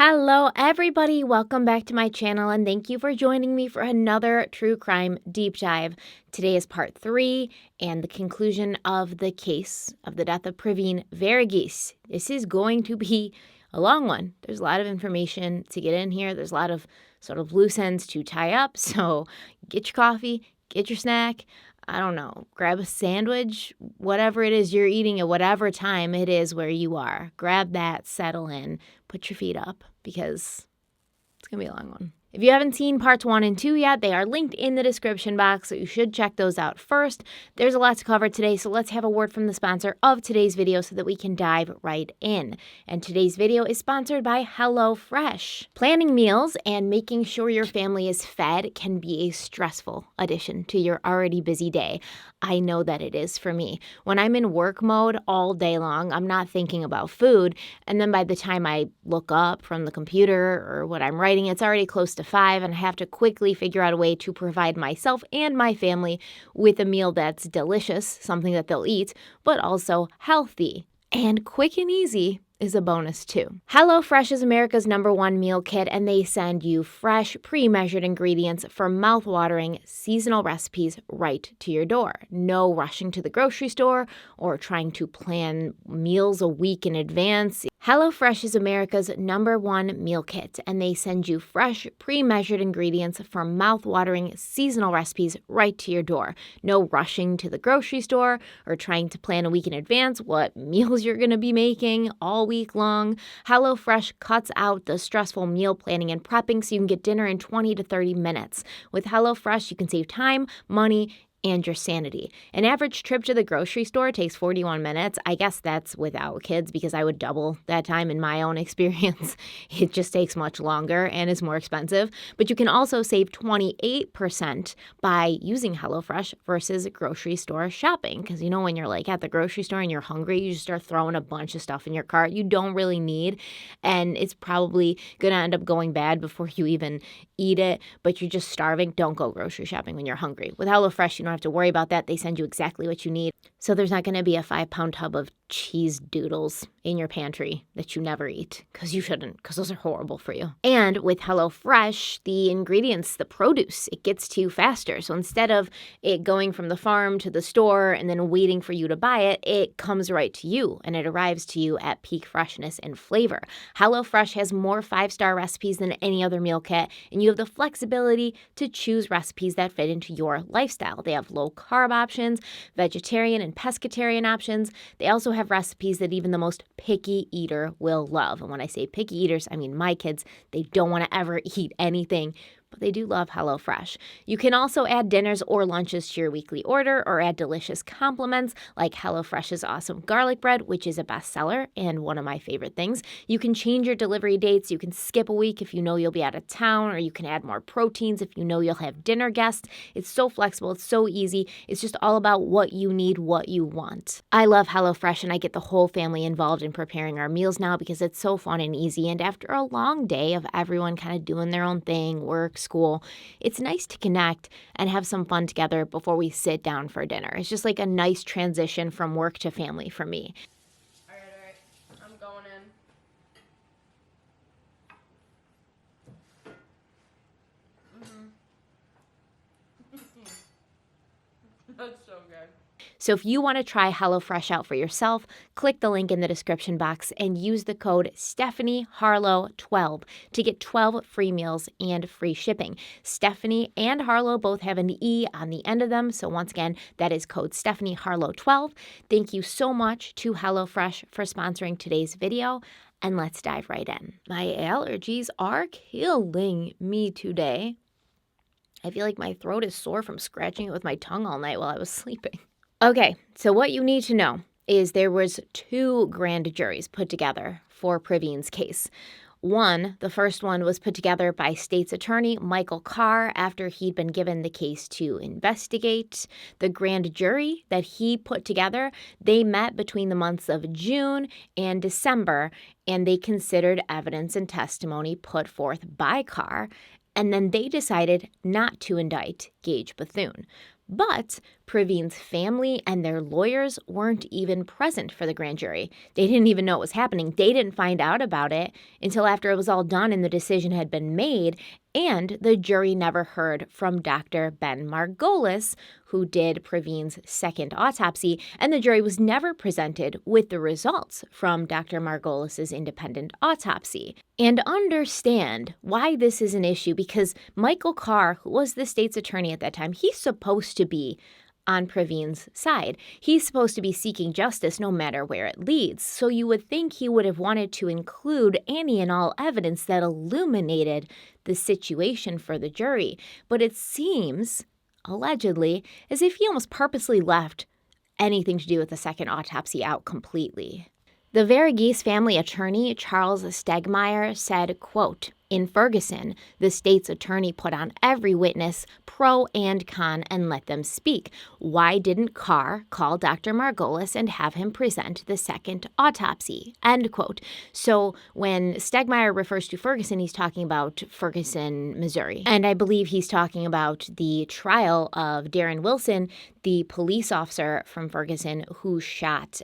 Hello everybody, welcome back to my channel and thank you for joining me for another true crime deep dive. Today is part 3 and the conclusion of the case of the death of Pravin. This is going to be a long one. There's a lot of information to get in here. There's a lot of sort of loose ends to tie up. So get your coffee, get your snack. I don't know, grab a sandwich, whatever it is you're eating at whatever time it is where you are. Grab that, settle in, put your feet up because it's going to be a long one. If you haven't seen parts 1 and 2 yet, they are linked in the description box, so you should check those out first. There's a lot to cover today, so let's have a word from the sponsor of today's video so that we can dive right in. And today's video is sponsored by HelloFresh. Planning meals and making sure your family is fed can be a stressful addition to your already busy day. I know that it is for me. When I'm in work mode all day long, I'm not thinking about food, and then by the time I look up from the computer or what I'm writing, it's already close to 5, and I have to quickly figure out a way to provide myself and my family with a meal that's delicious, something that they'll eat, but also healthy and quick and easy is a bonus too. HelloFresh is America's #1 meal kit, and they send you fresh, pre-measured ingredients for mouth-watering seasonal recipes right to your door. No rushing to the grocery store or trying to plan meals a week in advance. HelloFresh is America's #1 meal kit, and they send you fresh, pre-measured ingredients for mouth-watering seasonal recipes right to your door. No rushing to the grocery store or trying to plan a week in advance what meals you're going to be making all week long. HelloFresh cuts out the stressful meal planning and prepping so you can get dinner in 20 to 30 minutes. With HelloFresh, you can save time, money, and your sanity. An average trip to the grocery store takes 41 minutes. I guess that's without kids because I would double that time in my own experience. It just takes much longer and is more expensive. But you can also save 28% by using HelloFresh versus grocery store shopping. Because you know when you're like at the grocery store and you're hungry, you just start throwing a bunch of stuff in your cart you don't really need. And it's probably going to end up going bad before you even eat it, but you're just starving. Don't go grocery shopping when you're hungry. With HelloFresh, you don't have to worry about that. They send you exactly what you need. So there's not going to be a 5-pound tub of cheese doodles in your pantry that you never eat because you shouldn't, because those are horrible for you. And with HelloFresh, the ingredients, the produce, it gets to you faster. So instead of it going from the farm to the store and then waiting for you to buy it, it comes right to you and it arrives to you at peak freshness and flavor. HelloFresh has more 5-star recipes than any other meal kit, and you have the flexibility to choose recipes that fit into your lifestyle. They have low carb options, vegetarian and pescatarian options. They also have recipes that even the most picky eater will love. And when I say picky eaters, I mean my kids. They don't want to ever eat anything, but they do love HelloFresh. You can also add dinners or lunches to your weekly order or add delicious complements like HelloFresh's awesome garlic bread, which is a bestseller and one of my favorite things. You can change your delivery dates. You can skip a week if you know you'll be out of town, or you can add more proteins if you know you'll have dinner guests. It's so flexible. It's so easy. It's just all about what you need, what you want. I love HelloFresh, and I get the whole family involved in preparing our meals now because it's so fun and easy. And after a long day of everyone kind of doing their own thing, work, school, it's nice to connect and have some fun together before we sit down for dinner. It's just like a nice transition from work to family for me. All right, I'm going in. That's so good. So if you want to try HelloFresh out for yourself, click the link in the description box and use the code stephanieharlowe12 to get 12 free meals and free shipping. Stephanie and Harlow both have an E on the end of them. So once again, that is code stephanieharlowe12. Thank you so much to HelloFresh for sponsoring today's video. And let's dive right in. My allergies are killing me today. I feel like my throat is sore from scratching it with my tongue all night while I was sleeping. Okay, so what you need to know is there was 2 grand juries put together for Pravin's case. The first one was put together by state's attorney Michael Carr after he'd been given the case to investigate. The grand jury that he put together, they met between the months of June and December, and they considered evidence and testimony put forth by Carr, and then they decided not to indict Gage Bethune. But Pravin's family and their lawyers weren't even present for the grand jury. They didn't even know it was happening. They didn't find out about it until after it was all done and the decision had been made. And the jury never heard from Dr. Ben Margolis, who did Pravin's second autopsy, and the jury was never presented with the results from Dr. Margolis's independent autopsy. And understand why this is an issue, because Michael Carr, who was the state's attorney at that time, he's supposed to be on Pravin's side. He's supposed to be seeking justice no matter where it leads. So you would think he would have wanted to include any and all evidence that illuminated the situation for the jury. But it seems, allegedly, as if he almost purposely left anything to do with the second autopsy out completely. The Verghese family attorney, Charles Stegmeyer, said, quote, "In Ferguson, the state's attorney put on every witness, pro and con, and let them speak. Why didn't Carr call Dr. Margolis and have him present the second autopsy?" End quote. So when Stegmeyer refers to Ferguson, he's talking about Ferguson, Missouri. And I believe he's talking about the trial of Darren Wilson, the police officer from Ferguson who shot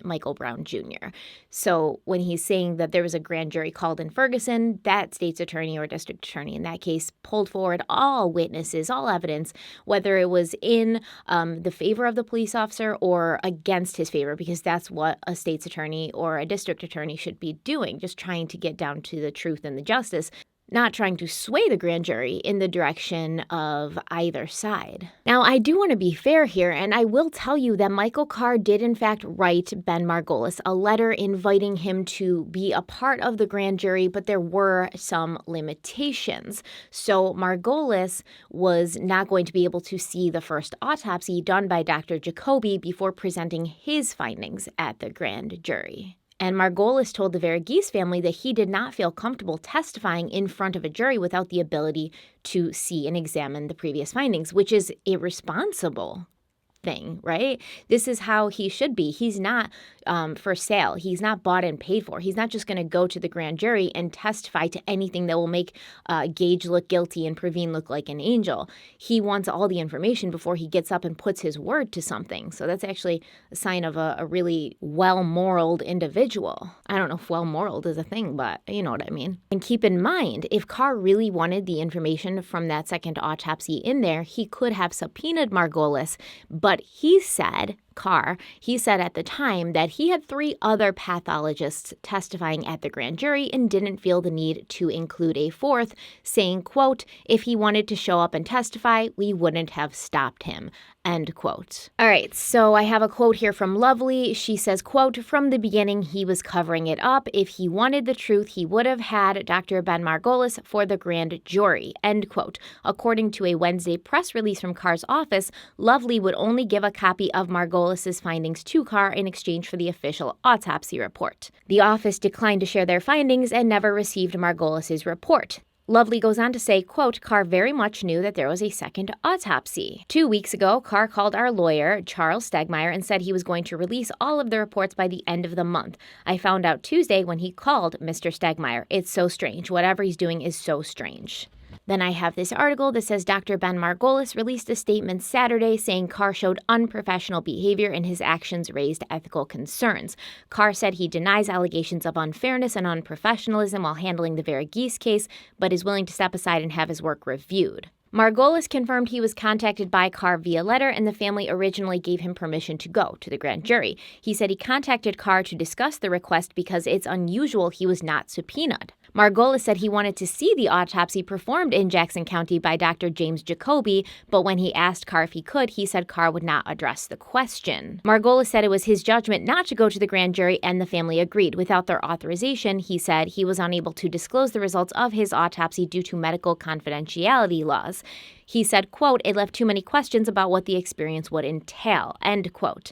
Michael Brown Jr. So when he's saying that there was a grand jury called in Ferguson, that state's attorney or district attorney in that case pulled forward all witnesses, all evidence, whether it was in the favor of the police officer or against his favor, because that's what a state's attorney or a district attorney should be doing, just trying to get down to the truth and the justice, not trying to sway the grand jury in the direction of either side. Now, I do want to be fair here, and I will tell you that Michael Carr did in fact write Ben Margolis a letter inviting him to be a part of the grand jury, but there were some limitations. So Margolis was not going to be able to see the first autopsy done by Dr. Jacoby before presenting his findings at the grand jury. And Margolis told the Verghese family that he did not feel comfortable testifying in front of a jury without the ability to see and examine the previous findings, which is irresponsible thing, right? This is how he should be. He's not for sale. He's not bought and paid for. He's not just going to go to the grand jury and testify to anything that will make Gage look guilty and Pravin look like an angel. He wants all the information before he gets up and puts his word to something. So that's actually a sign of a really well-moraled individual. I don't know if well-moraled is a thing, but you know what I mean. And keep in mind, if Carr really wanted the information from that second autopsy in there, he could have subpoenaed Margolis, but he said at the time that he had 3 other pathologists testifying at the grand jury and didn't feel the need to include a 4th, saying, quote, "If he wanted to show up and testify, we wouldn't have stopped him." End quote. All right, so I have a quote here from Lovely. She says, quote, "From the beginning, he was covering it up. If he wanted the truth, he would have had Dr. Ben Margolis for the grand jury." End quote. According to a Wednesday press release from Carr's office, Lovely would only give a copy of Margolis's findings to Carr in exchange for the official autopsy report. The office declined to share their findings and never received Margolis's report. Lovely goes on to say, quote, "Carr very much knew that there was a second autopsy. 2 weeks ago, Carr called our lawyer, Charles Stegmeyer, and said he was going to release all of the reports by the end of the month. I found out Tuesday when he called Mr. Stegmeyer. It's so strange. Whatever he's doing is so strange." Then I have this article that says Dr. Ben Margolis released a statement Saturday saying Carr showed unprofessional behavior and his actions raised ethical concerns. Carr said he denies allegations of unfairness and unprofessionalism while handling the Verghese case, but is willing to step aside and have his work reviewed. Margolis confirmed he was contacted by Carr via letter, and the family originally gave him permission to go to the grand jury. He said he contacted Carr to discuss the request because it's unusual he was not subpoenaed. Margolis said he wanted to see the autopsy performed in Jackson County by Dr. James Jacoby, but when he asked Carr if he could, he said Carr would not address the question. Margolis said it was his judgment not to go to the grand jury, and the family agreed. Without their authorization, he said he was unable to disclose the results of his autopsy due to medical confidentiality laws. He said, quote, "It left too many questions about what the experience would entail," end quote.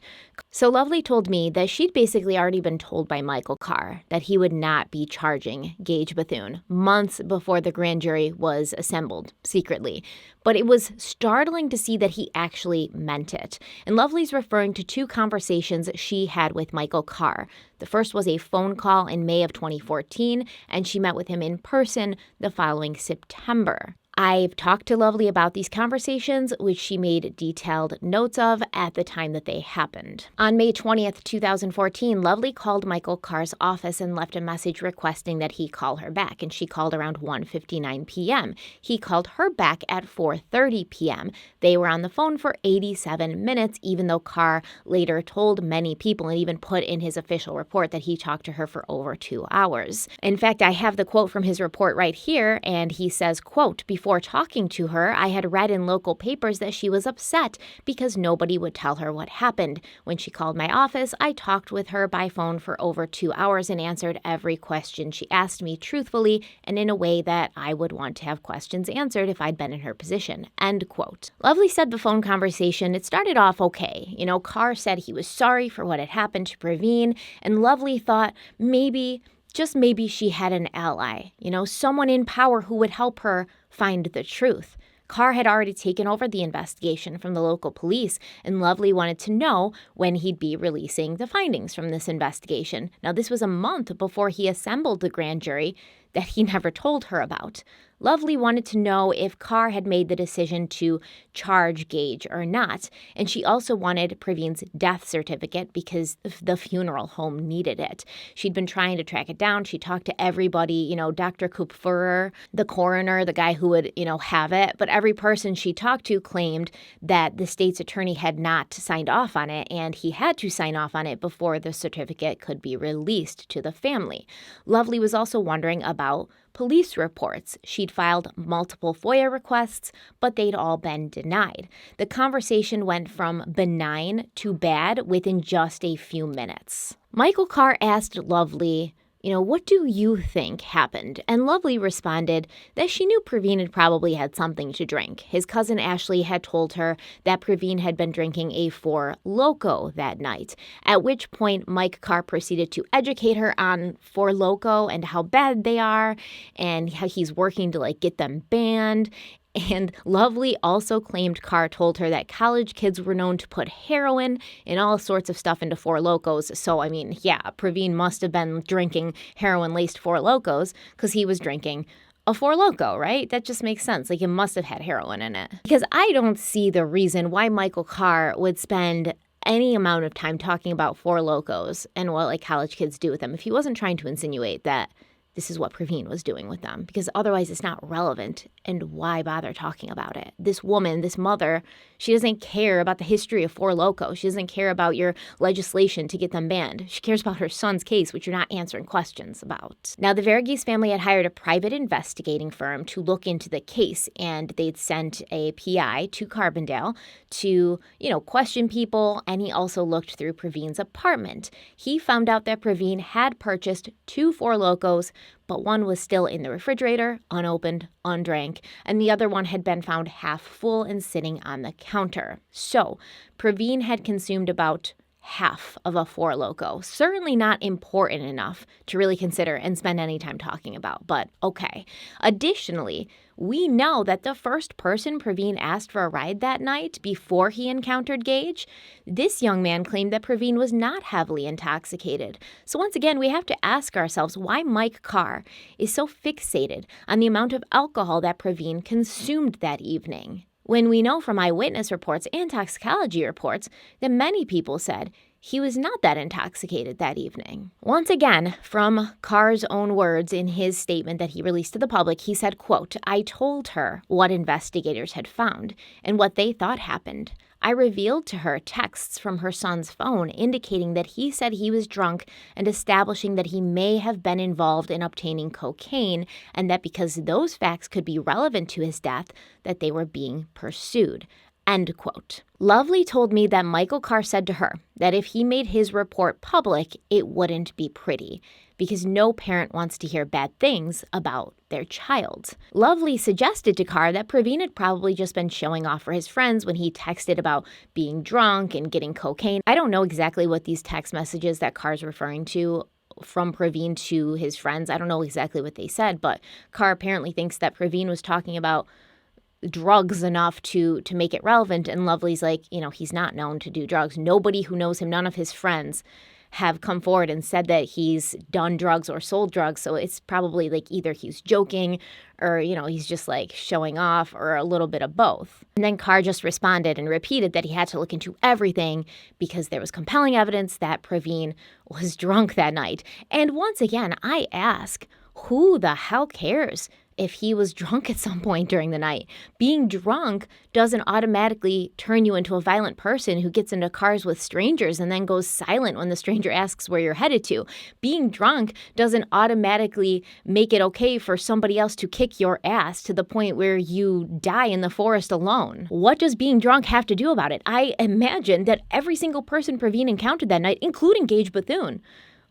So Lovely told me that she'd basically already been told by Michael Carr that he would not be charging Gage Bethune months before the grand jury was assembled secretly. But it was startling to see that he actually meant it. And Lovely's referring to 2 conversations she had with Michael Carr. The first was a phone call in May of 2014, and she met with him in person the following September. I've talked to Lovely about these conversations, which she made detailed notes of at the time that they happened. On May 20th, 2014, Lovely called Michael Carr's office and left a message requesting that he call her back, and she called around 1:59 p.m. He called her back at 4:30 p.m. They were on the phone for 87 minutes, even though Carr later told many people and even put in his official report that he talked to her for over 2 hours. In fact, I have the quote from his report right here, and he says, quote, "Before talking to her, I had read in local papers that she was upset because nobody would tell her what happened. When she called my office, I talked with her by phone for over 2 hours and answered every question she asked me truthfully and in a way that I would want to have questions answered if I'd been in her position," end quote. Lovely said the phone conversation, it started off okay. Carr said he was sorry for what had happened to Pravin, and Lovely thought maybe, just maybe, she had an ally, someone in power who would help her find the truth. Carr had already taken over the investigation from the local police, and Lovely wanted to know when he'd be releasing the findings from this investigation. Now, this was a month before he assembled the grand jury that he never told her about. Lovely wanted to know if Carr had made the decision to charge Gage or not, and she also wanted Pravin's death certificate because the funeral home needed it. She'd been trying to track it down. She talked to everybody, Dr. Kupferer, the coroner, the guy who would, have it, but every person she talked to claimed that the state's attorney had not signed off on it, and he had to sign off on it before the certificate could be released to the family. Lovely was also wondering about police reports. She'd filed multiple FOIA requests, but they'd all been denied. The conversation went from benign to bad within just a few minutes. Michael Carr asked Lovely, what do you think happened? And Lovely responded that she knew Pravin had probably had something to drink. His cousin Ashley had told her that Pravin had been drinking a Four Loko that night, at which point Mike Carr proceeded to educate her on Four Loko and how bad they are and how he's working to get them banned. And Lovely also claimed Carr told her that college kids were known to put heroin and all sorts of stuff into Four Lokos. So, Pravin must have been drinking heroin-laced Four Lokos because he was drinking a Four Loko, right? That just makes sense. It must have had heroin in it. Because I don't see the reason why Michael Carr would spend any amount of time talking about Four Lokos and what college kids do with them if he wasn't trying to insinuate that this is what Pravin was doing with them, because otherwise it's not relevant, and why bother talking about it? This woman, this mother, she doesn't care about the history of Four Loko. She doesn't care about your legislation to get them banned. She cares about her son's case, which you're not answering questions about. Now, the Verghese family had hired a private investigating firm to look into the case, and they'd sent a PI to Carbondale to, question people, and he also looked through Pravin's apartment. He found out that Pravin had purchased 2 Four Lokos, but one was still in the refrigerator, unopened, undrank, and the other one had been found half full and sitting on the counter. So, Pravin had consumed about half of a Four Loko. Certainly not important enough to really consider and spend any time talking about, but okay. Additionally, we know that the first person Pravin asked for a ride that night before he encountered Gage, this young man claimed that Pravin was not heavily intoxicated. So once again, we have to ask ourselves why Mike Carr is so fixated on the amount of alcohol that Pravin consumed that evening, when we know from eyewitness reports and toxicology reports that many people said he was not that intoxicated that evening. Once again, from Carr's own words in his statement that he released to the public, he said, quote, "I told her what investigators had found and what they thought happened. I revealed to her texts from her son's phone indicating that he said he was drunk and establishing that he may have been involved in obtaining cocaine, and that because those facts could be relevant to his death, that they were being pursued." End quote. Lovely told me that Michael Carr said to her that if he made his report public, it wouldn't be pretty, because no parent wants to hear bad things about their child. Lovely suggested to Carr that Pravin had probably just been showing off for his friends when he texted about being drunk and getting cocaine. I don't know exactly what these text messages that Carr's referring to from Pravin to his friends. I don't know exactly what they said, but Carr apparently thinks that Pravin was talking about drugs enough to make it relevant, and Lovely's like, he's not known to do drugs. Nobody who knows him, none of his friends, have come forward and said that he's done drugs or sold drugs. So it's probably like either he's joking or, he's just like showing off or a little bit of both. And then Carr just responded and repeated that he had to look into everything because there was compelling evidence that Pravin was drunk that night. And once again, I ask, who the hell cares if he was drunk at some point during the night? Being drunk doesn't automatically turn you into a violent person who gets into cars with strangers and then goes silent when the stranger asks where you're headed to. Being drunk doesn't automatically make it okay for somebody else to kick your ass to the point where you die in the forest alone. What does being drunk have to do about it? I imagine that every single person Pravin encountered that night, including Gage Bethune,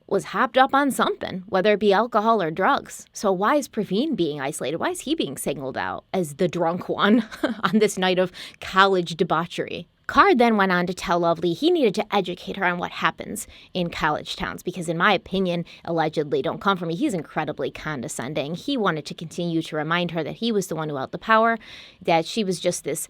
was hopped up on something, whether it be alcohol or drugs. So why is Pravin being isolated? Why is he being singled out as the drunk one on this night of college debauchery? Carr then went on to tell Lovely he needed to educate her on what happens in college towns because, in my opinion, allegedly, don't come for me, he's incredibly condescending. He wanted to continue to remind her that he was the one who held the power, that she was just this,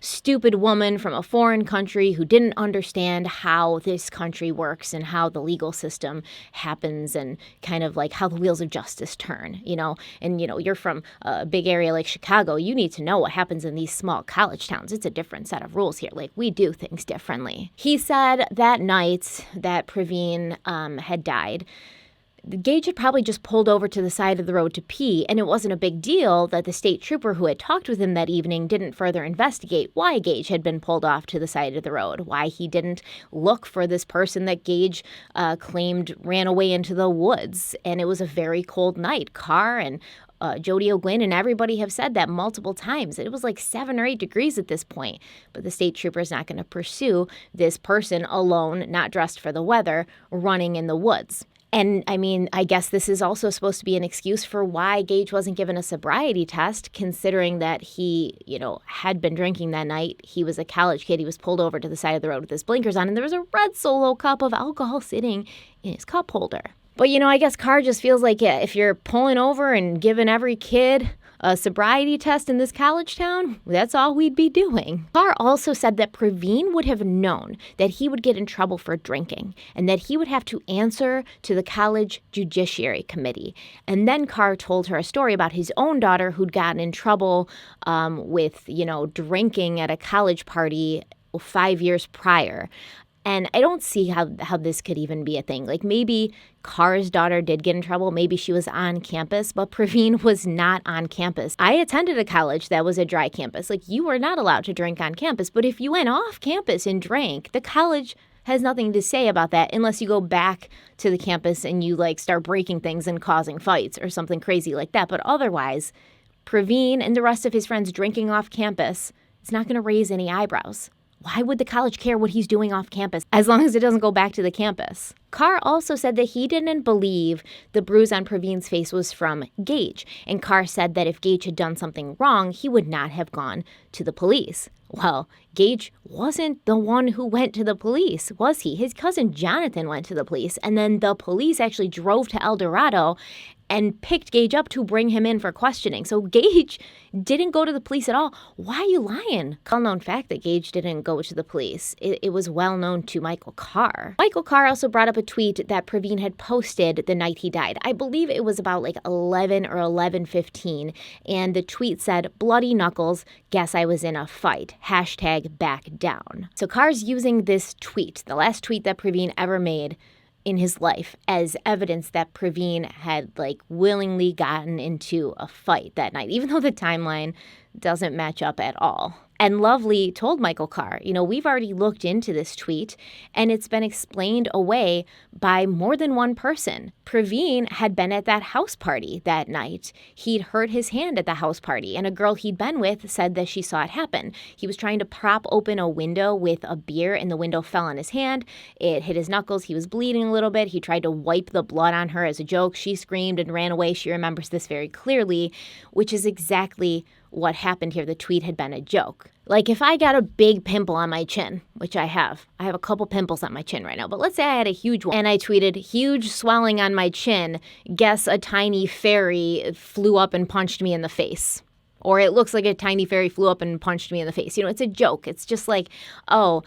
stupid woman from a foreign country who didn't understand how this country works and how the legal system happens and kind of like how the wheels of justice turn, And, you're from a big area like Chicago. You need to know what happens in these small college towns. It's a different set of rules here. Like, we do things differently. He said that night that Pravin had died, Gage had probably just pulled over to the side of the road to pee, and it wasn't a big deal that the state trooper who had talked with him that evening didn't further investigate why Gage had been pulled off to the side of the road, why he didn't look for this person that Gage claimed ran away into the woods. And it was a very cold night. Carr and Jody O'Glynn and everybody have said that multiple times. It was like 7 or 8 degrees at this point. But the state trooper is not going to pursue this person alone, not dressed for the weather, running in the woods. And I guess this is also supposed to be an excuse for why Gage wasn't given a sobriety test, considering that he, had been drinking that night. He was a college kid. He was pulled over to the side of the road with his blinkers on, and there was a red Solo cup of alcohol sitting in his cup holder. But, I guess Carr just feels like if you're pulling over and giving every kid a sobriety test in this college town, that's all we'd be doing. Carr also said that Pravin would have known that he would get in trouble for drinking and that he would have to answer to the college judiciary committee. And then Carr told her a story about his own daughter who'd gotten in trouble with, drinking at a college party 5 years prior. And I don't see how this could even be a thing. Like, maybe Carr's daughter did get in trouble. Maybe she was on campus, but Pravin was not on campus. I attended a college that was a dry campus. Like, you were not allowed to drink on campus. But if you went off campus and drank, the college has nothing to say about that unless you go back to the campus and you, start breaking things and causing fights or something crazy like that. But otherwise, Pravin and the rest of his friends drinking off campus, it's not going to raise any eyebrows. Why would the college care what he's doing off campus as long as it doesn't go back to the campus? Carr also said that he didn't believe the bruise on Pravin's face was from Gage. And Carr said that if Gage had done something wrong, he would not have gone to the police. Well, Gage wasn't the one who went to the police, was he? His cousin Jonathan went to the police, and then the police actually drove to El Dorado and picked Gage up to bring him in for questioning. So Gage didn't go to the police at all. Why are you lying? Well-known fact that Gage didn't go to the police. It was well known to Michael Carr. Michael Carr also brought up a tweet that Pravin had posted the night he died. I believe it was about 11 or 11:15. And the tweet said, "Bloody knuckles, guess I was in a fight. #back down." So Carr's using this tweet, the last tweet that Pravin ever made in his life, as evidence that Pravin had willingly gotten into a fight that night, even though the timeline doesn't match up at all. And Lovely told Michael Carr, we've already looked into this tweet and it's been explained away by more than one person. Pravin had been at that house party that night. He'd hurt his hand at the house party, and a girl he'd been with said that she saw it happen. He was trying to prop open a window with a beer, and the window fell on his hand. It hit his knuckles. He was bleeding a little bit. He tried to wipe the blood on her as a joke. She screamed and ran away. She remembers this very clearly, which is exactly what happened here. The tweet had been a joke. If I got a big pimple on my chin, which I have a couple pimples on my chin right now, but let's say I had a huge one and I tweeted, "Huge swelling on my chin, guess a tiny fairy flew up and punched me in the face." Or it looks like a tiny fairy flew up and punched me in the face. It's a joke. It's just like, oh,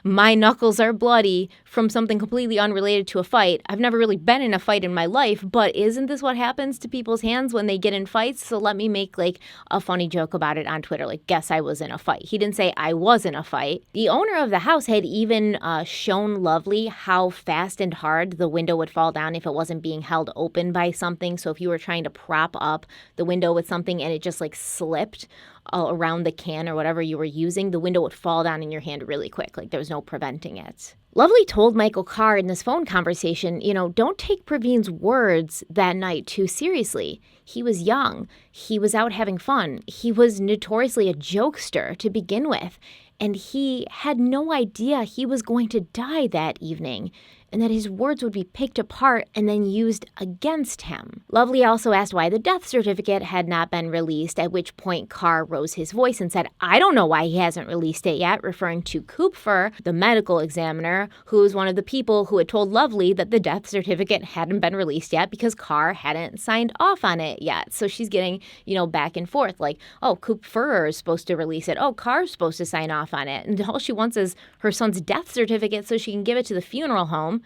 my knuckles are bloody from something completely unrelated to a fight. I've never really been in a fight in my life, but isn't this what happens to people's hands when they get in fights? So let me make like a funny joke about it on Twitter, like, guess I was in a fight. He didn't say I was in a fight. The owner of the house had even shown Lovely how fast and hard the window would fall down if it wasn't being held open by something. So if you were trying to prop up the window with something and it just like slipped around the can or whatever you were using, the window would fall down in your hand really quick. Like there was no preventing it. Lovely told Michael Carr in this phone conversation, don't take Pravin's words that night too seriously. He was young. He was out having fun. He was notoriously a jokester to begin with. And he had no idea he was going to die that evening, and that his words would be picked apart and then used against him. Lovely also asked why the death certificate had not been released, at which point Carr rose his voice and said, I don't know why he hasn't released it yet, referring to Kupfer, the medical examiner, who was one of the people who had told Lovely that the death certificate hadn't been released yet because Carr hadn't signed off on it yet. So she's getting, back and forth, like, oh, Kupfer is supposed to release it. Oh, Carr's supposed to sign off on it. And all she wants is her son's death certificate so she can give it to the funeral home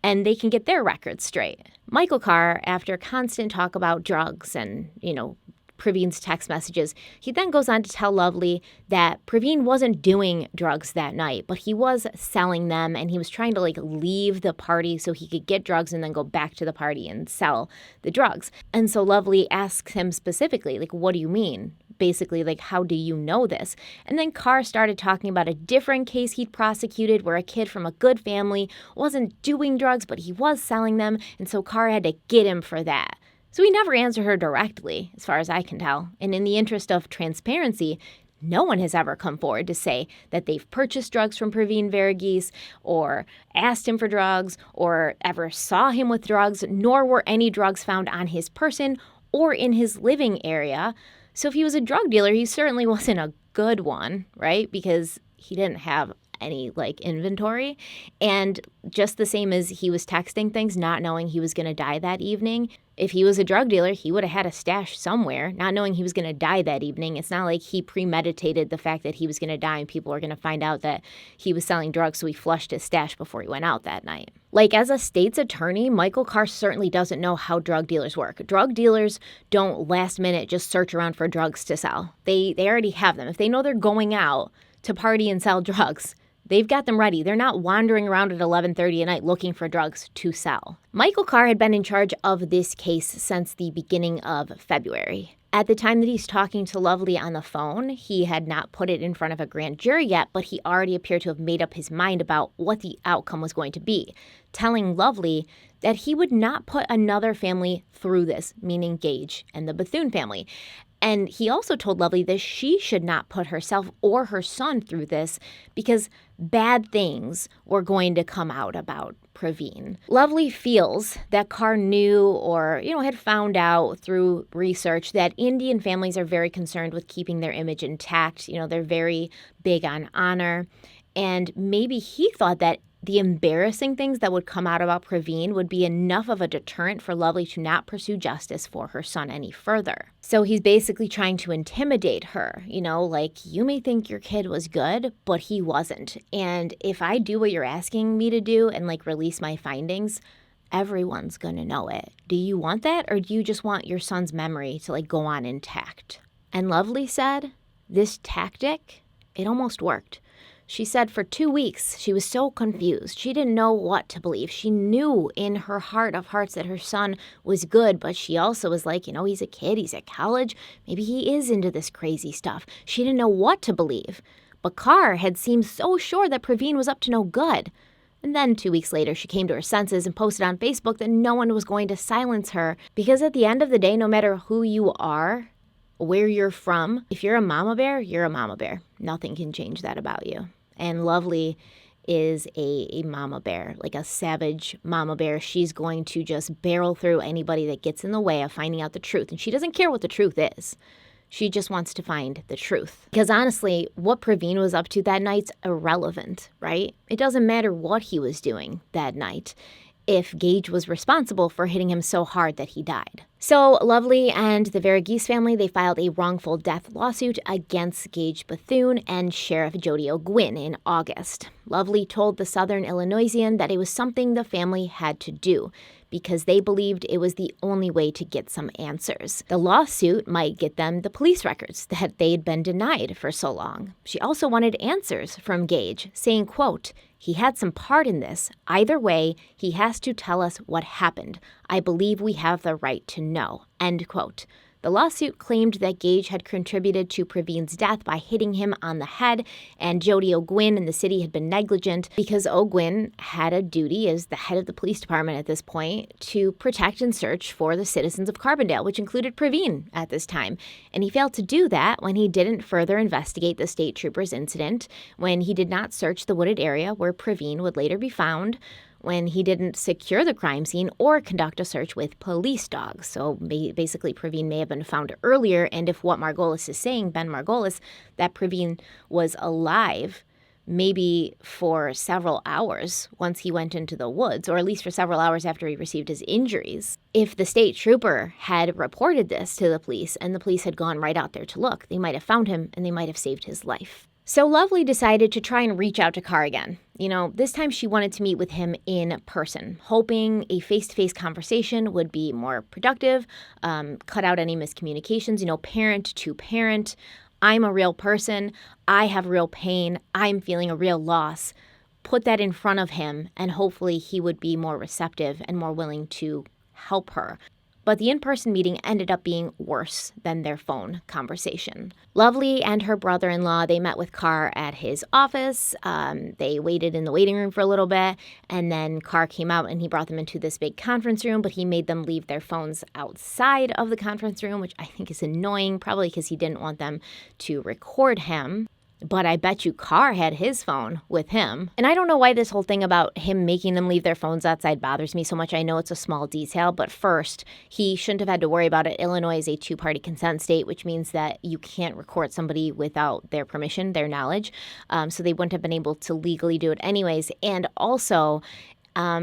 and they can get their records straight. Michael Carr, after constant talk about drugs and, Pravin's text messages, he then goes on to tell Lovely that Pravin wasn't doing drugs that night, but he was selling them, and he was trying to leave the party so he could get drugs and then go back to the party and sell the drugs. And so Lovely asks him specifically, what do you mean? Basically, how do you know this? And then Carr started talking about a different case he'd prosecuted where a kid from a good family wasn't doing drugs, but he was selling them, and so Carr had to get him for that. So he never answered her directly, as far as I can tell. And in the interest of transparency, no one has ever come forward to say that they've purchased drugs from Pravin Varughese or asked him for drugs or ever saw him with drugs, nor were any drugs found on his person or in his living area. So if he was a drug dealer, he certainly wasn't a good one, right? Because he didn't have any inventory. And just the same as he was texting things, not knowing he was going to die that evening. If he was a drug dealer, he would have had a stash somewhere, not knowing he was going to die that evening. It's not like he premeditated the fact that he was going to die and people were going to find out that he was selling drugs, so he flushed his stash before he went out that night. As a state's attorney, Michael Carr certainly doesn't know how drug dealers work. Drug dealers don't last minute just search around for drugs to sell. They already have them. If they know they're going out to party and sell drugs, they've got them ready. They're not wandering around at 11:30 at night looking for drugs to sell. Michael Carr had been in charge of this case since the beginning of February. At the time that he's talking to Lovely on the phone, he had not put it in front of a grand jury yet, but he already appeared to have made up his mind about what the outcome was going to be, telling Lovely that he would not put another family through this, meaning Gage and the Bethune family. And he also told Lovely that she should not put herself or her son through this because bad things were going to come out about Pravin. Lovely feels that Carr knew or, had found out through research that Indian families are very concerned with keeping their image intact. They're very big on honor. And maybe he thought that the embarrassing things that would come out about Pravin would be enough of a deterrent for Lovely to not pursue justice for her son any further. So he's basically trying to intimidate her, you may think your kid was good, but he wasn't. And if I do what you're asking me to do and release my findings, everyone's gonna know it. Do you want that, or do you just want your son's memory to go on intact? And Lovely said, this tactic, it almost worked. She said for 2 weeks, she was so confused. She didn't know what to believe. She knew in her heart of hearts that her son was good, but she also was he's a kid, he's at college. Maybe he is into this crazy stuff. She didn't know what to believe. But Carr had seemed so sure that Pravin was up to no good. And then 2 weeks later, she came to her senses and posted on Facebook that no one was going to silence her. Because at the end of the day, no matter who you are, where you're from, if you're a mama bear, you're a mama bear. Nothing can change that about you. And Lovely is a mama bear, a savage mama bear. She's going to just barrel through anybody that gets in the way of finding out the truth. And she doesn't care what the truth is. She just wants to find the truth. Because honestly, what Pravin was up to that night's irrelevant, right? It doesn't matter what he was doing that night. if Gage was responsible for hitting him so hard that he died. So Lovely and the Verghese family, they filed a wrongful death lawsuit against Gage Bethune and Sheriff Jody O'Gwyn in August. Lovely told the Southern Illinoisan that it was something the family had to do because they believed it was the only way to get some answers. The lawsuit might get them the police records that they'd been denied for so long. She also wanted answers from Gage, saying, quote, "He had some part in this. Either way, he has to tell us what happened. I believe we have the right to know," end quote. The lawsuit claimed that Gage had contributed to Pravin's death by hitting him on the head, and Jody O'Gwyn and the city had been negligent because O'Gwyn had a duty as the head of the police department at this point to protect and search for the citizens of Carbondale, which included Pravin at this time. And he failed to do that when he didn't further investigate the state troopers incident, when he did not search the wooded area where Pravin would later be found, when he didn't secure the crime scene or conduct a search with police dogs. So basically, Pravin may have been found earlier, and if what Margolis is saying, Ben Margolis, that Pravin was alive maybe for several hours once he went into the woods, or at least for several hours after he received his injuries. If the state trooper had reported this to the police and the police had gone right out there to look, they might have found him and they might have saved his life. So Lovely decided to try and reach out to Carr again. This time she wanted to meet with him in person, hoping a face-to-face conversation would be more productive, cut out any miscommunications, parent to parent. I'm a real person. I have real pain. I'm feeling a real loss. Put that in front of him, and hopefully he would be more receptive and more willing to help her. But the in-person meeting ended up being worse than their phone conversation. Lovely and her brother-in-law, they met with Carr at his office. They waited in the waiting room for a little bit, and then Carr came out and he brought them into this big conference room, but he made them leave their phones outside of the conference room, which I think is annoying, probably because he didn't want them to record him. But I bet you Carr had his phone with him. And I don't know why this whole thing about him making them leave their phones outside bothers me so much. I know it's a small detail, but first, he shouldn't have had to worry about it. Illinois is a two-party consent state, which means that you can't record somebody without their permission, their knowledge. So they wouldn't have been able to legally do it anyways. And also,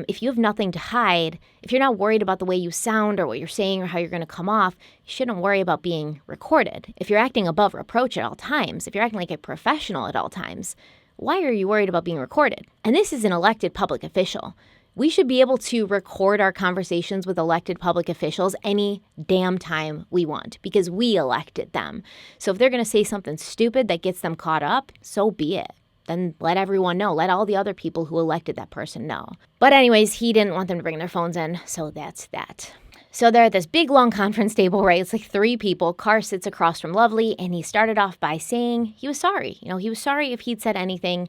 if you have nothing to hide, if you're not worried about the way you sound or what you're saying or how you're going to come off, you shouldn't worry about being recorded. If you're acting above reproach at all times, if you're acting like a professional at all times, why are you worried about being recorded? And this is an elected public official. We should be able to record our conversations with elected public officials any damn time we want because we elected them. So if they're going to say something stupid that gets them caught up, so be it. Then let everyone know. Let all the other people who elected that person know. But anyways, he didn't want them to bring their phones in, so that's that. So they're at this big, long conference table, right? It's like 3 people. Carr sits across from Lovely, and he started off by saying he was sorry. He was sorry if he'd said anything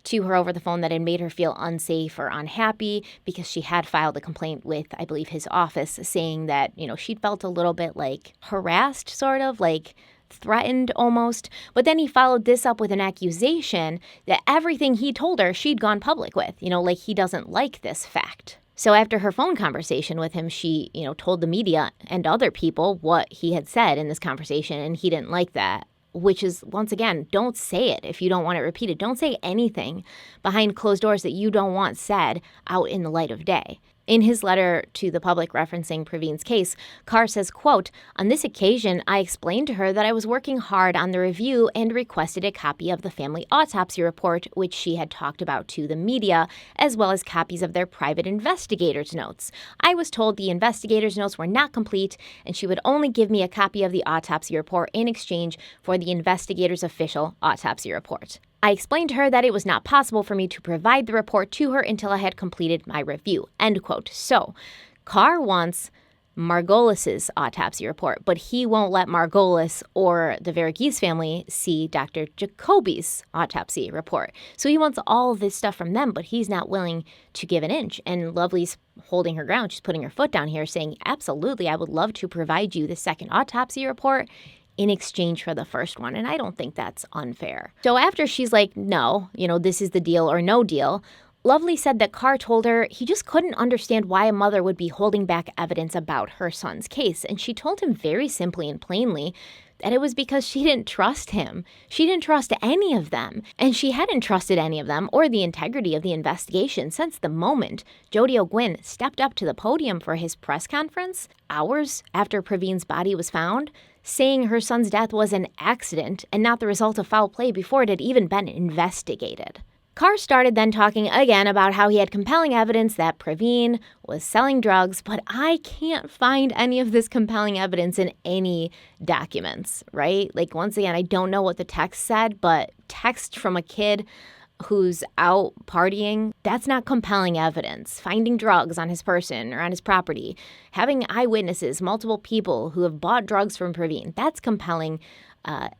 to her over the phone that had made her feel unsafe or unhappy because she had filed a complaint with, I believe, his office saying that, she'd felt a little bit like harassed, sort of, like threatened almost. But then he followed this up with an accusation that everything he told her she'd gone public with, like he doesn't like this fact. So after her phone conversation with him, she, told the media and other people what he had said in this conversation, and he didn't like that. Which is, once again, don't say it if you don't want it repeated. Don't say anything behind closed doors that you don't want said out in the light of day. In his letter to the public referencing Pravin's case, Carr says, quote, "On this occasion, I explained to her that I was working hard on the review and requested a copy of the family autopsy report, which she had talked about to the media, as well as copies of their private investigators' notes. I was told the investigators' notes were not complete, and she would only give me a copy of the autopsy report in exchange for the investigators' official autopsy report. I explained to her that it was not possible for me to provide the report to her until I had completed my review," end quote. So Carr wants Margolis's autopsy report, but he won't let Margolis or the Verghese family see Dr. Jacoby's autopsy report. So he wants all of this stuff from them, but he's not willing to give an inch. And Lovely's holding her ground. She's putting her foot down here saying, absolutely, I would love to provide you the second autopsy report in exchange for the first one. And I don't think that's unfair. So after she's like, no, this is the deal or no deal, Lovely said that Carr told her he just couldn't understand why a mother would be holding back evidence about her son's case. And she told him very simply and plainly that it was because she didn't trust him. She didn't trust any of them. And she hadn't trusted any of them or the integrity of the investigation since the moment Jody O'Gwyn stepped up to the podium for his press conference hours after Pravin's body was found, saying her son's death was an accident and not the result of foul play before it had even been investigated. Carr started then talking again about how he had compelling evidence that Pravin was selling drugs, but I can't find any of this compelling evidence in any documents, right? Like, once again, I don't know what the text said, but text from a kid who's out partying, that's not compelling evidence. Finding drugs on his person or on his property, having eyewitnesses, multiple people who have bought drugs from Pravin, that's compelling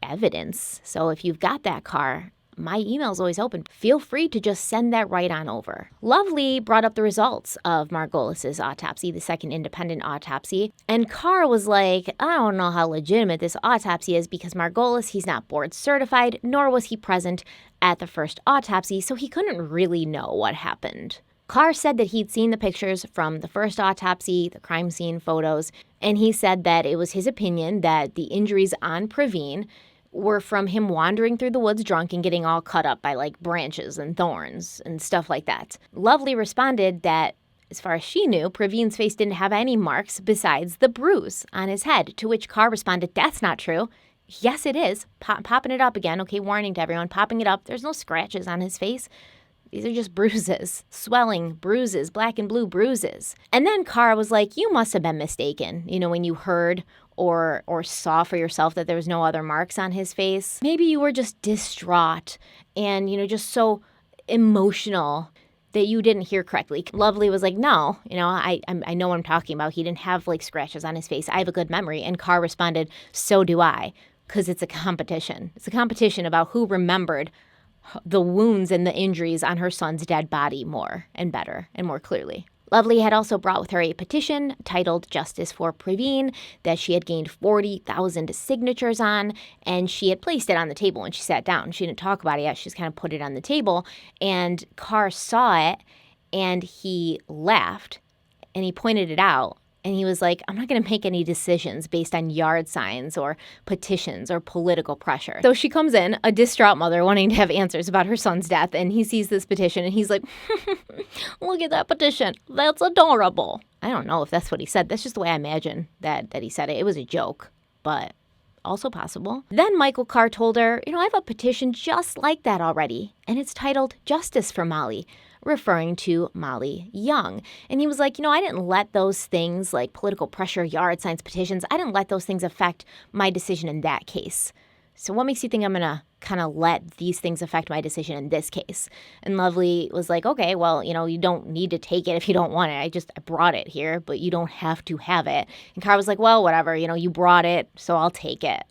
evidence. So if you've got that, Carr, my email's always open. Feel free to just send that right on over. Lovely brought up the results of Margolis's autopsy, the second independent autopsy. And Carr was like, I don't know how legitimate this autopsy is because Margolis, he's not board certified, nor was he present at the first autopsy, so he couldn't really know what happened. Carr said that he'd seen the pictures from the first autopsy, the crime scene photos, and he said that it was his opinion that the injuries on Pravin were from him wandering through the woods drunk and getting all cut up by like branches and thorns and stuff like that. Lovely responded that, as far as she knew, Pravin's face didn't have any marks besides the bruise on his head, to which Carr responded, that's not true. Yes, it is. Popping it up again. Okay, warning to everyone, popping it up. There's no scratches on his face. These are just bruises, swelling bruises, black and blue bruises. And then Carr was like, you must have been mistaken, when you heard or saw for yourself that there was no other marks on his face. Maybe you were just distraught and, just so emotional that you didn't hear correctly. Lovely was like, no, I know what I'm talking about. He didn't have like scratches on his face. I have a good memory. And Carr responded, so do I, because it's a competition. It's a competition about who remembered the wounds and the injuries on her son's dead body more and better and more clearly. Lovely had also brought with her a petition titled Justice for Pravin that she had gained 40,000 signatures on, and she had placed it on the table when she sat down. She didn't talk about it yet. She just kind of put it on the table, and Carr saw it, and he laughed, and he pointed it out. And he was like, I'm not going to make any decisions based on yard signs or petitions or political pressure. So she comes in, a distraught mother wanting to have answers about her son's death. And he sees this petition and he's like, look at that petition. That's adorable. I don't know if that's what he said. That's just the way I imagine that he said it. It was a joke, but also possible. Then Michael Carr told her, I have a petition just like that already. And it's titled Justice for Molly, referring to Molly Young. And he was like, I didn't let those things like political pressure, yard signs, petitions, I didn't let those things affect my decision in that case. So what makes you think I'm going to kind of let these things affect my decision in this case? And Lovely was like, okay, well, you don't need to take it if you don't want it. I brought it here, but you don't have to have it. And Carr was like, well, whatever, you brought it, so I'll take it.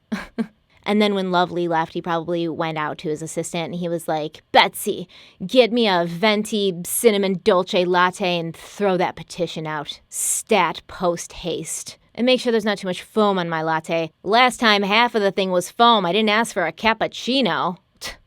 And then when Lovely left, he probably went out to his assistant and he was like, Betsy, get me a venti cinnamon dolce latte and throw that petition out. Stat post haste. And make sure there's not too much foam on my latte. Last time, half of the thing was foam. I didn't ask for a cappuccino.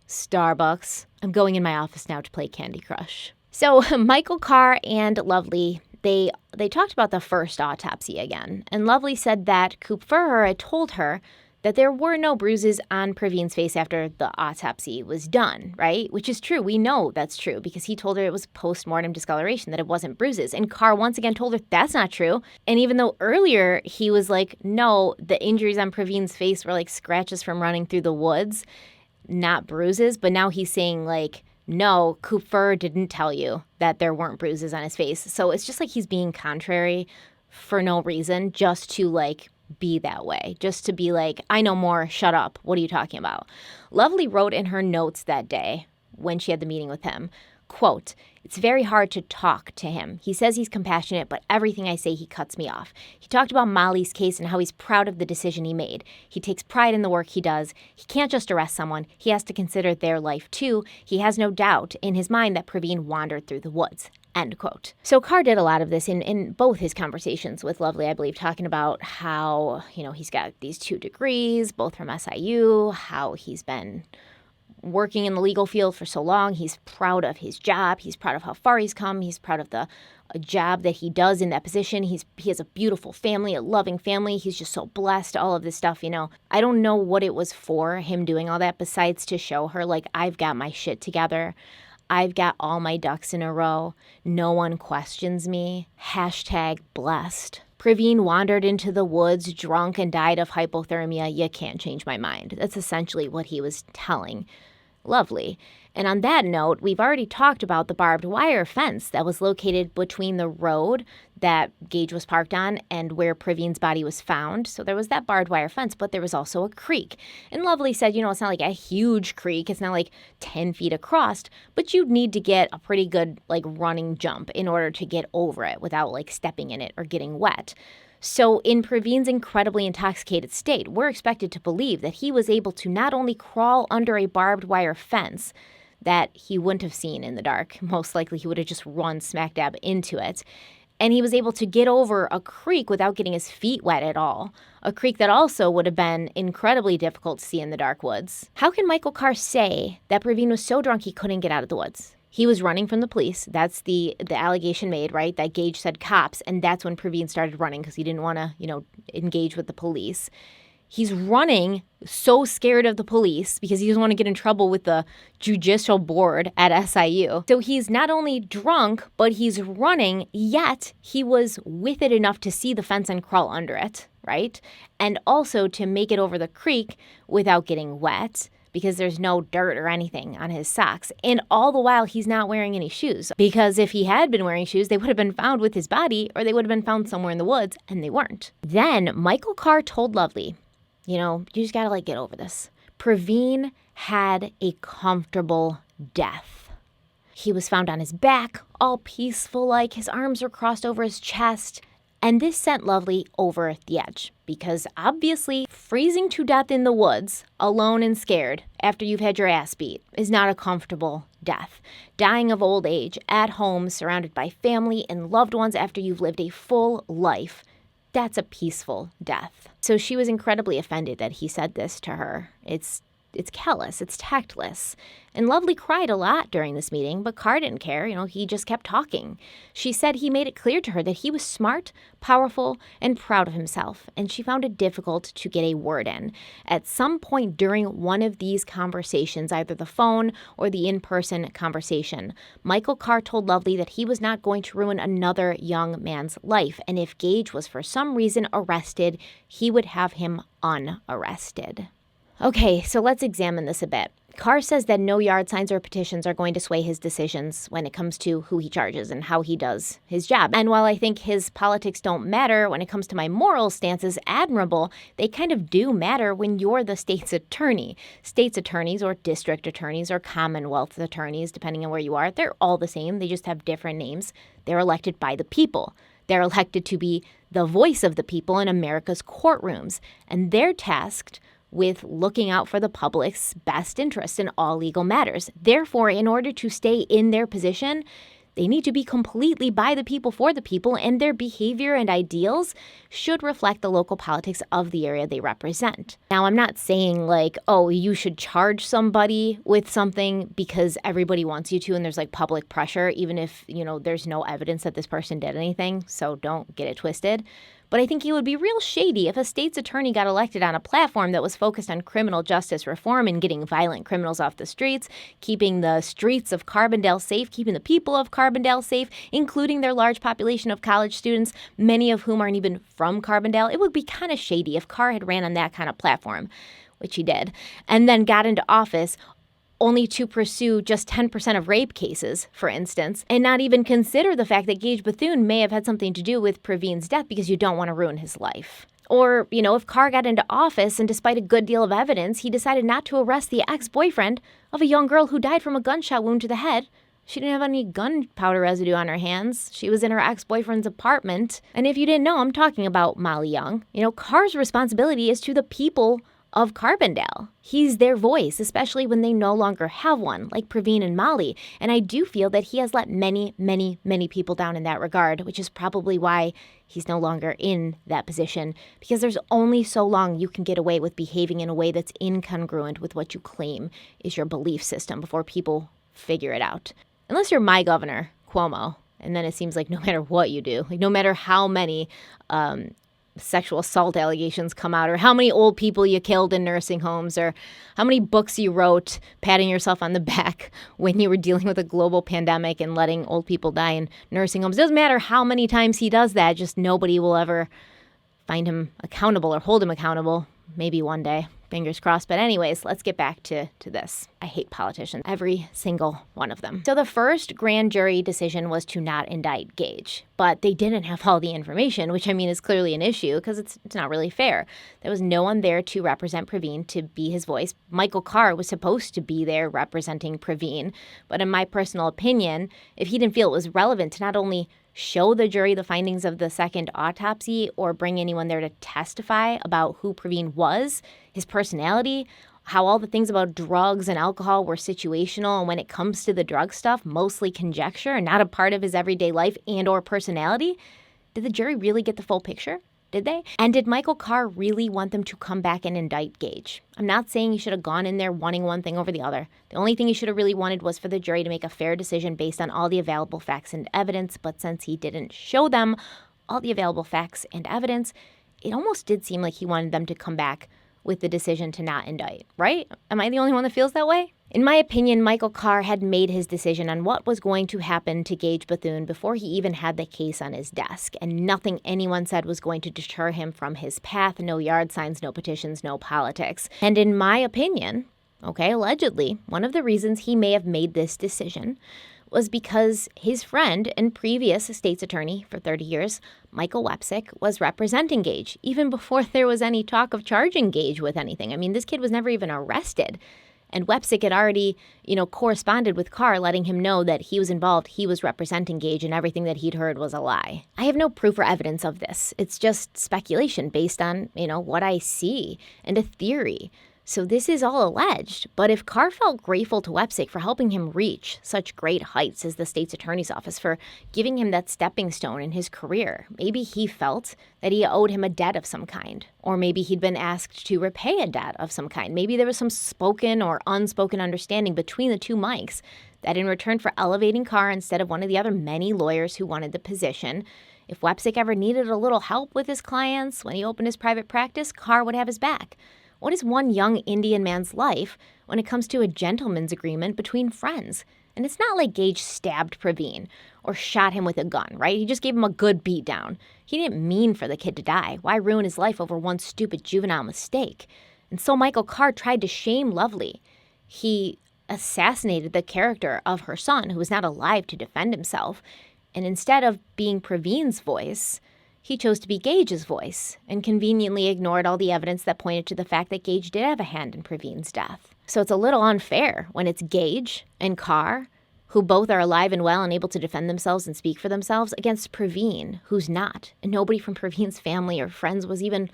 Starbucks. I'm going in my office now to play Candy Crush. So Michael Carr and Lovely, they talked about the first autopsy again. And Lovely said that Coop Furrer had told her that there were no bruises on Pravin's face after the autopsy was done, right? Which is true. We know that's true because he told her it was post-mortem discoloration, that it wasn't bruises. And Carr once again told her that's not true. And even though earlier he was like, no, the injuries on Pravin's face were like scratches from running through the woods, not bruises. But now he's saying like, no, Coop Furrer didn't tell you that there weren't bruises on his face. So it's just like he's being contrary for no reason, just to like be that way, just to be like, I know more, shut up, what are you talking about? Lovely wrote in her notes that day when she had the meeting with him, quote, it's very hard to talk to him. He says he's compassionate, but everything I say he cuts me off. He talked about Molly's case and how he's proud of the decision he made. He takes pride in the work he does. He can't just arrest someone. He has to consider their life too. He has no doubt in his mind that Pravin wandered through the woods. End quote. So Carr did a lot of this in both his conversations with Lovely, I believe, talking about how, he's got these 2 degrees, both from SIU, how he's been working in the legal field for so long. He's proud of his job. He's proud of how far he's come. He's proud of the job that he does in that position. He has a beautiful family, a loving family. He's just so blessed, all of this stuff, I don't know what it was for him doing all that besides to show her, like, I've got my shit together. I've got all my ducks in a row. No one questions me. #blessed. Pravin wandered into the woods drunk and died of hypothermia. You can't change my mind. That's essentially what he was telling Lovely. And on that note, we've already talked about the barbed wire fence that was located between the road that Gage was parked on and where Pravin's body was found. So there was that barbed wire fence, but there was also a creek. And Lovely said, it's not like a huge creek. It's not like 10 feet across, but you'd need to get a pretty good running jump in order to get over it without stepping in it or getting wet. So in Pravin's incredibly intoxicated state, we're expected to believe that he was able to not only crawl under a barbed wire fence that he wouldn't have seen in the dark. Most likely he would have just run smack dab into it. And he was able to get over a creek without getting his feet wet at all. A creek that also would have been incredibly difficult to see in the dark woods. How can Michael Carr say that Pravin was so drunk he couldn't get out of the woods? He was running from the police. That's the allegation made, right? That Gage said cops, and that's when Pravin started running because he didn't want to, engage with the police. He's running so scared of the police because he doesn't want to get in trouble with the judicial board at SIU. So he's not only drunk, but he's running, yet he was with it enough to see the fence and crawl under it, right? And also to make it over the creek without getting wet, because there's no dirt or anything on his socks. And all the while, he's not wearing any shoes. Because if he had been wearing shoes, they would have been found with his body, or they would have been found somewhere in the woods, and they weren't. Then Michael Carr told Lovely, you just gotta get over this. Pravin had a comfortable death. He was found on his back, all peaceful his arms were crossed over his chest. And this sent Lovely over the edge because obviously freezing to death in the woods, alone and scared, after you've had your ass beat, is not a comfortable death. Dying of old age, at home, surrounded by family and loved ones after you've lived a full life, that's a peaceful death. So she was incredibly offended that he said this to her. It's callous, it's tactless. And Lovely cried a lot during this meeting, but Carr didn't care. He just kept talking. She said he made it clear to her that he was smart, powerful, and proud of himself, and she found it difficult to get a word in. At some point during one of these conversations, either the phone or the in-person conversation, Michael Carr told Lovely that he was not going to ruin another young man's life, and if Gage was for some reason arrested, he would have him unarrested. Okay, so let's examine this a bit. Carr says that no yard signs or petitions are going to sway his decisions when it comes to who he charges and how he does his job. And while I think his politics don't matter when it comes to my moral stances admirable, they kind of do matter when you're the state's attorney. State's attorneys or district attorneys or commonwealth attorneys, depending on where you are, they're all the same. They just have different names. They're elected by the people. They're elected to be the voice of the people in America's courtrooms. And they're tasked with looking out for the public's best interest in all legal matters. Therefore, in order to stay in their position, they need to be completely by the people for the people, and their behavior and ideals should reflect the local politics of the area they represent. Now, I'm not saying you should charge somebody with something because everybody wants you to and there's public pressure, even if, there's no evidence that this person did anything, so don't get it twisted. But I think it would be real shady if a state's attorney got elected on a platform that was focused on criminal justice reform and getting violent criminals off the streets, keeping the streets of Carbondale safe, keeping the people of Carbondale safe, including their large population of college students, many of whom aren't even from Carbondale. It would be kind of shady if Carr had ran on that kind of platform, which he did, and then got into office only to pursue just 10% of rape cases, for instance, and not even consider the fact that Gage Bethune may have had something to do with Pravin's death because you don't want to ruin his life. Or, if Carr got into office and despite a good deal of evidence, he decided not to arrest the ex-boyfriend of a young girl who died from a gunshot wound to the head. She didn't have any gunpowder residue on her hands. She was in her ex-boyfriend's apartment. And if you didn't know, I'm talking about Molly Young. Carr's responsibility is to the people of Carbondale. He's their voice, especially when they no longer have one, like Pravin and Molly. And I do feel that he has let many, many, many people down in that regard, which is probably why he's no longer in that position, because there's only so long you can get away with behaving in a way that's incongruent with what you claim is your belief system before people figure it out. Unless you're my governor, Cuomo, and then it seems like no matter what you do, like no matter how many sexual assault allegations come out, or how many old people you killed in nursing homes, or how many books you wrote patting yourself on the back when you were dealing with a global pandemic and letting old people die in nursing homes. It doesn't matter how many times he does that, just nobody will ever find him accountable or hold him accountable. Maybe one day. Fingers crossed. But anyways, let's get back to this. I hate politicians, every single one of them. So the first grand jury decision was to not indict Gage, but they didn't have all the information, which I mean is clearly an issue because it's not really fair. There was no one there to represent Pravin, to be his voice. Michael Carr was supposed to be there representing Pravin, but in my personal opinion, if he didn't feel it was relevant to not only show the jury the findings of the second autopsy or bring anyone there to testify about who Pravin was, his personality, how all the things about drugs and alcohol were situational, and when it comes to the drug stuff, mostly conjecture and not a part of his everyday life and or personality, did the jury really get the full picture? Did they? And did Michael Carr really want them to come back and indict Gage? I'm not saying he should have gone in there wanting one thing over the other. The only thing he should have really wanted was for the jury to make a fair decision based on all the available facts and evidence, but since he didn't show them all the available facts and evidence, it almost did seem like he wanted them to come back with the decision to not indict, right? Am I the only one that feels that way? In my opinion, Michael Carr had made his decision on what was going to happen to Gage Bethune before he even had the case on his desk, and nothing anyone said was going to deter him from his path. No yard signs, no petitions, no politics. And in my opinion, allegedly, one of the reasons he may have made this decision was because his friend and previous state's attorney for 30 years, Michael Wepsick, was representing Gage, even before there was any talk of charging Gage with anything. I mean, this kid was never even arrested. And Wepsick had already, corresponded with Carr, letting him know that he was involved, he was representing Gage, and everything that he'd heard was a lie. I have no proof or evidence of this. It's just speculation based on, what I see and a theory. So this is all alleged, but if Carr felt grateful to Wepsick for helping him reach such great heights as the state's attorney's office, for giving him that stepping stone in his career, maybe he felt that he owed him a debt of some kind, or maybe he'd been asked to repay a debt of some kind. Maybe there was some spoken or unspoken understanding between the two Mikes that in return for elevating Carr instead of one of the other many lawyers who wanted the position, if Wepsick ever needed a little help with his clients when he opened his private practice, Carr would have his back. What is one young Indian man's life when it comes to a gentleman's agreement between friends? And it's not like Gage stabbed Pravin or shot him with a gun, right? He just gave him a good beat down. He didn't mean for the kid to die. Why ruin his life over one stupid juvenile mistake? And so Michael Carr tried to shame Lovely. He assassinated the character of her son, who was not alive to defend himself. And instead of being Pravin's voice, he chose to be Gage's voice and conveniently ignored all the evidence that pointed to the fact that Gage did have a hand in Pravin's death. So it's a little unfair when it's Gage and Carr, who both are alive and well and able to defend themselves and speak for themselves, against Pravin, who's not. And nobody from Pravin's family or friends was even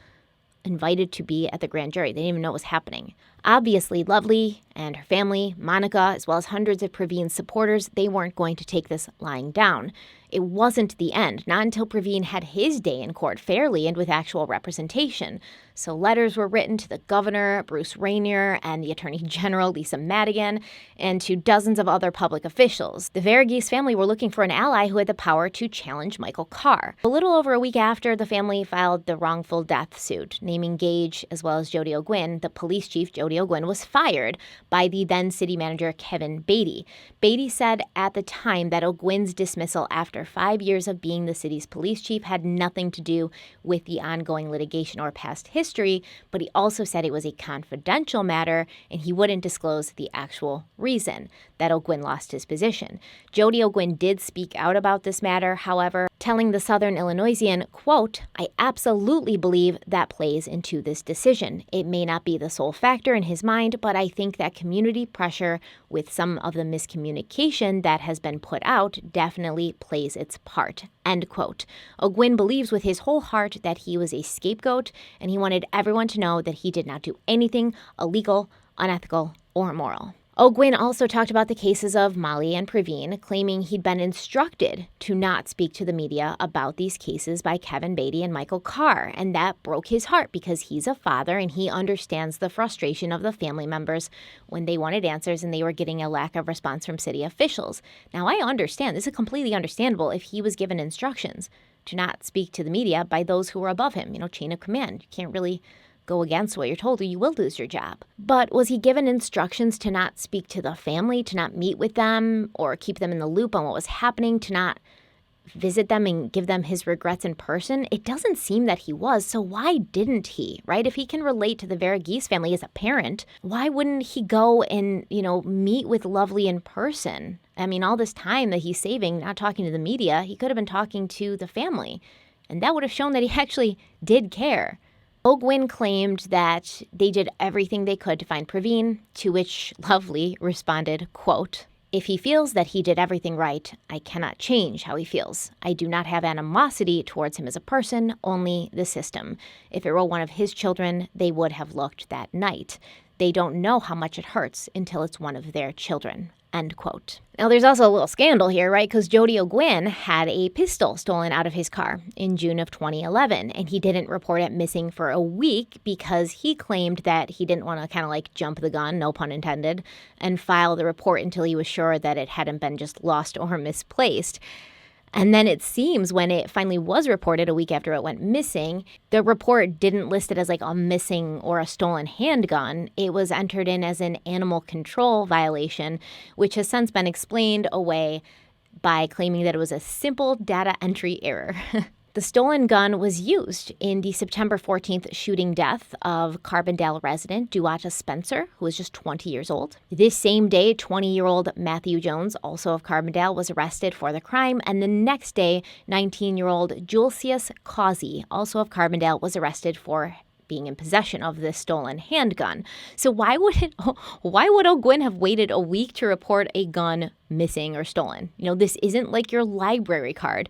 invited to be at the grand jury. They didn't even know what was happening. Obviously, Lovely and her family, Monica, as well as hundreds of Pravin's supporters, they weren't going to take this lying down. It wasn't the end, not until Pravin had his day in court fairly and with actual representation. So letters were written to the governor, Bruce Rainier, and the attorney general, Lisa Madigan, and to dozens of other public officials. The Verghese family were looking for an ally who had the power to challenge Michael Carr. A little over a week after, the family filed the wrongful death suit, naming Gage, as well as Jody O'Gwyn. The police chief, Jody O'Gwyn, was fired by the then city manager, Kevin Beatty. Beatty said at the time that O'Gwyn's dismissal after 5 years of being the city's police chief had nothing to do with the ongoing litigation or past history, but he also said it was a confidential matter and he wouldn't disclose the actual reason that O'Gwyn lost his position. Jody O'Gwyn did speak out about this matter, however, telling the Southern Illinoisian, quote, "I absolutely believe that plays into this decision. It may not be the sole factor in his mind, but I think that community pressure with some of the miscommunication that has been put out definitely plays its part," end quote. O'Gwin believes with his whole heart that he was a scapegoat, and he wanted everyone to know that he did not do anything illegal, unethical, or immoral. O'Gwin also talked about the cases of Molly and Pravin, claiming he'd been instructed to not speak to the media about these cases by Kevin Beatty and Michael Carr, and that broke his heart because he's a father and he understands the frustration of the family members when they wanted answers and they were getting a lack of response from city officials. Now, I understand. This is completely understandable if he was given instructions to not speak to the media by those who were above him, chain of command. You can't really go against what you're told or you will lose your job. But was he given instructions to not speak to the family, to not meet with them or keep them in the loop on what was happening, to not visit them and give them his regrets in person? It doesn't seem that he was, so why didn't he, right? If he can relate to the Verghese family as a parent, why wouldn't he go and, meet with Lovely in person? I mean, all this time that he's saving, not talking to the media, he could have been talking to the family, and that would have shown that he actually did care. O'Gwin claimed that they did everything they could to find Pravin, to which Lovely responded, quote, "If he feels that he did everything right, I cannot change how he feels. I do not have animosity towards him as a person, only the system. If it were one of his children, they would have looked that night. They don't know how much it hurts until it's one of their children," end quote. Now, there's also a little scandal here, right? Because Jody O'Gwin had a pistol stolen out of his car in June of 2011, and he didn't report it missing for a week because he claimed that he didn't want to kind of jump the gun, no pun intended, and file the report until he was sure that it hadn't been just lost or misplaced. And then it seems when it finally was reported a week after it went missing, the report didn't list it as a missing or a stolen handgun. It was entered in as an animal control violation, which has since been explained away by claiming that it was a simple data entry error. The stolen gun was used in the September 14th shooting death of Carbondale resident Duata Spencer, who was just 20 years old. This same day, 20-year-old Matthew Jones, also of Carbondale, was arrested for the crime. And the next day, 19-year-old Julcius Causey, also of Carbondale, was arrested for being in possession of this stolen handgun. So why would O'Gwin have waited a week to report a gun missing or stolen? This isn't like your library card,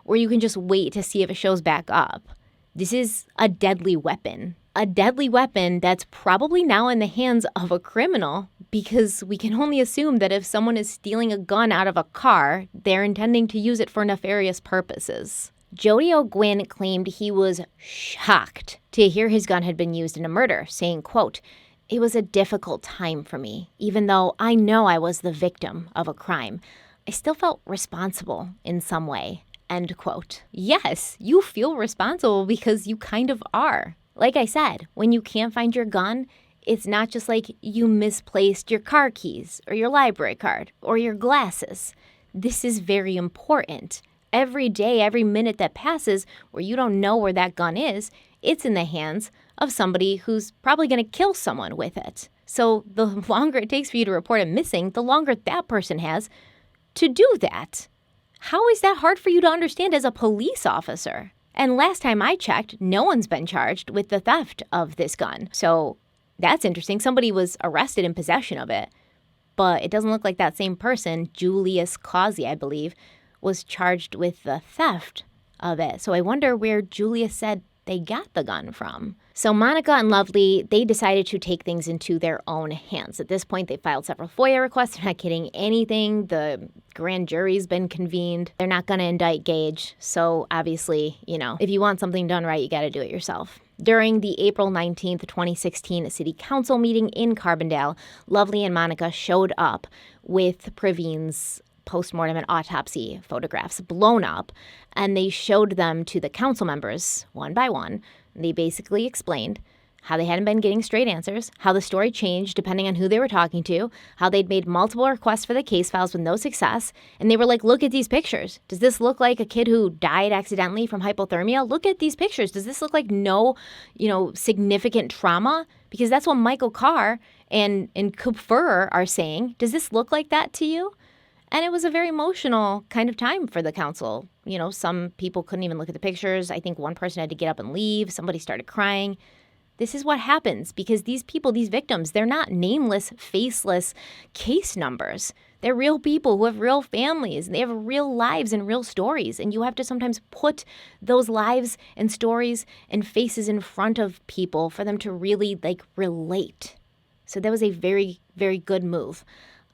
or you can just wait to see if it shows back up. This is a deadly weapon that's probably now in the hands of a criminal, because we can only assume that if someone is stealing a gun out of a car, they're intending to use it for nefarious purposes. Jody O'Gwin claimed he was shocked to hear his gun had been used in a murder, saying, quote, "It was a difficult time for me. Even though I know I was the victim of a crime, I still felt responsible in some way," end quote. Yes, you feel responsible because you kind of are. Like I said, when you can't find your gun, it's not just like you misplaced your car keys or your library card or your glasses. This is very important. Every day, every minute that passes where you don't know where that gun is, it's in the hands of somebody who's probably going to kill someone with it. So the longer it takes for you to report it missing, the longer that person has to do that. How is that hard for you to understand as a police officer? And last time I checked, no one's been charged with the theft of this gun. So that's interesting. Somebody was arrested in possession of it, but it doesn't look like that same person, Julius Causey, I believe, was charged with the theft of it. So I wonder where Julius said they got the gun from. So Monica and Lovely, they decided to take things into their own hands. At this point, they filed several FOIA requests. They're not getting anything. The grand jury's been convened. They're not going to indict Gage. So obviously, if you want something done right, you got to do it yourself. During the April 19th, 2016 City Council meeting in Carbondale, Lovely and Monica showed up with Pravin's postmortem and autopsy photographs blown up, and they showed them to the council members one by one. They basically explained how they hadn't been getting straight answers, how the story changed depending on who they were talking to, how they'd made multiple requests for the case files with no success, and they were like, look at these pictures. Does this look like a kid who died accidentally from hypothermia? Look at these pictures. Does this look like no, significant trauma? Because that's what Michael Carr and Kupfer are saying. Does this look like that to you? And it was a very emotional kind of time for the council. You know, some people couldn't even look at the pictures. I think one person had to get up and leave. Somebody started crying. This is what happens because these people, these victims, they're not nameless, faceless case numbers. They're real people who have real families. They have real lives and real stories. And you have to sometimes put those lives and stories and faces in front of people for them to really relate. So that was a very, very good move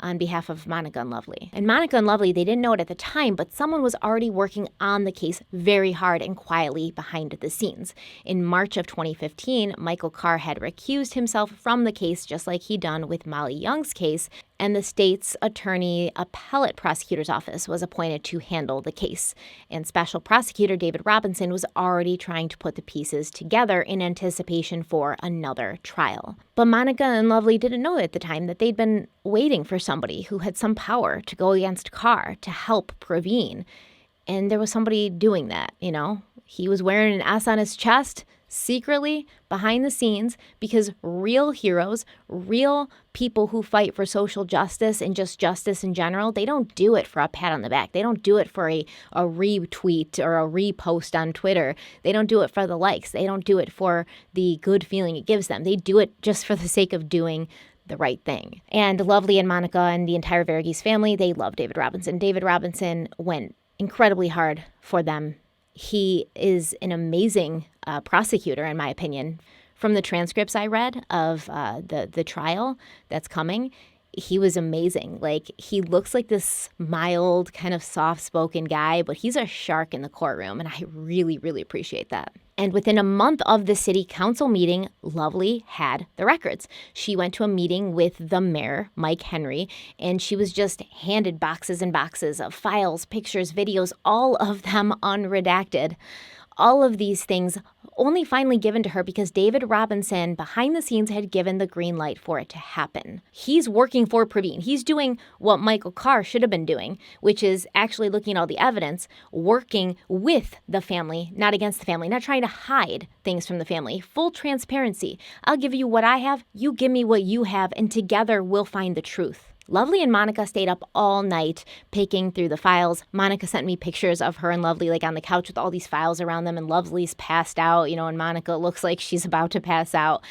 on behalf of Monica and Lovely. And Monica and Lovely, they didn't know it at the time, but someone was already working on the case very hard and quietly behind the scenes. In March of 2015, Michael Carr had recused himself from the case just like he'd done with Molly Young's case, and the state's attorney appellate prosecutor's office was appointed to handle the case. And special prosecutor David Robinson was already trying to put the pieces together in anticipation for another trial. But Monica and Lovely didn't know at the time that they'd been waiting for somebody who had some power to go against Carr to help Pravin. And there was somebody doing that, you know. He was wearing an S on his chest, secretly, behind the scenes, because real heroes, real people who fight for social justice and just justice in general, they don't do it for a pat on the back. They don't do it for a retweet or a repost on Twitter. They don't do it for the likes. They don't do it for the good feeling it gives them. They do it just for the sake of doing the right thing. And Lovely and Monica and the entire Verghese family, they love David Robinson. David Robinson went incredibly hard for them. He is an amazing prosecutor, in my opinion. From the transcripts I read of the trial that's coming, he was amazing. Like, he looks like this mild, kind of soft-spoken guy, but he's a shark in the courtroom, and I really, really appreciate that. And within a month of the city council meeting, Lovely had the records. She went to a meeting with the mayor, Mike Henry, and she was just handed boxes and boxes of files, pictures, videos, all of them unredacted. All of these things only finally given to her because David Robinson, behind the scenes, had given the green light for it to happen. He's working for Pravin. He's doing what Michael Carr should have been doing, which is actually looking at all the evidence, working with the family, not against the family, not trying to hide things from the family. Full transparency. I'll give you what I have, you give me what you have, and together we'll find the truth. Lovely and Monica stayed up all night picking through the files. Monica sent me pictures of her and Lovely on the couch with all these files around them, and Lovely's passed out, and Monica looks like she's about to pass out.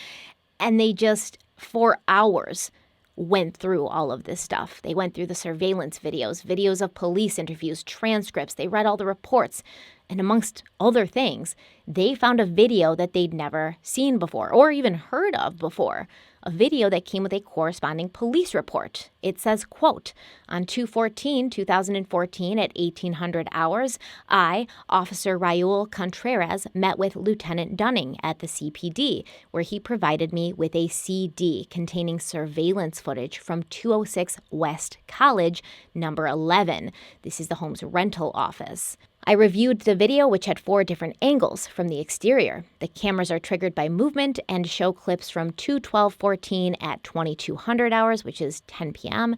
And they just, for hours, went through all of this stuff. They went through the surveillance videos of police interviews, transcripts. They read all the reports. And amongst other things, they found a video that they'd never seen before or even heard of before. A video that came with a corresponding police report. It says, quote, on 2/14/2014 at 1800 hours, I, Officer Raul Contreras, met with Lieutenant Dunning at the CPD, where he provided me with a CD containing surveillance footage from 206 West College, number 11. This is the home's rental office. I reviewed the video, which had 4 different angles from the exterior. The cameras are triggered by movement and show clips from 2/12/14 at 2200 hours, which is 10 p.m.,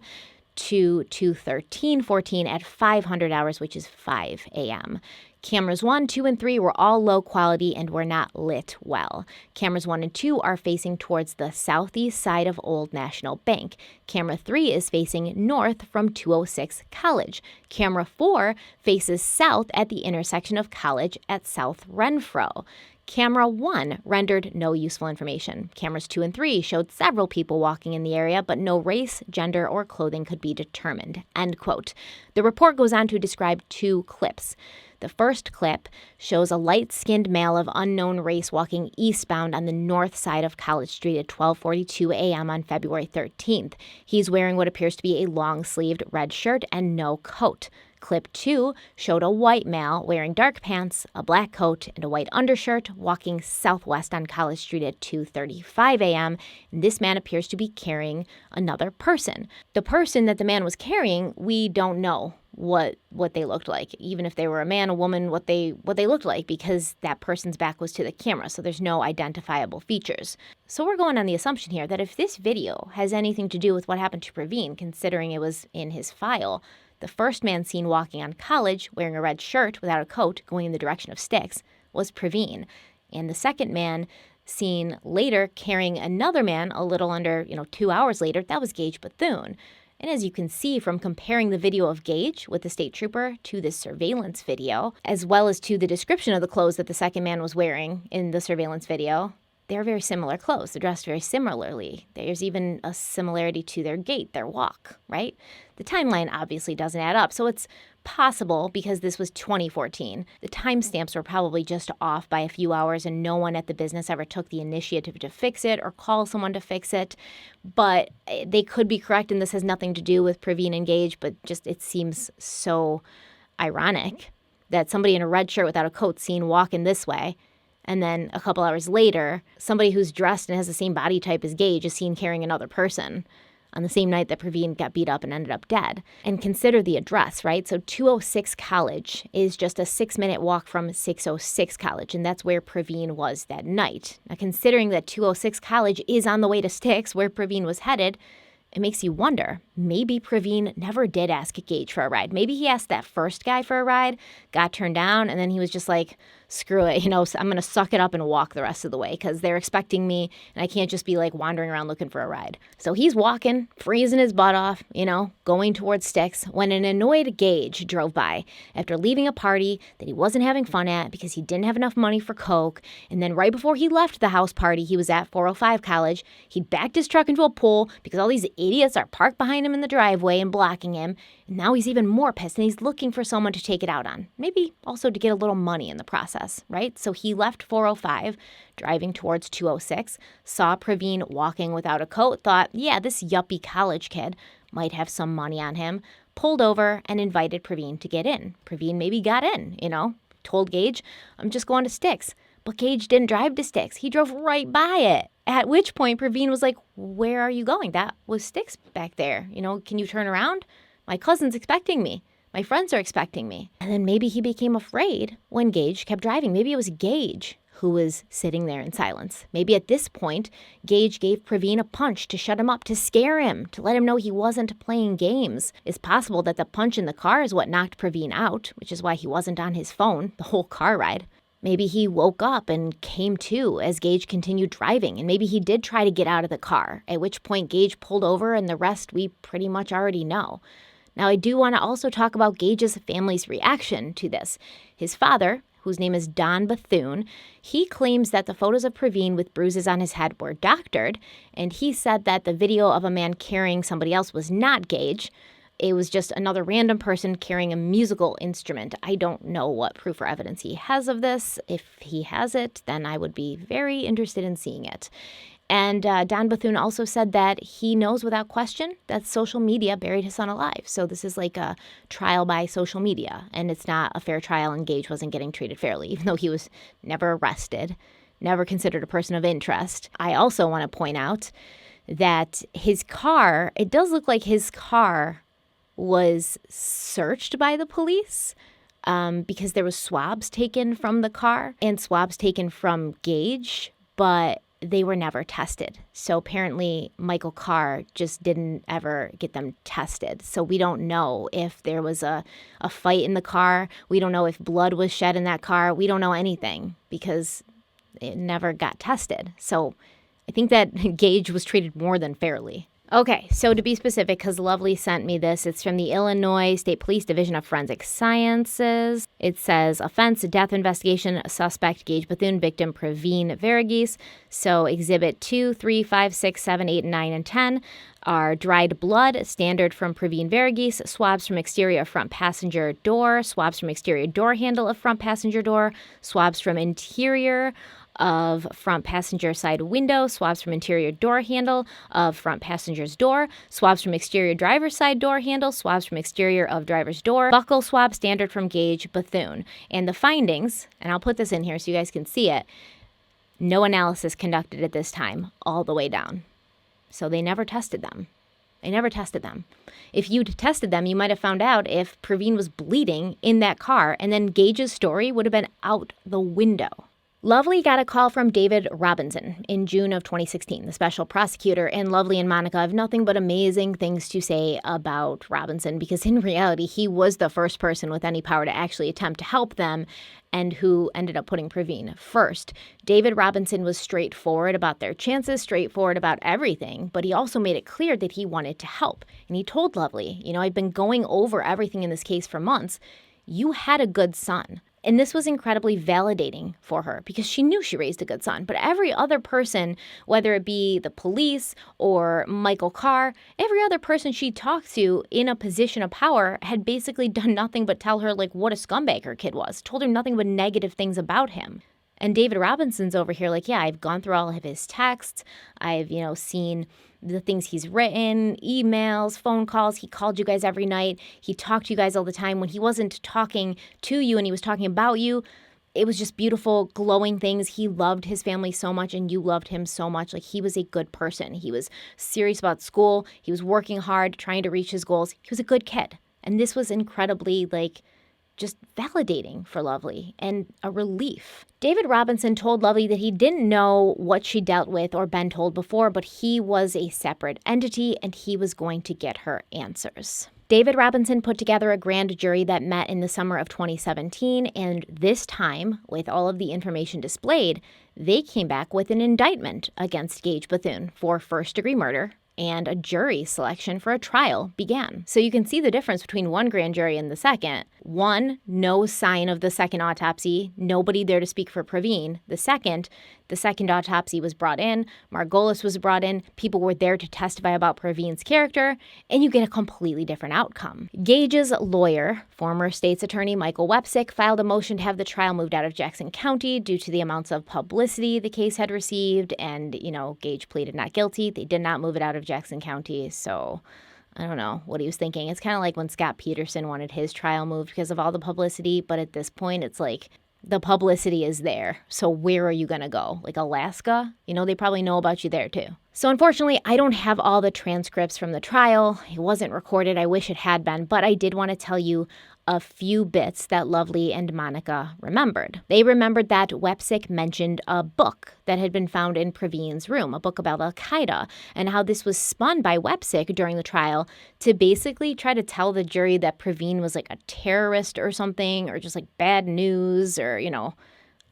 to 2/13/14 at 500 hours, which is 5 a.m. Cameras 1, 2, and 3 were all low quality and were not lit well. Cameras 1 and 2 are facing towards the southeast side of Old National Bank. Camera 3 is facing north from 206 College. Camera 4 faces south at the intersection of College at South Renfro. Camera 1 rendered no useful information. Cameras 2 and 3 showed several people walking in the area, but no race, gender, or clothing could be determined. End quote. The report goes on to describe 2 clips. The first clip shows a light-skinned male of unknown race walking eastbound on the north side of College Street at 12:42 a.m. on February 13th. He's wearing what appears to be a long-sleeved red shirt and no coat. Clip 2 showed a white male wearing dark pants, a black coat, and a white undershirt walking southwest on College Street at 2:35 a.m. And this man appears to be carrying another person. The person that the man was carrying, we don't know what they looked like, even if they were a man, a woman, what they looked like, because that person's back was to the camera, so there's no identifiable features. So we're going on the assumption here that if this video has anything to do with what happened to Pravin, considering it was in his file, the first man seen walking on College wearing a red shirt without a coat going in the direction of Styx was Pravin, and the second man seen later carrying another man a little under 2 hours later, that was Gage Bethune. And as you can see from comparing the video of Gage with the state trooper to the surveillance video, as well as to the description of the clothes that the second man was wearing in the surveillance video, they're very similar clothes. They're dressed very similarly. There's even a similarity to their gait, their walk, right? The timeline obviously doesn't add up. So it's possible, because this was 2014, the timestamps were probably just off by a few hours and no one at the business ever took the initiative to fix it or call someone to fix it. But they could be correct, and this has nothing to do with Pravin and Gage, but just it seems so ironic that somebody in a red shirt without a coat seen walking this way, and then a couple hours later, somebody who's dressed and has the same body type as Gage is seen carrying another person on the same night that Pravin got beat up and ended up dead. And consider the address, right? So 206 College is just a 6-minute walk from 606 College, and that's where Pravin was that night. Now, considering that 206 College is on the way to Styx, where Pravin was headed, it makes you wonder, maybe Pravin never did ask Gage for a ride. Maybe he asked that first guy for a ride, got turned down, and then he was just like, screw it, I'm going to suck it up and walk the rest of the way because they're expecting me and I can't just be like wandering around looking for a ride. So he's walking, freezing his butt off, going towards Styx when an annoyed Gage drove by after leaving a party that he wasn't having fun at because he didn't have enough money for Coke. And then right before he left the house party he was at 405 College, he backed his truck into a pole because all these idiots are parked behind him in the driveway and blocking him. And now he's even more pissed and he's looking for someone to take it out on. Maybe also to get a little money in the process, right? So he left 405, driving towards 206, saw Pravin walking without a coat, thought, yeah, this yuppie college kid might have some money on him, pulled over and invited Pravin to get in. Pravin maybe got in, told Gage, I'm just going to Styx. But Gage didn't drive to Styx. He drove right by it. At which point Pravin was like, where are you going? That was Styx back there. Can you turn around? My cousin's expecting me. My friends are expecting me. And then maybe he became afraid when Gage kept driving. Maybe it was Gage who was sitting there in silence. Maybe at this point, Gage gave Pravin a punch to shut him up, to scare him, to let him know he wasn't playing games. It's possible that the punch in the car is what knocked Pravin out, which is why he wasn't on his phone the whole car ride. Maybe he woke up and came to as Gage continued driving, and maybe he did try to get out of the car, at which point Gage pulled over, and the rest we pretty much already know. Now, I do want to also talk about Gage's family's reaction to this. His father, whose name is Don Bethune, he claims that the photos of Pravin with bruises on his head were doctored, and he said that the video of a man carrying somebody else was not Gage. It was just another random person carrying a musical instrument. I don't know what proof or evidence he has of this. If he has it, then I would be very interested in seeing it. And Don Bethune also said that he knows without question that social media buried his son alive. So this is like a trial by social media, and it's not a fair trial, and Gage wasn't getting treated fairly, even though he was never arrested, never considered a person of interest. I also want to point out that his car, it does look like his car was searched by the police because there was swabs taken from the car and swabs taken from Gage, but they were never tested. So apparently Michael Carr just didn't ever get them tested. So we don't know if there was a fight in the car. We don't know if blood was shed in that car. We don't know anything because it never got tested. So I think that Gage was treated more than fairly. Okay, so to be specific, because Lovely sent me this, it's from the Illinois State Police Division of Forensic Sciences. It says, offense, death investigation, suspect Gage Bethune, victim Pravin Verghese. So exhibit 2, 3, 5, 6, 7, 8, 9, and 10 are dried blood, standard from Pravin Verghese, swabs from exterior of front passenger door, swabs from exterior door handle of front passenger door, swabs from interior of front passenger side window, swabs from interior door handle of front passenger's door, swabs from exterior driver's side door handle, swabs from exterior of driver's door, buckle swab standard from Gage Bethune. And the findings, and I'll put this in here so you guys can see it, no analysis conducted at this time all the way down. So they never tested them. If you'd tested them, you might have found out if Pravin was bleeding in that car, and then Gage's story would have been out the window. Lovely got a call from David Robinson in June of 2016, the special prosecutor, and Lovely and Monica have nothing but amazing things to say about Robinson because in reality, he was the first person with any power to actually attempt to help them and who ended up putting Pravin first. David Robinson was straightforward about their chances, straightforward about everything, but he also made it clear that he wanted to help. And he told Lovely, I've been going over everything in this case for months. You had a good son. And this was incredibly validating for her because she knew she raised a good son. But every other person, whether it be the police or Michael Carr, every other person she talked to in a position of power had basically done nothing but tell her what a scumbag her kid was, told her nothing but negative things about him. And David Robinson's over here I've gone through all of his texts. I've, seen the things he's written, emails, phone calls. He called you guys every night. He talked to you guys all the time. When he wasn't talking to you and he was talking about you, it was just beautiful, glowing things. He loved his family so much and you loved him so much. He was a good person. He was serious about school. He was working hard, trying to reach his goals. He was a good kid. And this was incredibly just validating for Lovely and a relief. David Robinson told Lovely that he didn't know what she dealt with or been told before, but he was a separate entity and he was going to get her answers. David Robinson put together a grand jury that met in the summer of 2017, and this time, with all of the information displayed, they came back with an indictment against Gage Bethune for first-degree murder, and a jury selection for a trial began. So you can see the difference between one grand jury and the second. One, no sign of the second autopsy, nobody there to speak for Pravin. The second autopsy was brought in, Margolis was brought in, people were there to testify about Pravin's character, and you get a completely different outcome. Gage's lawyer, former state's attorney Michael Wepsick, filed a motion to have the trial moved out of Jackson County due to the amounts of publicity the case had received, and, Gage pleaded not guilty. They did not move it out of Jackson County, so I don't know what he was thinking. It's kind of like when Scott Peterson wanted his trial moved because of all the publicity, but at this point, it's the publicity is there. So where are you going to go? Alaska? They probably know about you there too. So unfortunately, I don't have all the transcripts from the trial. It wasn't recorded. I wish it had been, but I did want to tell you a few bits that Lovely and Monica remembered. They remembered that Wepsick mentioned a book that had been found in Pravin's room, a book about Al-Qaeda, and how this was spun by Wepsick during the trial to basically try to tell the jury that Pravin was a terrorist or something, or just bad news, or,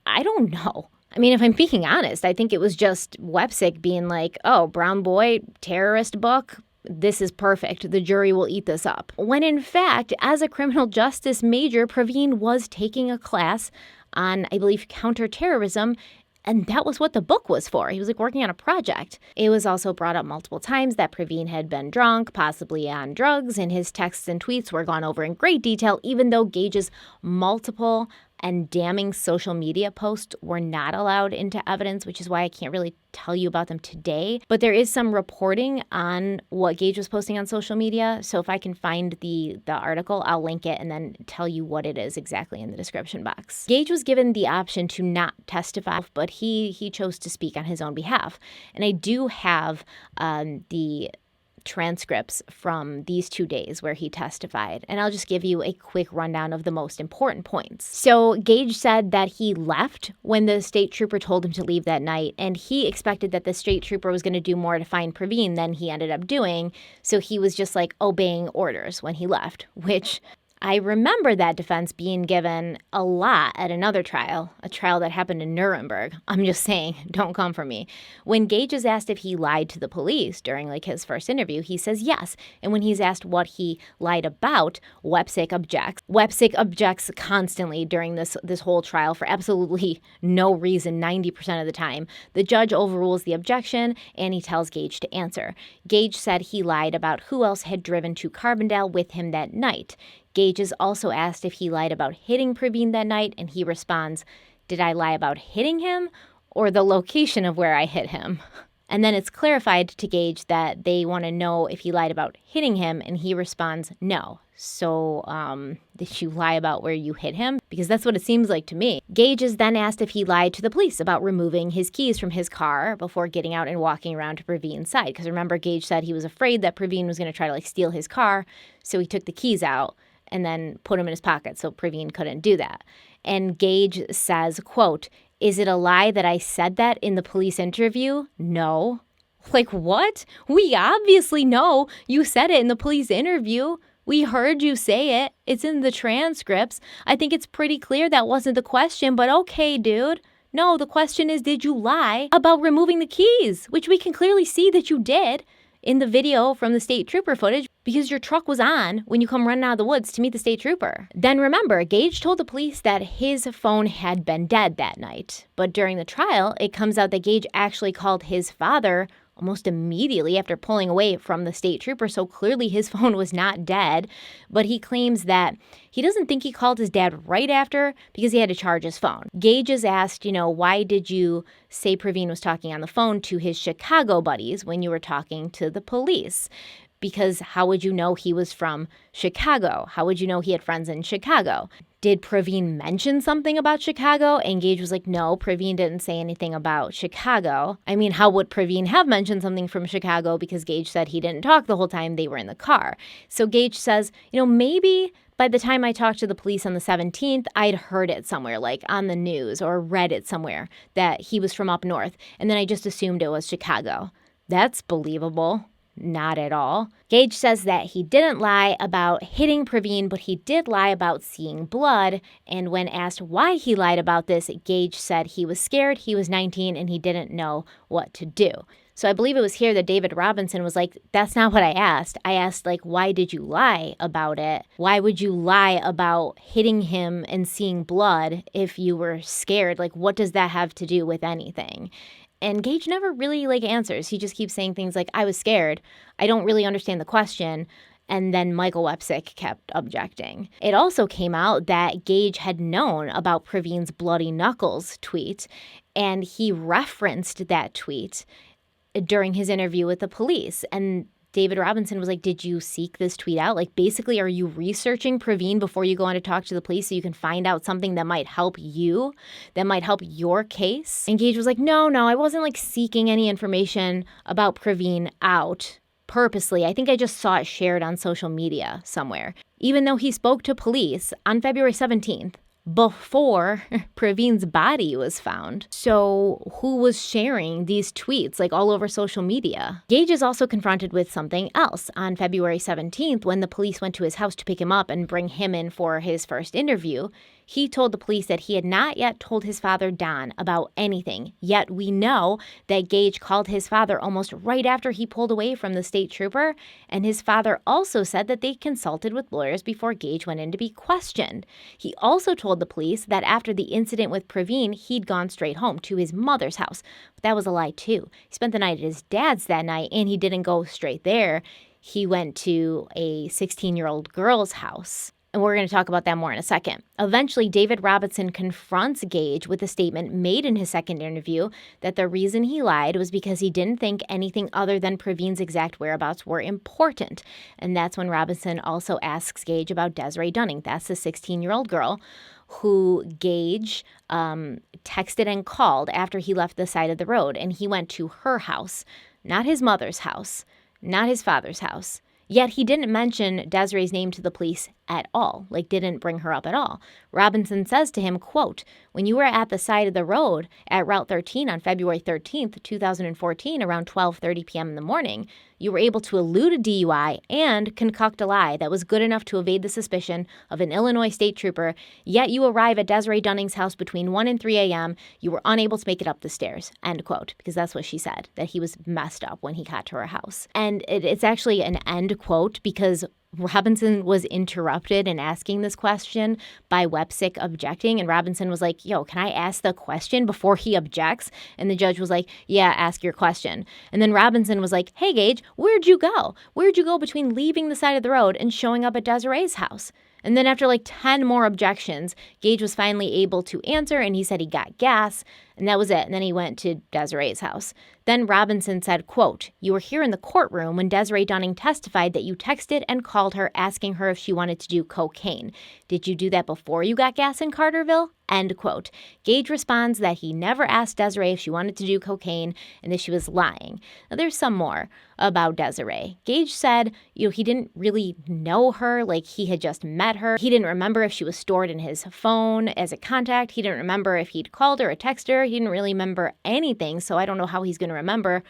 I don't know. I mean, if I'm being honest, I think it was just Wepsick being oh, brown boy, terrorist book, this is perfect. The jury will eat this up. When in fact, as a criminal justice major, Pravin was taking a class on, I believe, counterterrorism, and that was what the book was for. He was working on a project. It was also brought up multiple times that Pravin had been drunk, possibly on drugs, and his texts and tweets were gone over in great detail, even though Gage's multiple and damning social media posts were not allowed into evidence, which is why I can't really tell you about them today. But there is some reporting on what Gage was posting on social media. So if I can find the article, I'll link it and then tell you what it is exactly in the description box. Gage was given the option to not testify, but he chose to speak on his own behalf. And I do have the transcripts from these 2 days where he testified, and I'll just give you a quick rundown of the most important points. So Gage said that he left when the state trooper told him to leave that night, and he expected that the state trooper was going to do more to find Pravin than he ended up doing, so he was just obeying orders when he left, which I remember that defense being given a lot at another trial, a trial that happened in Nuremberg. I'm just saying, don't come for me. When Gage is asked if he lied to the police during his first interview, he says yes. And when he's asked what he lied about, Wepsick objects. Wepsick objects constantly during this whole trial for absolutely no reason 90% of the time. The judge overrules the objection and he tells Gage to answer. Gage said he lied about who else had driven to Carbondale with him that night. Gage is also asked if he lied about hitting Pravin that night, and he responds, "Did I lie about hitting him or the location of where I hit him?" And then it's clarified to Gage that they want to know if he lied about hitting him, and he responds, "No." So, did you lie about where you hit him? Because that's what it seems like to me. Gage is then asked if he lied to the police about removing his keys from his car before getting out and walking around to Pravin's side. Because remember, Gage said he was afraid that Pravin was going to try to steal his car, so he took the keys out and then put him in his pocket so Pravin couldn't do that. And Gage says, quote, Is it a lie that I said that in the police interview? No. Like, what? We obviously know you said it in the police interview. We heard you say it. It's in the transcripts. I think it's pretty clear that wasn't the question, but okay, dude. No, the question is, did you lie about removing the keys? Which we can clearly see that you did in the video from the state trooper footage because your truck was on when you come running out of the woods to meet the state trooper. Then remember, Gage told the police that his phone had been dead that night. But during the trial, it comes out that Gage actually called his father almost immediately after pulling away from the state trooper, so clearly his phone was not dead. But he claims that he doesn't think he called his dad right after because he had to charge his phone. Gage is asked, why did you say Pravin was talking on the phone to his Chicago buddies when you were talking to the police? Because how would you know he was from Chicago? How would you know he had friends in Chicago? Did Pravin mention something about Chicago? And Gage was like, no, Pravin didn't say anything about Chicago. I mean, how would Pravin have mentioned something from Chicago? Because Gage said he didn't talk the whole time they were in the car. So Gage says, maybe by the time I talked to the police on the 17th, I'd heard it somewhere, like on the news or read it somewhere that he was from up north. And then I just assumed it was Chicago. That's believable. Not at all. Gage says that he didn't lie about hitting Pravin, but he did lie about seeing blood. And when asked why he lied about this, Gage said he was scared, he was 19, and he didn't know what to do. So I believe it was here that David Robinson was like, that's not what I asked. I asked, why did you lie about it? Why would you lie about hitting him and seeing blood if you were scared? What does that have to do with anything? And Gage never really answers. He just keeps saying things like, I was scared. I don't really understand the question. And then Michael Wepsick kept objecting. It also came out that Gage had known about Pravin's bloody knuckles tweet, and he referenced that tweet during his interview with the police. And David Robinson was like, did you seek this tweet out? Basically, are you researching Pravin before you go on to talk to the police so you can find out something that might help you, that might help your case? And Gage was like, no, I wasn't seeking any information about Pravin out purposely. I think I just saw it shared on social media somewhere. Even though he spoke to police on February 17th, before Pravin's body was found. So who was sharing these tweets all over social media? Gage is also confronted with something else on February 17th when the police went to his house to pick him up and bring him in for his first interview. He told the police that he had not yet told his father, Don, about anything. Yet we know that Gage called his father almost right after he pulled away from the state trooper, and his father also said that they consulted with lawyers before Gage went in to be questioned. He also told the police that after the incident with Pravin, he'd gone straight home to his mother's house. But that was a lie too. He spent the night at his dad's that night, and he didn't go straight there. He went to a 16-year-old girl's house. And we're going to talk about that more in a second. Eventually, David Robinson confronts Gage with a statement made in his second interview that the reason he lied was because he didn't think anything other than Pravin's exact whereabouts were important. And that's when Robinson also asks Gage about Desiree Dunning. That's the 16-year-old girl who Gage texted and called after he left the side of the road. And he went to her house, not his mother's house, not his father's house. Yet he didn't mention Desiree's name to the police at all, didn't bring her up at all. Robinson says to him, quote, when you were at the side of the road at Route 13 on February 13th, 2014, around 12:30 p.m. in the morning, you were able to elude a DUI and concoct a lie that was good enough to evade the suspicion of an Illinois state trooper, yet you arrive at Desiree Dunning's house between 1 and 3 a.m. You were unable to make it up the stairs, end quote, because that's what she said, that he was messed up when he got to her house. And it's actually an end quote because Robinson was interrupted in asking this question by Wepsick objecting, and Robinson was like, yo, can I ask the question before he objects? And the judge was like, yeah, ask your question. And then Robinson was like, hey, Gage, where'd you go? Where'd you go between leaving the side of the road and showing up at Desiree's house? And then after 10 more objections, Gage was finally able to answer, and he said he got gas. And that was it. And then he went to Desiree's house. Then Robinson said, quote, "You were here in the courtroom when Desiree Dunning testified that you texted and called her asking her if she wanted to do cocaine. Did you do that before you got gas in Carterville?" End quote. Gage responds that he never asked Desiree if she wanted to do cocaine and that she was lying. Now, there's some more about Desiree. Gage said, he didn't really know her, like he had just met her. He didn't remember if she was stored in his phone as a contact. He didn't remember if he'd called her or texted her. He didn't really remember anything, so I don't know how he's going to remember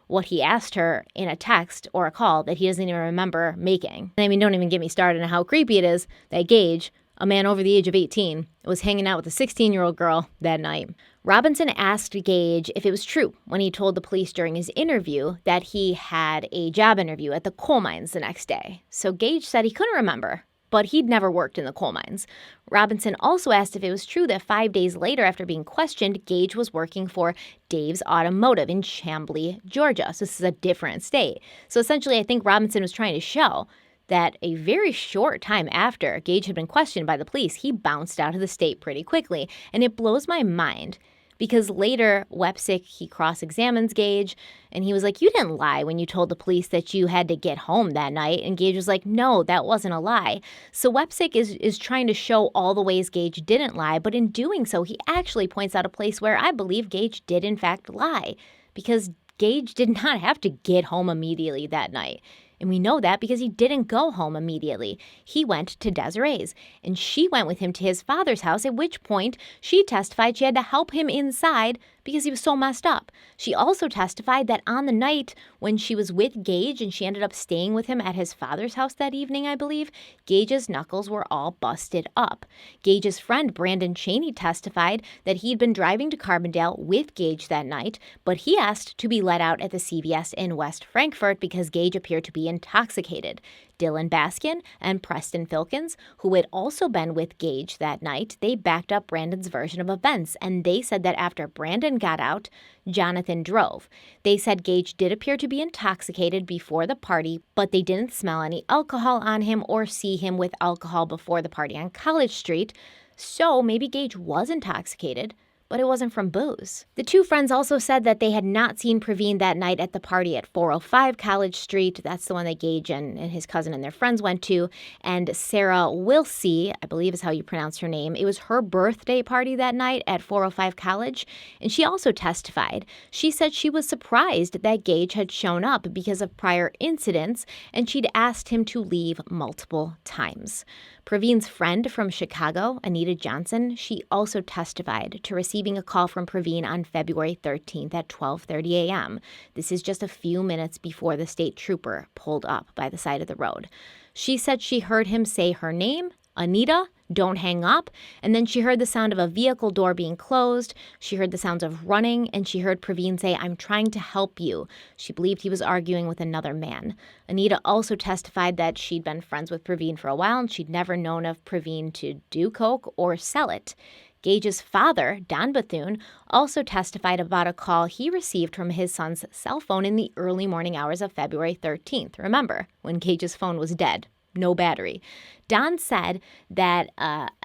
what he asked her in a text or a call that he doesn't even remember making. I mean, don't even get me started on how creepy it is that Gage, a man over the age of 18, was hanging out with a 16-year-old girl that night. Robinson asked Gage if it was true when he told the police during his interview that he had a job interview at the coal mines the next day. So Gage said he couldn't remember, but he'd never worked in the coal mines. Robinson also asked if it was true that 5 days later, after being questioned, Gage was working for Dave's Automotive in Chamblee, Georgia. So this is a different state. So essentially, I think Robinson was trying to show that a very short time after Gage had been questioned by the police, he bounced out of the state pretty quickly. And it blows my mind because later Wepsick, he cross-examines Gage and he was like, "You didn't lie when you told the police that you had to get home that night." And Gage was like, "No, that wasn't a lie." So Wepsick is trying to show all the ways Gage didn't lie, but in doing so, he actually points out a place where I believe Gage did in fact lie, because Gage did not have to get home immediately that night. And we know that because he didn't go home immediately. He went to Desiree's, and she went with him to his father's house, at which point she testified she had to help him inside because he was so messed up. She also testified that on the night when she was with Gage and she ended up staying with him at his father's house that evening, I believe, Gage's knuckles were all busted up. Gage's friend Brandon Cheney testified that he'd been driving to Carbondale with Gage that night, but he asked to be let out at the CVS in West Frankfort because Gage appeared to be intoxicated. Dylan Baskin and Preston Filkins, who had also been with Gage that night, they backed up Brandon's version of events, and they said that after Brandon got out, Jonathan drove. They said Gage did appear to be intoxicated before the party, but they didn't smell any alcohol on him or see him with alcohol before the party on College Street, so maybe Gage was intoxicated, but it wasn't from booze. The two friends also said that they had not seen Pravin that night at the party at 405 College Street. That's the one that Gage and his cousin and their friends went to. And Sarah Wilsey, I believe is how you pronounce her name, it was her birthday party that night at 405 College. And she also testified. She said she was surprised that Gage had shown up because of prior incidents, and she'd asked him to leave multiple times. Pravin's friend from Chicago, Anita Johnson, she also testified to receiving a call from Pravin on February 13th at 12:30 a.m. This is just a few minutes before the state trooper pulled up by the side of the road. She said she heard him say her name, Anita, don't hang up, and then she heard the sound of a vehicle door being closed. She heard the sounds of running, and she heard Pravin say, "I'm trying to help you." She believed he was arguing with another man. Anita also testified that she'd been friends with Pravin for a while, and she'd never known of Pravin to do coke or sell it. Gage's father, Don Bethune, also testified about a call he received from his son's cell phone in the early morning hours of February 13th. Remember, when Gage's phone was dead. No battery. Don said that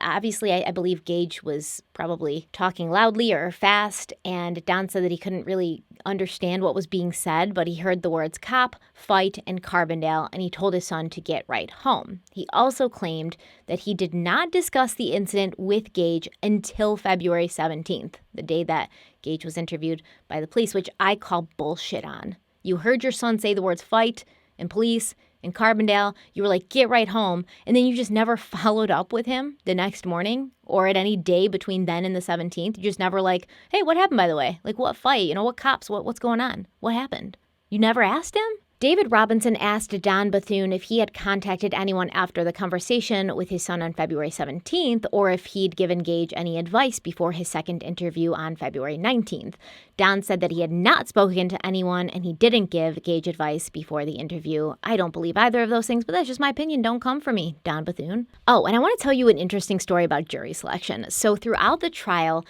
obviously I believe Gage was probably talking loudly or fast, and Don said that he couldn't really understand what was being said, but he heard the words cop, fight, and Carbondale, and he told his son to get right home. He also claimed that he did not discuss the incident with Gage until February 17th, the day that Gage was interviewed by the police, which I call bullshit on. You heard your son say the words fight and police in Carbondale, you were like, get right home, and then you just never followed up with him the next morning or at any day between then and the 17th. You just never like, hey, what happened, by the way? Like, what fight? What cops? What's going on? What happened? You never asked him? David Robinson asked Don Bethune if he had contacted anyone after the conversation with his son on February 17th, or if he'd given Gage any advice before his second interview on February 19th. Don said that he had not spoken to anyone and he didn't give Gage advice before the interview. I don't believe either of those things, but that's just my opinion. Don't come for me, Don Bethune. Oh, and I want to tell you an interesting story about jury selection. So throughout the trial,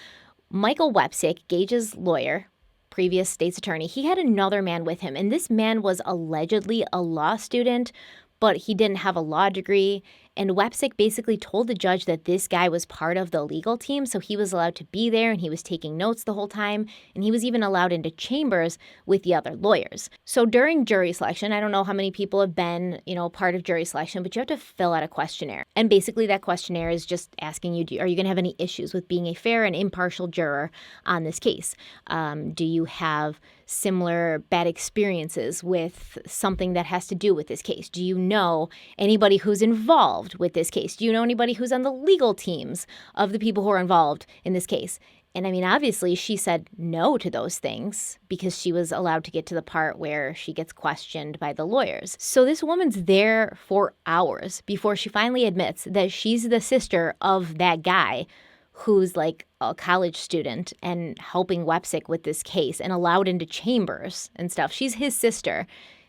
Michael Wepsick, Gage's lawyer, previous state's attorney, he had another man with him, and this man was allegedly a law student, but he didn't have a law degree, And Wepsick basically told the judge that this guy was part of the legal team, so he was allowed to be there and he was taking notes the whole time, and he was even allowed into chambers with the other lawyers. So during jury selection, I don't know how many people have been, part of jury selection, but you have to fill out a questionnaire. And basically that questionnaire is just asking you, are you going to have any issues with being a fair and impartial juror on this case? Do you have similar bad experiences with something that has to do with this case? Do you know anybody who's involved with this case? Do you know anybody who's on the legal teams of the people who are involved in this case? And I mean, obviously, she said no to those things because she was allowed to get to the part where she gets questioned by the lawyers. So this woman's there for hours before she finally admits that she's the sister of that guy who's like a college student and helping Wepsick with this case and allowed into chambers and stuff. She's his sister.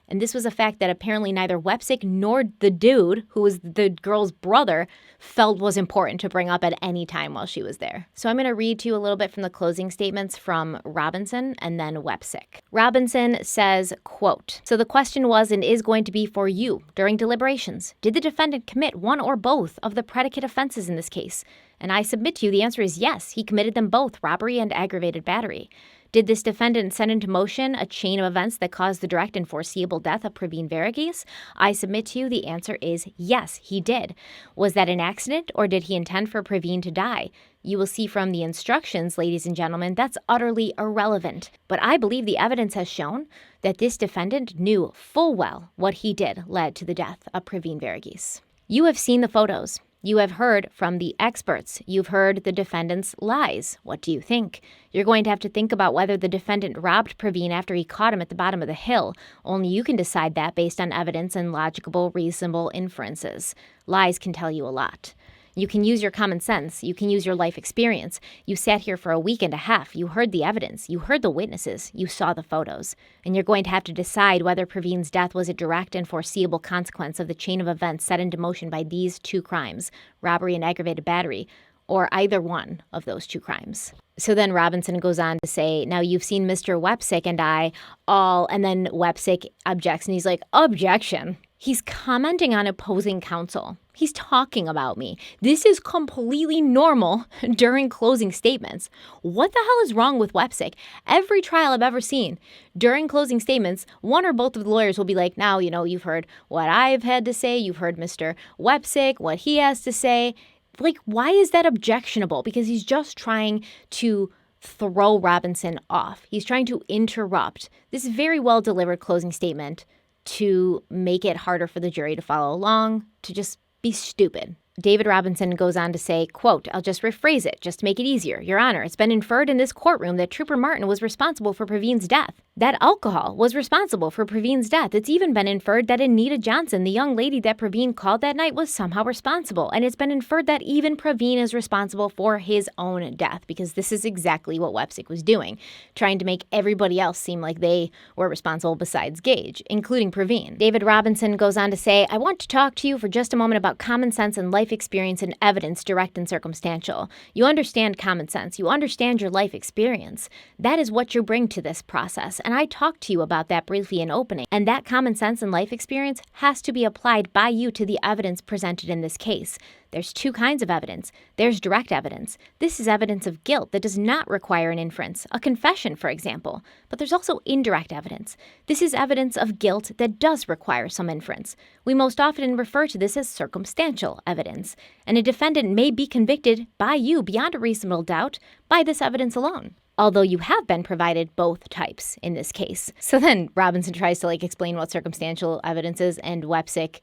And this was a fact that apparently neither Wepsick nor the dude, who was the girl's brother, felt was important to bring up at any time while she was there. So I'm going to read to you a little bit from the closing statements from Robinson and then Wepsick. Robinson says, quote, "So the question was and is going to be for you during deliberations. Did the defendant commit one or both of the predicate offenses in this case? And I submit to you the answer is yes. He committed them both, robbery and aggravated battery. Did this defendant set into motion a chain of events that caused the direct and foreseeable death of Pravin Varghese? I submit to you the answer is yes, he did. Was that an accident or did he intend for Pravin to die? You will see from the instructions, ladies and gentlemen, that's utterly irrelevant. But I believe the evidence has shown that this defendant knew full well what he did led to the death of Pravin Varghese. You have seen the photos. You have heard from the experts. You've heard the defendant's lies. What do you think? You're going to have to think about whether the defendant robbed Pravin after he caught him at the bottom of the hill. Only you can decide that based on evidence and logical, reasonable inferences. Lies can tell you a lot. You can use your common sense. You can use your life experience. You sat here for a week and a half. You heard the evidence. You heard the witnesses. You saw the photos. And you're going to have to decide whether Pravin's death was a direct and foreseeable consequence of the chain of events set into motion by these two crimes, robbery and aggravated battery, or either one of those two crimes. So then Robinson goes on to say, now you've seen Mr. Wepsick and I all, and then Wepsick objects, and he's like, objection. He's commenting on opposing counsel. He's talking about me. This is completely normal during closing statements. What the hell is wrong with Wepsick? Every trial I've ever seen, during closing statements, one or both of the lawyers will be like, now, you've heard what I've had to say. You've heard Mr. Wepsick, what he has to say. Like, why is that objectionable? Because he's just trying to throw Robinson off. He's trying to interrupt this very well delivered closing statement to make it harder for the jury to follow along, to just be stupid. David Robinson goes on to say, quote, I'll just rephrase it, just to make it easier. Your Honor, it's been inferred in this courtroom that Trooper Martin was responsible for Pravin's death. That alcohol was responsible for Pravin's death. It's even been inferred that Anita Johnson, the young lady that Pravin called that night, was somehow responsible. And it's been inferred that even Pravin is responsible for his own death, because this is exactly what Wepsick was doing, trying to make everybody else seem like they were responsible besides Gage, including Pravin. David Robinson goes on to say, I want to talk to you for just a moment about common sense and life experience and evidence, direct and circumstantial. You understand common sense. You understand your life experience. That is what you bring to this process. And I talked to you about that briefly in opening. And that common sense and life experience has to be applied by you to the evidence presented in this case. There's two kinds of evidence. There's direct evidence. This is evidence of guilt that does not require an inference, a confession, for example. But there's also indirect evidence. This is evidence of guilt that does require some inference. We most often refer to this as circumstantial evidence. And a defendant may be convicted by you beyond a reasonable doubt by this evidence alone, although you have been provided both types in this case. So then Robinson tries to explain what circumstantial evidence is, and Wepsick,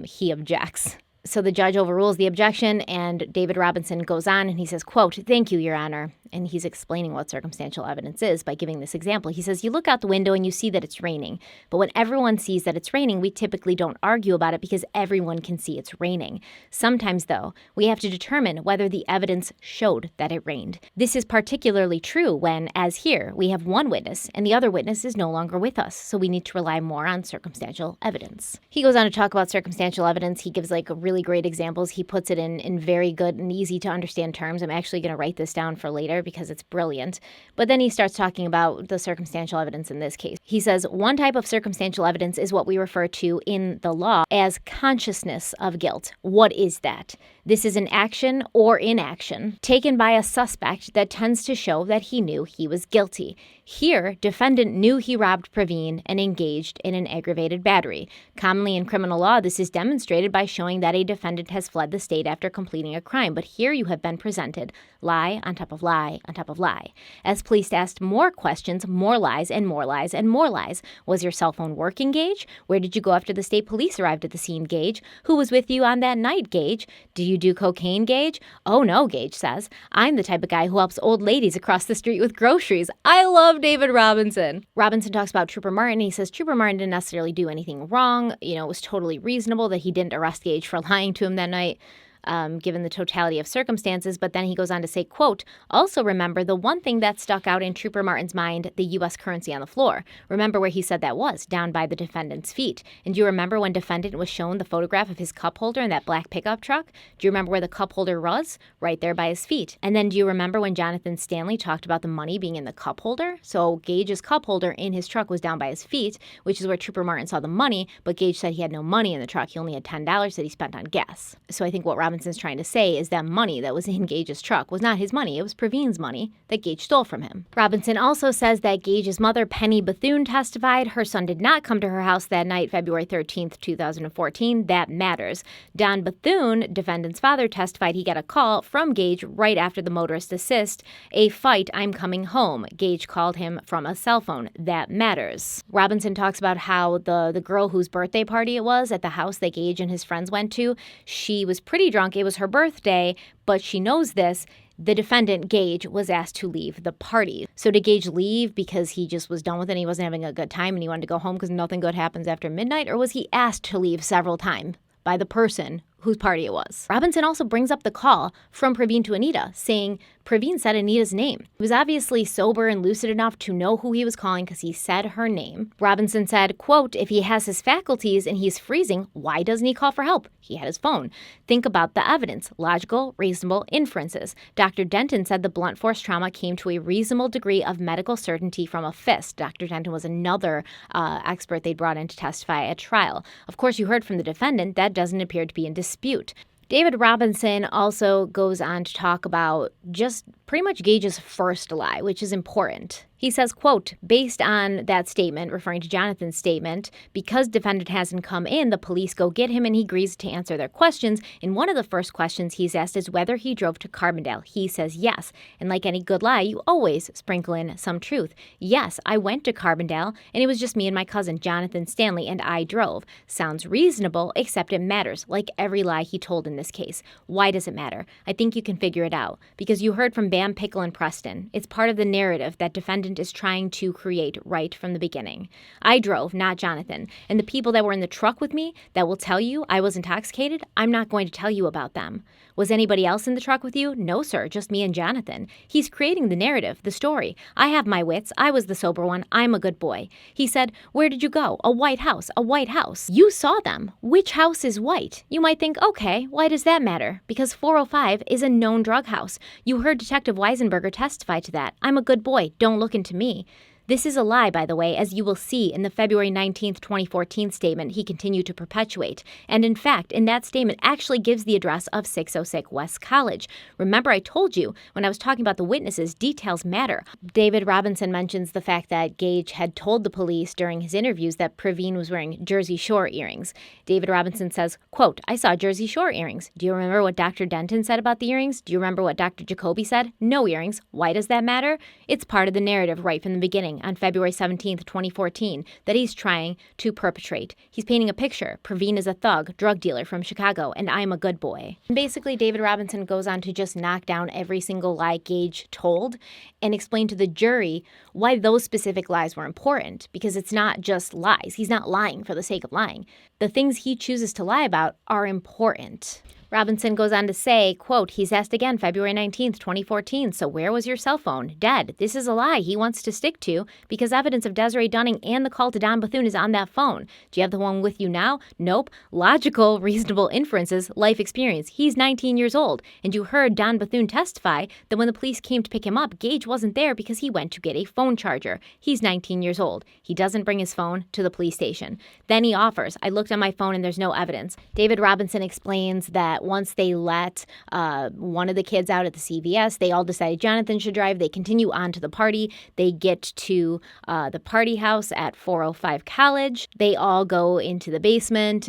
he objects. So the judge overrules the objection, and David Robinson goes on and he says, quote, thank you, Your Honor. And he's explaining what circumstantial evidence is by giving this example. He says, you look out the window and you see that it's raining. But when everyone sees that it's raining, we typically don't argue about it because everyone can see it's raining. Sometimes, though, we have to determine whether the evidence showed that it rained. This is particularly true when, as here, we have one witness and the other witness is no longer with us. So we need to rely more on circumstantial evidence. He goes on to talk about circumstantial evidence. He gives really great examples. He puts it in very good and easy to understand terms. I'm actually going to write this down for later because it's brilliant. But then he starts talking about the circumstantial evidence in this case. He says, one type of circumstantial evidence is what we refer to in the law as consciousness of guilt. What is that? This is an action or inaction taken by a suspect that tends to show that he knew he was guilty. Here, defendant knew he robbed Pravin and engaged in an aggravated battery. Commonly in criminal law, this is demonstrated by showing that a defendant has fled the state after completing a crime. But here you have been presented lie on top of lie on top of lie. As police asked more questions, more lies and more lies and more lies. Was your cell phone working, Gage? Where did you go after the state police arrived at the scene, Gage? Who was with you on that night, Gage? Do you do cocaine, Gage? Oh no, Gage says. I'm the type of guy who helps old ladies across the street with groceries. I love David Robinson. Robinson talks about Trooper Martin. He says Trooper Martin didn't necessarily do anything wrong. It was totally reasonable that he didn't arrest Gage for lying to him that night. Given the totality of circumstances, but then he goes on to say, quote, also remember the one thing that stuck out in Trooper Martin's mind, the U.S. currency on the floor. Remember where he said that was, down by the defendant's feet. And do you remember when defendant was shown the photograph of his cup holder in that black pickup truck? Do you remember where the cup holder was? Right there by his feet. And then do you remember when Jonathan Stanley talked about the money being in the cup holder? So Gage's cup holder in his truck was down by his feet, which is where Trooper Martin saw the money, but Gage said he had no money in the truck. He only had $10 that he spent on gas. So I think what Robinson's trying to say is that money that was in Gage's truck was not his money. It was Pravin's money that Gage stole from him. Robinson also says that Gage's mother, Penny Bethune, testified her son did not come to her house that night, February 13th, 2014. That matters. Don Bethune, defendant's father, testified he got a call from Gage right after the motorist assist. A fight, I'm coming home. Gage called him from a cell phone. That matters. Robinson talks about how the girl whose birthday party it was at the house that Gage and his friends went to, she was pretty drunk. It was her birthday, but she knows this. The defendant, Gage, was asked to leave the party. So did Gage leave because he just was done with it and he wasn't having a good time and he wanted to go home because nothing good happens after midnight? Or was he asked to leave several times by the person whose party it was? Robinson also brings up the call from Pravin to Anita, saying Pravin said Anita's name. He was obviously sober and lucid enough to know who he was calling because he said her name. Robinson said, quote, if he has his faculties and he's freezing, why doesn't he call for help? He had his phone. Think about the evidence. Logical, reasonable inferences. Dr. Denton said the blunt force trauma came to a reasonable degree of medical certainty from a fist. Dr. Denton was another expert they brought in to testify at trial. Of course, you heard from the defendant. That doesn't appear to be in dispute. David Robinson also goes on to talk about just pretty much Gage's first lie, which is important. He says, quote, based on that statement, referring to Jonathan's statement, because defendant hasn't come in, the police go get him and he agrees to answer their questions. And one of the first questions he's asked is whether he drove to Carbondale. He says yes. And like any good lie, you always sprinkle in some truth. Yes, I went to Carbondale and it was just me and my cousin, Jonathan Stanley, and I drove. Sounds reasonable, except it matters, like every lie he told in this case. Why does it matter? I think you can figure it out. Because you heard from Bam, Pickle, and Preston. It's part of the narrative that defendant is trying to create right from the beginning. I drove, not Jonathan. And the people that were in the truck with me that will tell you I was intoxicated, I'm not going to tell you about them. Was anybody else in the truck with you? No, sir, just me and Jonathan. He's creating the narrative, the story. I have my wits. I was the sober one. I'm a good boy. He said, where did you go? A white house. A white house. You saw them. Which house is white? You might think, okay, why does that matter? Because 405 is a known drug house. You heard Detective Weisenberger testify to that. I'm a good boy. Don't look into me. This is a lie, by the way, as you will see in the February 19th, 2014 statement he continued to perpetuate. And in fact, in that statement actually gives the address of 606 West College. Remember, I told you when I was talking about the witnesses, details matter. David Robinson mentions the fact that Gage had told the police during his interviews that Pravin was wearing Jersey Shore earrings. David Robinson says, quote, I saw Jersey Shore earrings. Do you remember what Dr. Denton said about the earrings? Do you remember what Dr. Jacoby said? No earrings. Why does that matter? It's part of the narrative right from the beginning. On February 17th, 2014, that he's trying to perpetrate. He's painting a picture. Pravin is a thug, drug dealer from Chicago, and I'm a good boy. And basically, David Robinson goes on to just knock down every single lie Gage told and explain to the jury why those specific lies were important, because it's not just lies. He's not lying for the sake of lying. The things he chooses to lie about are important. Robinson goes on to say, quote, he's asked again February 19th, 2014, so where was your cell phone? Dead. This is a lie he wants to stick to because evidence of Desiree Dunning and the call to Don Bethune is on that phone. Do you have the one with you now? Nope. Logical, reasonable inferences, life experience. He's 19 years old, and you heard Don Bethune testify that when the police came to pick him up, Gage wasn't there because he went to get a phone charger. He's 19 years old. He doesn't bring his phone to the police station. Then he offers, I looked on my phone and there's no evidence. David Robinson explains that once they let one of the kids out at the CVS, they all decided Jonathan should drive. They continue on to the party. They get to the party house at 405 College. They all go into the basement.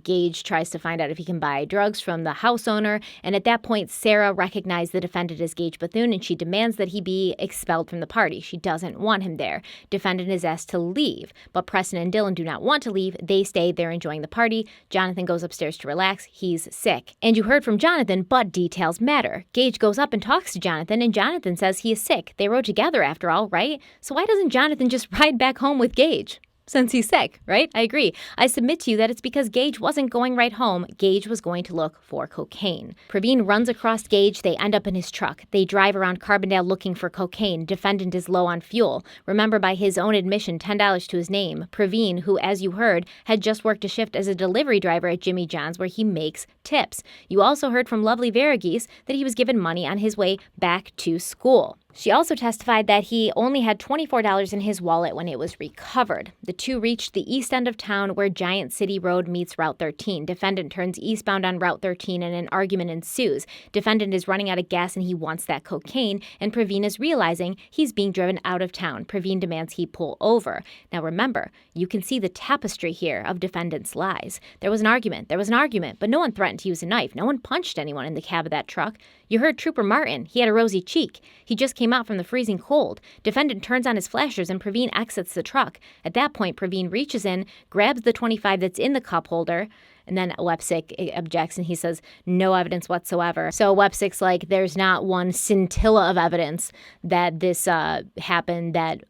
Gage tries to find out if he can buy drugs from the house owner. And at that point, Sarah recognized the defendant as Gage Bethune, and she demands that he be expelled from the party. She doesn't want him there. Defendant is asked to leave, but Preston and Dylan do not want to leave. They stay there enjoying the party. Jonathan goes upstairs to relax. He's sick. And you heard from Jonathan, but details matter. Gage goes up and talks to Jonathan, and Jonathan says he is sick. They rode together after all, right? So why doesn't Jonathan just ride back home with Gage? Since he's sick, right? I agree. I submit to you that it's because Gage wasn't going right home. Gage was going to look for cocaine. Pravin runs across Gage. They end up in his truck. They drive around Carbondale looking for cocaine. Defendant is low on fuel. Remember, by his own admission, $10 to his name. Pravin, who, as you heard, had just worked a shift as a delivery driver at Jimmy John's where he makes tips. You also heard from Lovely Varghese that he was given money on his way back to school. She also testified that he only had $24 in his wallet when it was recovered. The two reached the east end of town where Giant City Road meets Route 13. Defendant turns eastbound on Route 13 and an argument ensues. Defendant is running out of gas and he wants that cocaine, and Pravin is realizing he's being driven out of town. Pravin demands he pull over. Now remember, you can see the tapestry here of defendant's lies. There was an argument, but no one threatened to use a knife. No one punched anyone in the cab of that truck. You heard Trooper Martin. He had a rosy cheek. He just came out from the freezing cold. Defendant turns on his flashers and Pravin exits the truck. At that point, Pravin reaches in, grabs the 25 that's in the cup holder, and then Wepsick objects and he says, no evidence whatsoever. So Wepsick's like, there's not one scintilla of evidence that this happened, that,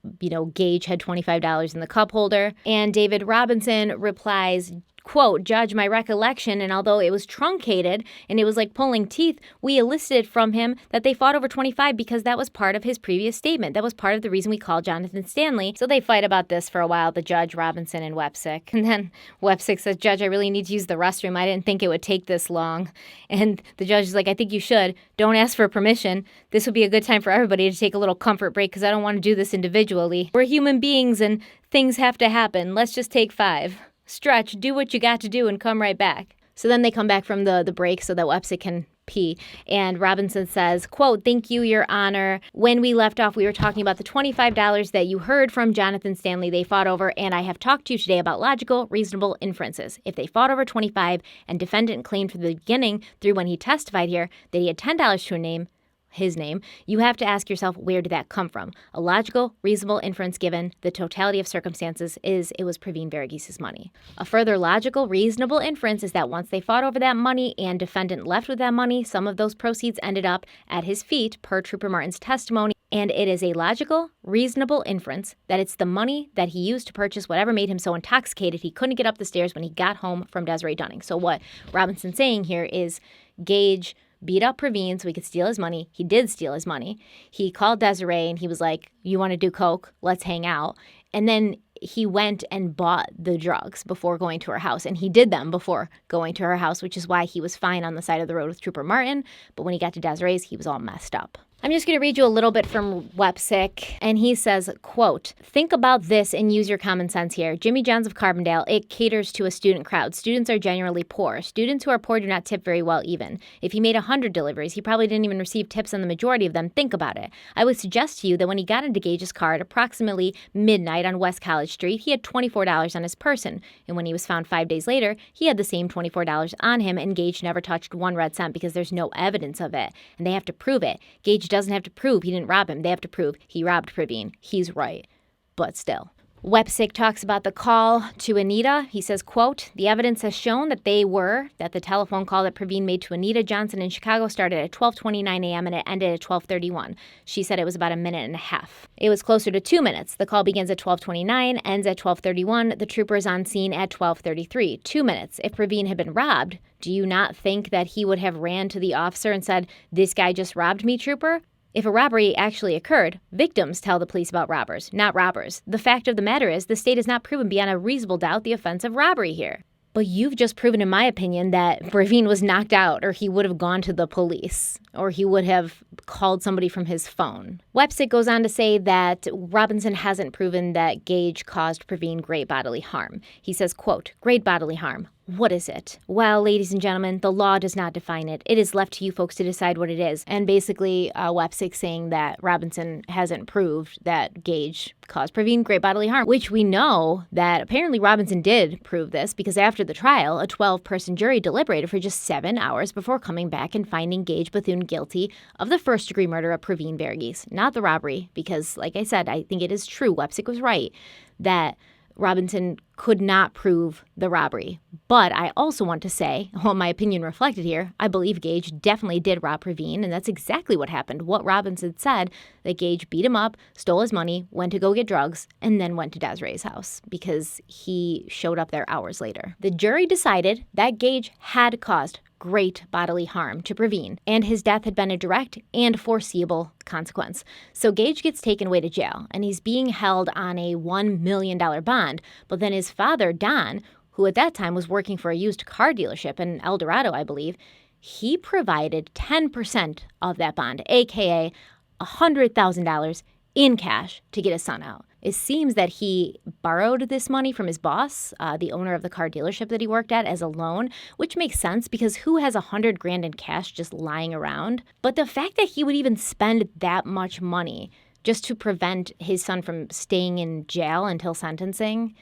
Gage had $25 in the cup holder. And David Robinson replies, quote, Judge, my recollection, and although it was truncated and it was like pulling teeth, we elicited from him that they fought over 25 because that was part of his previous statement. That was part of the reason we called Jonathan Stanley. So they fight about this for a while, the judge, Robinson, and Wepsick. And then Wepsick says, Judge, I really need to use the restroom. I didn't think it would take this long. And the judge is like, I think you should. Don't ask for permission. This would be a good time for everybody to take a little comfort break because I don't want to do this individually. We're human beings and things have to happen. Let's just take 5. Stretch, do what you got to do, and come right back. So then they come back from the break so that Wepsick can pee. And Robinson says, quote, thank you, Your Honor. When we left off, we were talking about the $25 that you heard from Jonathan Stanley they fought over, and I have talked to you today about logical, reasonable inferences. If they fought over 25 and defendant claimed from the beginning through when he testified here that he had $10 to his name, you have to ask yourself, where did that come from? A logical, reasonable inference given the totality of circumstances is it was Pravin Varghese's money. A further logical, reasonable inference is that once they fought over that money and defendant left with that money, some of those proceeds ended up at his feet per Trooper Martin's testimony. And it is a logical, reasonable inference that it's the money that he used to purchase whatever made him so intoxicated he couldn't get up the stairs when he got home from Desiree Dunning. So what Robinson's saying here is Gage beat up Pravin so he could steal his money. He did steal his money. He called Desiree and he was like, you want to do coke? Let's hang out. And then he went and bought the drugs before going to her house. And he did them before going to her house, which is why he was fine on the side of the road with Trooper Martin. But when he got to Desiree's, he was all messed up. I'm just going to read you a little bit from Wepsick, and he says, quote, think about this and use your common sense here. Jimmy John's of Carbondale, it caters to a student crowd. Students are generally poor. Students who are poor do not tip very well even. If he made 100 deliveries, he probably didn't even receive tips on the majority of them. Think about it. I would suggest to you that when he got into Gage's car at approximately midnight on West College Street, he had $24 on his person. And when he was found 5 days later, he had the same $24 on him, and Gage never touched one red cent because there's no evidence of it. And they have to prove it. Gage doesn't have to prove he didn't rob him. They have to prove he robbed Pravin. He's right. But still. Websick talks about the call to Anita. He says, quote, "The evidence has shown that the telephone call that Pravin made to Anita Johnson in Chicago started at 12:29 a.m. and it ended at 12:31. She said it was about a minute and a half. It was closer to 2 minutes. The call begins at 12:29, ends at 12:31. The trooper is on scene at 12:33. 2 minutes. If Pravin had been robbed, do you not think that he would have ran to the officer and said, 'This guy just robbed me, trooper'? If a robbery actually occurred, victims tell the police about robbers, not robbers. The fact of the matter is the state has not proven beyond a reasonable doubt the offense of robbery here." But you've just proven, in my opinion, that Pravin was knocked out, or he would have gone to the police, or he would have called somebody from his phone. Websick goes on to say that Robinson hasn't proven that Gage caused Pravin great bodily harm. He says, quote, "Great bodily harm. What is it? Well, ladies and gentlemen, the law does not define it. It is left to you folks to decide what it is." And basically, Websick saying that Robinson hasn't proved that Gage caused Pravin great bodily harm, which we know that apparently Robinson did prove this, because after the trial, a 12-person jury deliberated for just 7 hours before coming back and finding Gage Bethune guilty of the first-degree murder of Pravin Verghese, not the robbery, because, like I said, I think it is true, Websick was right, that Robinson could not prove the robbery. But I also want to say, well, my opinion reflected here, I believe Gage definitely did rob Pravin, and that's exactly what happened. What Robinson said, that Gage beat him up, stole his money, went to go get drugs, and then went to Desiree's house because he showed up there hours later. The jury decided that Gage had caused great bodily harm to Pravin, and his death had been a direct and foreseeable consequence. So Gage gets taken away to jail, and he's being held on a $1 million bond, but then his father, Don, who at that time was working for a used car dealership in El Dorado, I believe, he provided 10% of that bond, aka $100,000 in cash to get his son out. It seems that he borrowed this money from his boss, the owner of the car dealership that he worked at, as a loan, which makes sense because who has $100,000 in cash just lying around? But the fact that he would even spend that much money just to prevent his son from staying in jail until sentencing,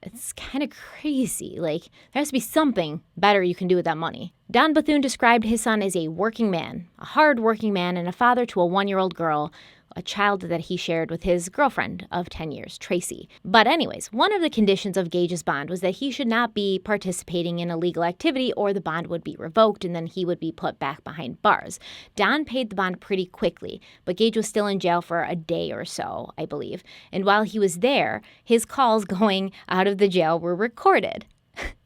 it's kind of crazy. Like, there has to be something better you can do with that money. Don Bethune described his son as a working man, a hard-working man, and a father to a 1-year-old girl, a child that he shared with his girlfriend of 10 years, Tracy. But anyways, one of the conditions of Gage's bond was that he should not be participating in illegal activity or the bond would be revoked and then he would be put back behind bars. Don paid the bond pretty quickly, but Gage was still in jail for a day or so, I believe. And while he was there, his calls going out of the jail were recorded.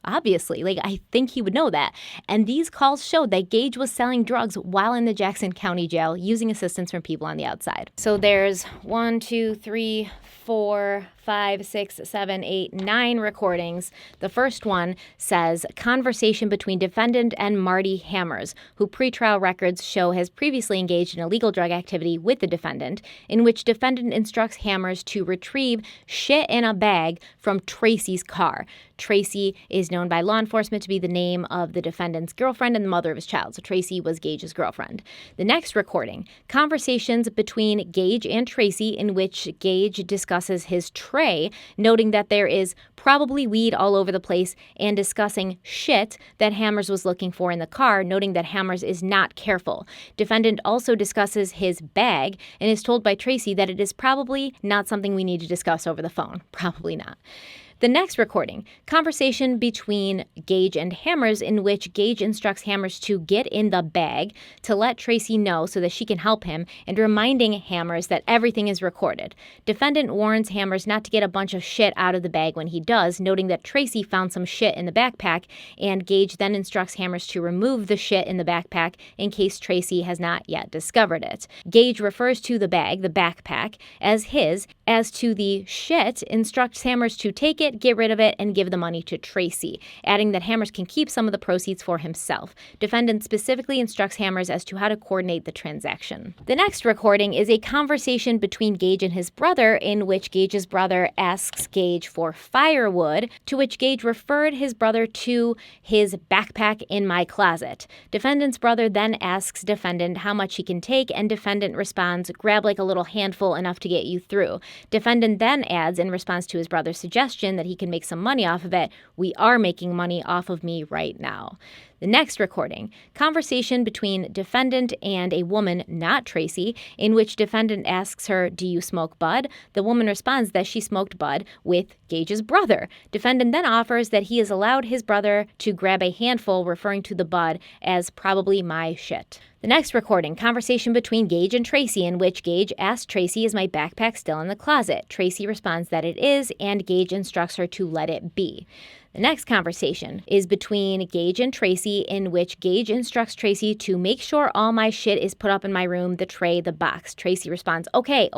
Obviously, I think he would know that. And these calls showed that Gage was selling drugs while in the Jackson County Jail using assistance from people on the outside. So there's 1, 2, 3, 4, 5, 6, 7, 8, 9 recordings. The first one says, conversation between defendant and Marty Hammers, who pretrial records show has previously engaged in illegal drug activity with the defendant, in which defendant instructs Hammers to retrieve shit in a bag from Tracy's car. Tracy is known by law enforcement to be the name of the defendant's girlfriend and the mother of his child. So Tracy was Gage's girlfriend. The next recording, conversations between Gage and Tracy in which Gage discusses his tray, noting that there is probably weed all over the place, and discussing shit that Hammers was looking for in the car, noting that Hammers is not careful. Defendant also discusses his bag and is told by Tracy that it is probably not something we need to discuss over the phone. Probably not. The next recording, conversation between Gage and Hammers in which Gage instructs Hammers to get in the bag to let Tracy know so that she can help him, and reminding Hammers that everything is recorded. Defendant warns Hammers not to get a bunch of shit out of the bag when he does, noting that Tracy found some shit in the backpack, and Gage then instructs Hammers to remove the shit in the backpack in case Tracy has not yet discovered it. Gage refers to the bag, the backpack, as his. As to the shit, instructs Hammers to take it, get rid of it, and give the money to Tracy, adding that Hammers can keep some of the proceeds for himself. Defendant specifically instructs Hammers as to how to coordinate the transaction. The next recording is a conversation between Gage and his brother in which Gage's brother asks Gage for firewood, to which Gage referred his brother to his backpack in my closet. Defendant's brother then asks defendant how much he can take, and defendant responds, grab like a little handful enough to get you through. Defendant then adds, in response to his brother's suggestion, in that he can make some money off of it. We are making money off of me right now. The next recording, conversation between defendant and a woman, not Tracy, in which defendant asks her, "Do you smoke bud?" The woman responds that she smoked bud with Gage's brother. Defendant then offers that he has allowed his brother to grab a handful, referring to the bud as probably my shit. The next recording, conversation between Gage and Tracy, in which Gage asks Tracy, "Is my backpack still in the closet?" Tracy responds that it is, and Gage instructs her to let it be. The next conversation is between Gage and Tracy, in which Gage instructs Tracy to make sure all my shit is put up in my room, the tray, the box. Tracy responds, okay.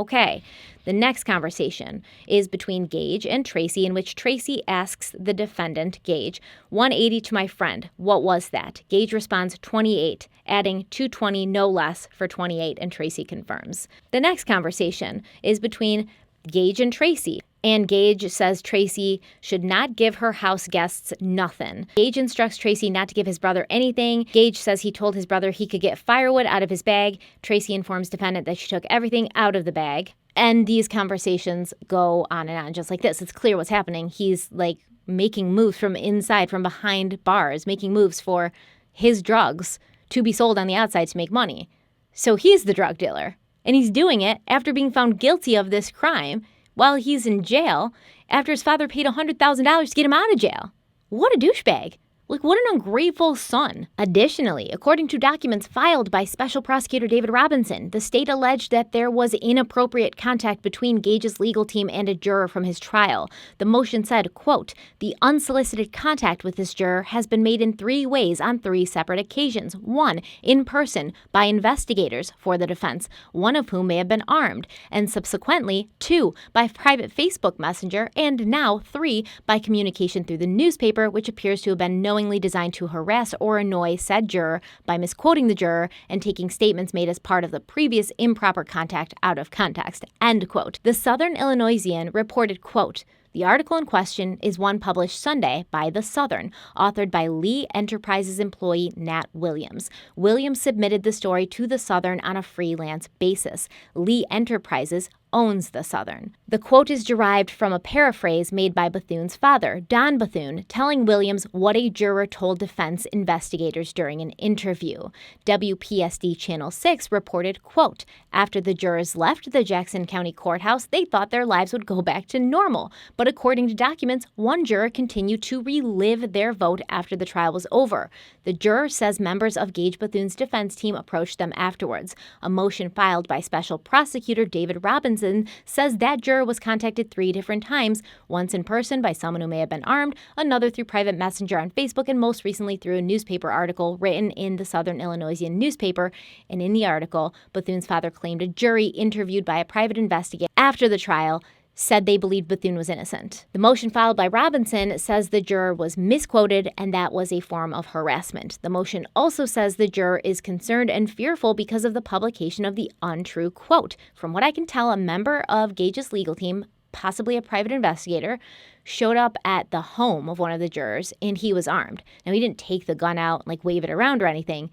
The next conversation is between Gage and Tracy, in which Tracy asks the defendant, Gage, 180 to my friend. What was that? Gage responds, 28, adding 220 no less for 28, and Tracy confirms. The next conversation is between Gage and Tracy. And Gage says Tracy should not give her house guests nothing. Gage instructs Tracy not to give his brother anything. Gage says he told his brother he could get firewood out of his bag. Tracy informs defendant that she took everything out of the bag. And these conversations go on and on just like this. It's clear what's happening. He's like making moves from inside, from behind bars, making moves for his drugs to be sold on the outside to make money. So he's the drug dealer. And he's doing it after being found guilty of this crime while he's in jail after his father paid $100,000 to get him out of jail. What a douchebag. Like, what an ungrateful son. Additionally, according to documents filed by Special Prosecutor David Robinson, the state alleged that there was inappropriate contact between Gage's legal team and a juror from his trial. The motion said, quote, "The unsolicited contact with this juror has been made in 3 ways on 3 separate occasions. 1, in person, by investigators for the defense, one of whom may have been armed, and subsequently, 2, by private Facebook messenger, and now 3, by communication through the newspaper, which appears to have been knowingly designed to harass or annoy said juror by misquoting the juror and taking statements made as part of the previous improper contact out of context," end quote. The Southern Illinoisian reported, quote, "The article in question is one published Sunday by The Southern, authored by Lee Enterprises employee Nat Williams. Williams submitted the story to The Southern on a freelance basis. Lee Enterprises owns The Southern." The quote is derived from a paraphrase made by Bethune's father, Don Bethune, telling Williams what a juror told defense investigators during an interview. WPSD Channel 6 reported, quote, "After the jurors left the Jackson County Courthouse, they thought their lives would go back to normal. But according to documents, one juror continued to relive their vote after the trial was over. The juror says members of Gage Bethune's defense team approached them afterwards. A motion filed by Special Prosecutor David Robinson says that juror was contacted 3 different times, once in person by someone who may have been armed, another through private messenger on Facebook, and most recently through a newspaper article written in the Southern Illinoisian newspaper. And in the article, Bethune's father claimed a jury interviewed by a private investigator after the trial said they believed Bethune was innocent. The motion filed by Robinson says the juror was misquoted, and that was a form of harassment. The motion also says the juror is concerned and fearful because of the publication of the untrue quote. From what I can tell, a member of Gage's legal team, possibly a private investigator, showed up at the home of one of the jurors, and he was armed. Now, he didn't take the gun out and wave it around or anything,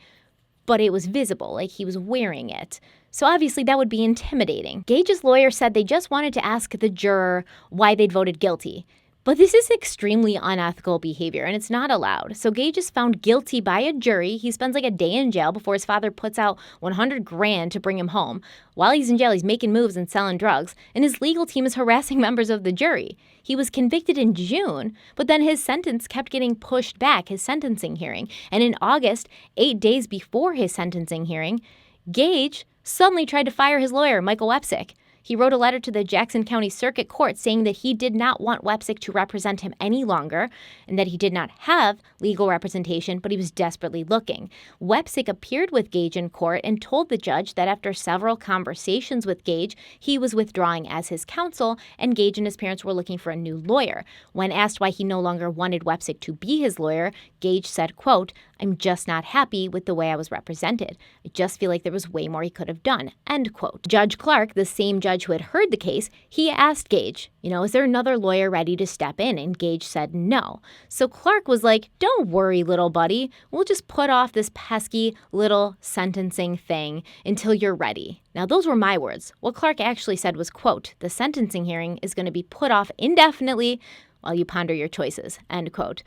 but it was visible, like he was wearing it. So obviously that would be intimidating. Gage's lawyer said they just wanted to ask the juror why they'd voted guilty. But this is extremely unethical behavior, and it's not allowed. So Gage is found guilty by a jury. He spends like a day in jail before his father puts out $100,000 to bring him home. While he's in jail, he's making moves and selling drugs, and his legal team is harassing members of the jury. He was convicted in June, but then his sentence kept getting pushed back, his sentencing hearing. And in August, 8 days before his sentencing hearing, Gage suddenly tried to fire his lawyer, Michael Wepsick. He wrote a letter to the Jackson County Circuit Court saying that he did not want Wepsick to represent him any longer and that he did not have legal representation, but he was desperately looking. Wepsick appeared with Gage in court and told the judge that after several conversations with Gage, he was withdrawing as his counsel, and Gage and his parents were looking for a new lawyer. When asked why he no longer wanted Wepsick to be his lawyer, Gage said, quote, "I'm just not happy with the way I was represented. I just feel like there was way more he could have done," end quote. Judge Clark, the same judge who had heard the case, he asked Gage, is there another lawyer ready to step in? And Gage said no. So Clark was like, "Don't worry, little buddy. We'll just put off this pesky little sentencing thing until you're ready." Now, those were my words. What Clark actually said was, quote, "The sentencing hearing is going to be put off indefinitely while you ponder your choices, end quote.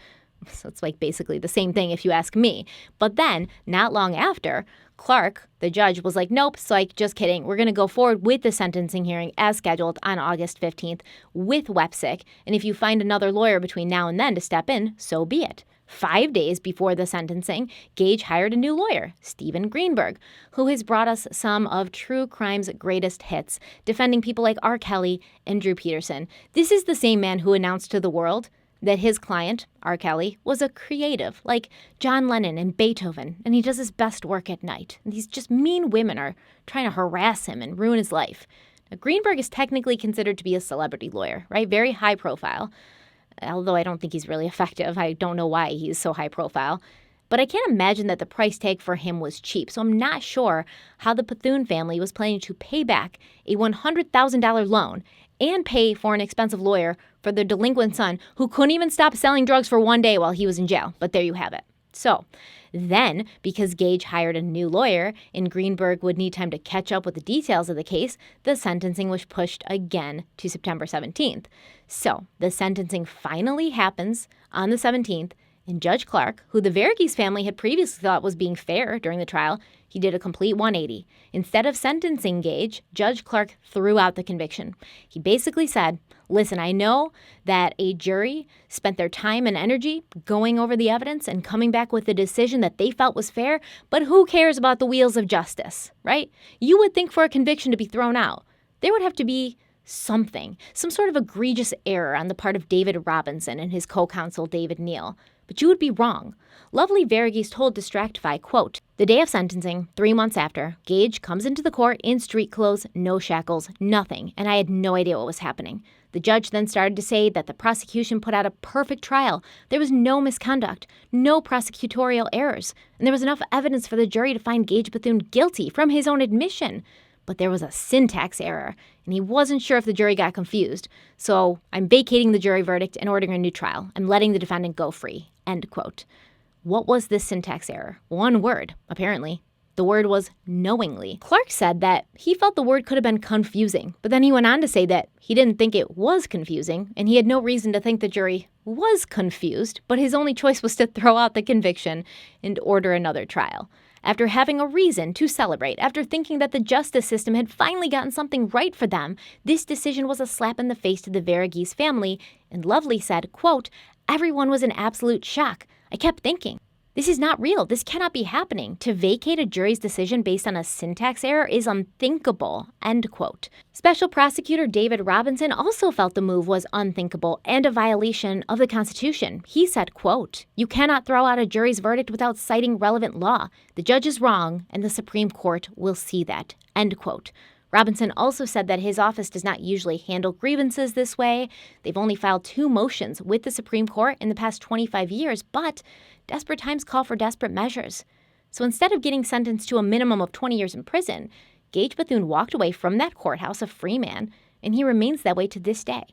So it's like basically the same thing if you ask me. But then, not long after, Clark, the judge, was like, nope, psych, just kidding. We're going to go forward with the sentencing hearing as scheduled on August 15th with WEPSIC. And if you find another lawyer between now and then to step in, so be it. 5 days before the sentencing, Gage hired a new lawyer, Stephen Greenberg, who has brought us some of true crime's greatest hits, defending people like R. Kelly and Drew Peterson. This is the same man who announced to the world that his client, R. Kelly, was a creative, like John Lennon and Beethoven, and he does his best work at night. And these just mean women are trying to harass him and ruin his life. Now, Greenberg is technically considered to be a celebrity lawyer, right? Very high profile, although I don't think he's really effective. I don't know why he's so high profile. But I can't imagine that the price tag for him was cheap, so I'm not sure how the Bethune family was planning to pay back a $100,000 loan and pay for an expensive lawyer for their delinquent son who couldn't even stop selling drugs for 1 day while he was in jail. But there you have it. So then, because Gage hired a new lawyer and Greenberg would need time to catch up with the details of the case, the sentencing was pushed again to September 17th. So the sentencing finally happens on the 17th, and Judge Clark, who the Verghese family had previously thought was being fair during the trial, he did a complete 180. Instead of sentencing Gage, Judge Clark threw out the conviction. He basically said, listen, I know that a jury spent their time and energy going over the evidence and coming back with a decision that they felt was fair, but who cares about the wheels of justice, right? You would think for a conviction to be thrown out, there would have to be something, some sort of egregious error on the part of David Robinson and his co-counsel David Neal. But you would be wrong. Lovely Verghese told Distractify, quote, the day of sentencing, 3 months after, Gage comes into the court in street clothes, no shackles, nothing, and I had no idea what was happening. The judge then started to say that the prosecution put out a perfect trial. There was no misconduct, no prosecutorial errors, and there was enough evidence for the jury to find Gage Bethune guilty from his own admission. But there was a syntax error, and he wasn't sure if the jury got confused. So I'm vacating the jury verdict and ordering a new trial. I'm letting the defendant go free, end quote. What was this syntax error? One word, apparently. The word was knowingly. Clark said that he felt the word could have been confusing, but then he went on to say that he didn't think it was confusing, and he had no reason to think the jury was confused, but his only choice was to throw out the conviction and order another trial. After having a reason to celebrate, after thinking that the justice system had finally gotten something right for them, this decision was a slap in the face to the Verghese family, and Lovely said, quote, everyone was in absolute shock. I kept thinking, this is not real. This cannot be happening. To vacate a jury's decision based on a syntax error is unthinkable, end quote. Special Prosecutor David Robinson also felt the move was unthinkable and a violation of the Constitution. He said, quote, you cannot throw out a jury's verdict without citing relevant law. The judge is wrong, and the Supreme Court will see that, end quote. Robinson also said that his office does not usually handle grievances this way. They've only filed 2 motions with the Supreme Court in the past 25 years, but desperate times call for desperate measures. So instead of getting sentenced to a minimum of 20 years in prison, Gage Bethune walked away from that courthouse a free man, and he remains that way to this day.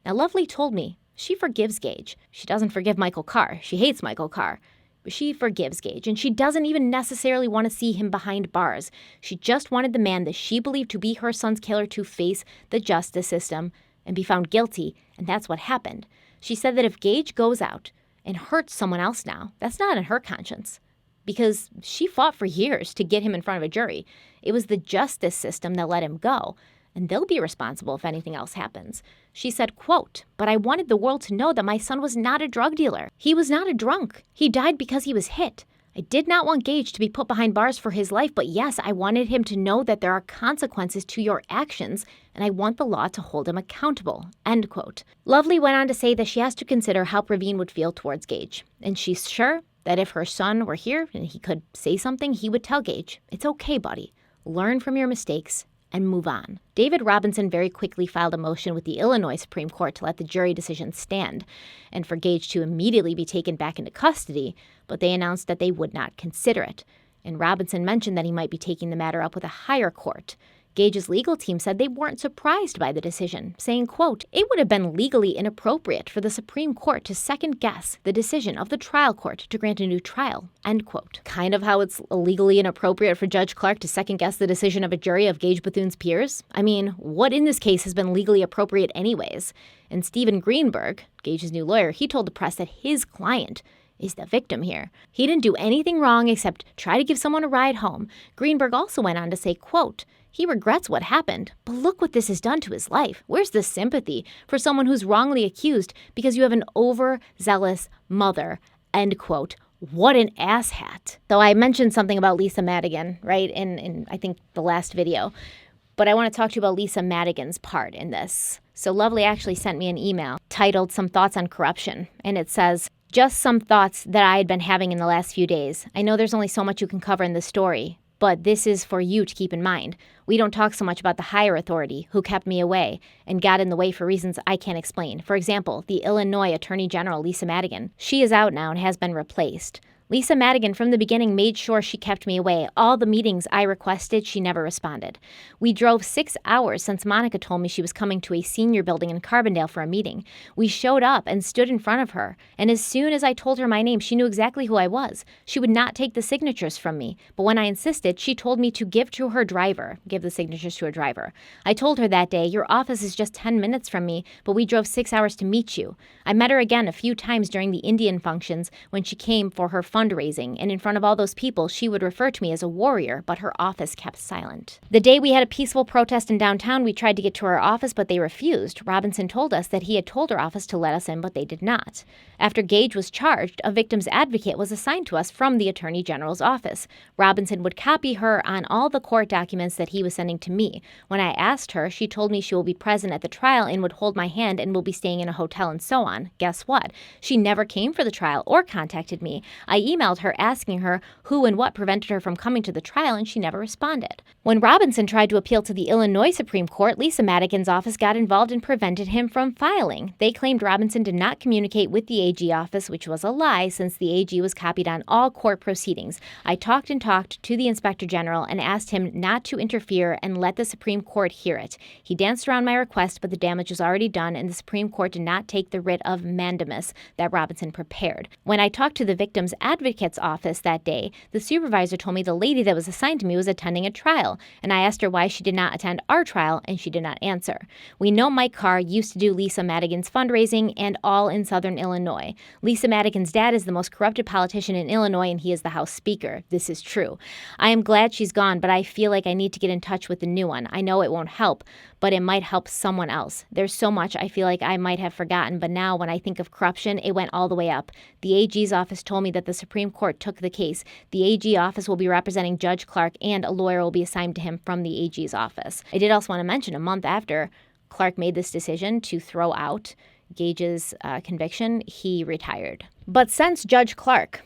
Now, Lovely told me she forgives Gage. She doesn't forgive Michael Carr. She hates Michael Carr. But she forgives Gage, and she doesn't even necessarily want to see him behind bars. She just wanted the man that she believed to be her son's killer to face the justice system and be found guilty, and that's what happened. She said that if Gage goes out and hurts someone else now, that's not in her conscience, because she fought for years to get him in front of a jury. It was the justice system that let him go, and they'll be responsible if anything else happens. She said, quote, but I wanted the world to know that my son was not a drug dealer. He was not a drunk. He died because he was hit. I did not want Gage to be put behind bars for his life, but yes, I wanted him to know that there are consequences to your actions, and I want the law to hold him accountable, end quote. Lovely went on to say that she has to consider how Pravin would feel towards Gage, and she's sure that if her son were here and he could say something, he would tell Gage, it's okay, buddy. Learn from your mistakes and move on. David Robinson very quickly filed a motion with the Illinois Supreme Court to let the jury decision stand and for Gage to immediately be taken back into custody, but they announced that they would not consider it. And Robinson mentioned that he might be taking the matter up with a higher court. Gage's legal team said they weren't surprised by the decision, saying, quote, it would have been legally inappropriate for the Supreme Court to second-guess the decision of the trial court to grant a new trial, end quote. Kind of how it's illegally inappropriate for Judge Clark to second-guess the decision of a jury of Gage Bethune's peers. I mean, what in this case has been legally appropriate anyways? And Steven Greenberg, Gage's new lawyer, he told the press that his client is the victim here. He didn't do anything wrong except try to give someone a ride home. Greenberg also went on to say, quote, he regrets what happened, but look what this has done to his life. Where's the sympathy for someone who's wrongly accused because you have an overzealous mother, end quote. What an asshat. Though I mentioned something about Lisa Madigan, right, in I think the last video. But I want to talk to you about Lisa Madigan's part in this. So Lovely actually sent me an email titled Some Thoughts on Corruption. And it says, just some thoughts that I had been having in the last few days. I know there's only so much you can cover in this story, but this is for you to keep in mind. We don't talk so much about the higher authority who kept me away and got in the way for reasons I can't explain. For example, the Illinois Attorney General, Lisa Madigan. She is out now and has been replaced. Lisa Madigan from the beginning made sure she kept me away. All the meetings I requested, she never responded. We drove 6 hours since Monica told me she was coming to a senior building in Carbondale for a meeting. We showed up and stood in front of her, and as soon as I told her my name, she knew exactly who I was. She would not take the signatures from me, but when I insisted, she told me to give the signatures to her driver. I told her that day, your office is just 10 minutes from me, but we drove 6 hours to meet you. I met her again a few times during the Indian functions when she came for her fundraising, and in front of all those people, she would refer to me as a warrior, but her office kept silent. The day we had a peaceful protest in downtown, we tried to get to her office, but they refused. Robinson told us that he had told her office to let us in, but they did not. After Gage was charged, a victim's advocate was assigned to us from the Attorney General's office. Robinson would copy her on all the court documents that he was sending to me. When I asked her, she told me she will be present at the trial and would hold my hand and will be staying in a hotel and so on. Guess what? She never came for the trial or contacted me. I emailed her asking her who and what prevented her from coming to the trial, and she never responded. When Robinson tried to appeal to the Illinois Supreme Court, Lisa Madigan's office got involved and prevented him from filing. They claimed Robinson did not communicate with the AG office, which was a lie since the AG was copied on all court proceedings. I talked to the Inspector General and asked him not to interfere and let the Supreme Court hear it. He danced around my request, but the damage was already done, and the Supreme Court did not take the writ of mandamus that Robinson prepared. When I talked to the victim's advocate's office that day, the supervisor told me the lady that was assigned to me was attending a trial, and I asked her why she did not attend our trial, and she did not answer. We know Mike Carr used to do Lisa Madigan's fundraising and all in Southern Illinois. Lisa Madigan's dad is the most corrupted politician in Illinois, and he is the House Speaker. This is true. I am glad she's gone, but I feel like I need to get in touch with the new one. I know it won't help, but it might help someone else. There's so much I feel like I might have forgotten, but now when I think of corruption, it went all the way up. The AG's office told me that the Supreme Court took the case. The AG office will be representing Judge Clark, and a lawyer will be assigned to him from the AG's office. I did also want to mention a month after Clark made this decision to throw out Gage's conviction, he retired. But since Judge Clark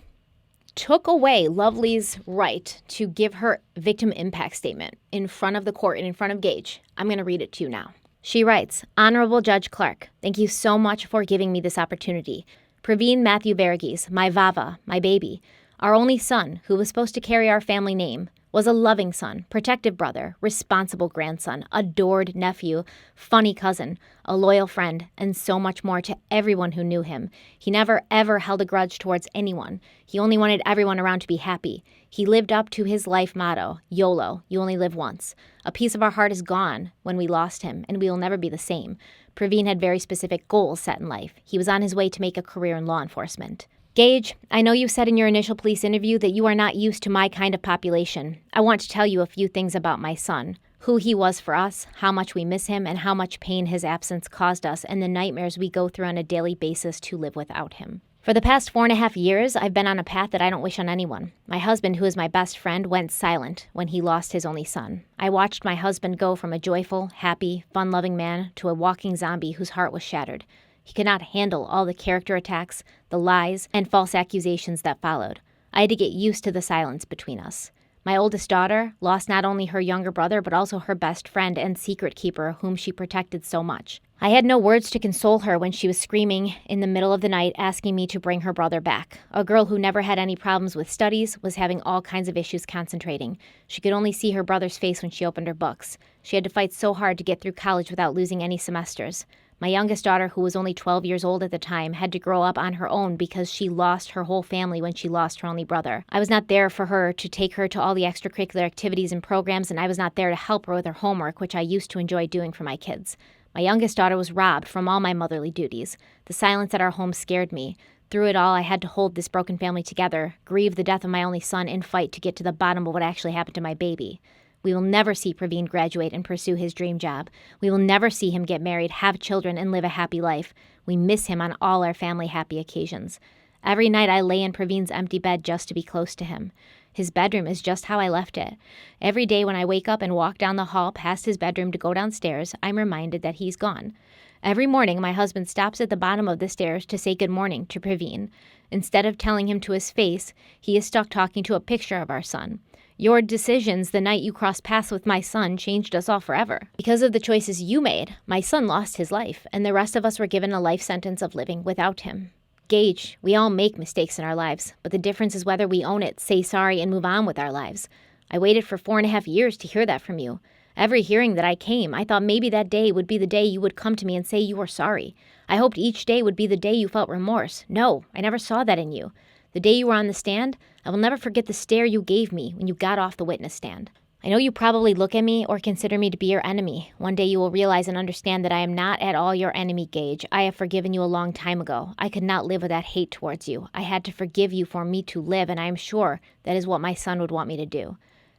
took away Lovely's right to give her victim impact statement in front of the court and in front of Gage, I'm going to read it to you now. She writes, Honorable Judge Clark, thank you so much for giving me this opportunity. Pravin Matthew Verghese, my Vava, my baby, our only son who was supposed to carry our family name, was a loving son, protective brother, responsible grandson, adored nephew, funny cousin, a loyal friend, and so much more to everyone who knew him. He never, ever held a grudge towards anyone. He only wanted everyone around to be happy. He lived up to his life motto, YOLO, you only live once. A piece of our heart is gone when we lost him, and we will never be the same. Pravin had very specific goals set in life. He was on his way to make a career in law enforcement. Gage, I know you said in your initial police interview that you are not used to my kind of population. I want to tell you a few things about my son, who he was for us, how much we miss him, and how much pain his absence caused us, and the nightmares we go through on a daily basis to live without him. For the past 4.5 years, I've been on a path that I don't wish on anyone. My husband, who is my best friend, went silent when he lost his only son. I watched my husband go from a joyful, happy, fun-loving man to a walking zombie whose heart was shattered. He could not handle all the character attacks, the lies, and false accusations that followed. I had to get used to the silence between us. My oldest daughter lost not only her younger brother, but also her best friend and secret keeper, whom she protected so much. I had no words to console her when she was screaming in the middle of the night, asking me to bring her brother back. A girl who never had any problems with studies was having all kinds of issues concentrating. She could only see her brother's face when she opened her books. She had to fight so hard to get through college without losing any semesters. My youngest daughter, who was only 12 years old at the time, had to grow up on her own because she lost her whole family when she lost her only brother. I was not there for her to take her to all the extracurricular activities and programs, and I was not there to help her with her homework, which I used to enjoy doing for my kids. My youngest daughter was robbed from all my motherly duties. The silence at our home scared me. Through it all, I had to hold this broken family together, grieve the death of my only son, and fight to get to the bottom of what actually happened to my baby. We will never see Pravin graduate and pursue his dream job. We will never see him get married, have children, and live a happy life. We miss him on all our family happy occasions. Every night I lay in Pravin's empty bed just to be close to him. His bedroom is just how I left it. Every day when I wake up and walk down the hall past his bedroom to go downstairs, I'm reminded that he's gone. Every morning, my husband stops at the bottom of the stairs to say good morning to Pravin. Instead of telling him to his face, he is stuck talking to a picture of our son. Your decisions the night you crossed paths with my son changed us all forever. Because of the choices you made, my son lost his life, and the rest of us were given a life sentence of living without him. Gage, we all make mistakes in our lives, but the difference is whether we own it, say sorry, and move on with our lives. I waited for 4.5 years to hear that from you. Every hearing that I came, I thought maybe that day would be the day you would come to me and say you were sorry. I hoped each day would be the day you felt remorse. No, I never saw that in you. The day you were on the stand, I will never forget the stare you gave me when you got off the witness stand. I know you probably look at me or consider me to be your enemy. One day you will realize and understand that I am not at all your enemy, Gage. I have forgiven you a long time ago. I could not live with that hate towards you. I had to forgive you for me to live, and I am sure that is what my son would want me to do.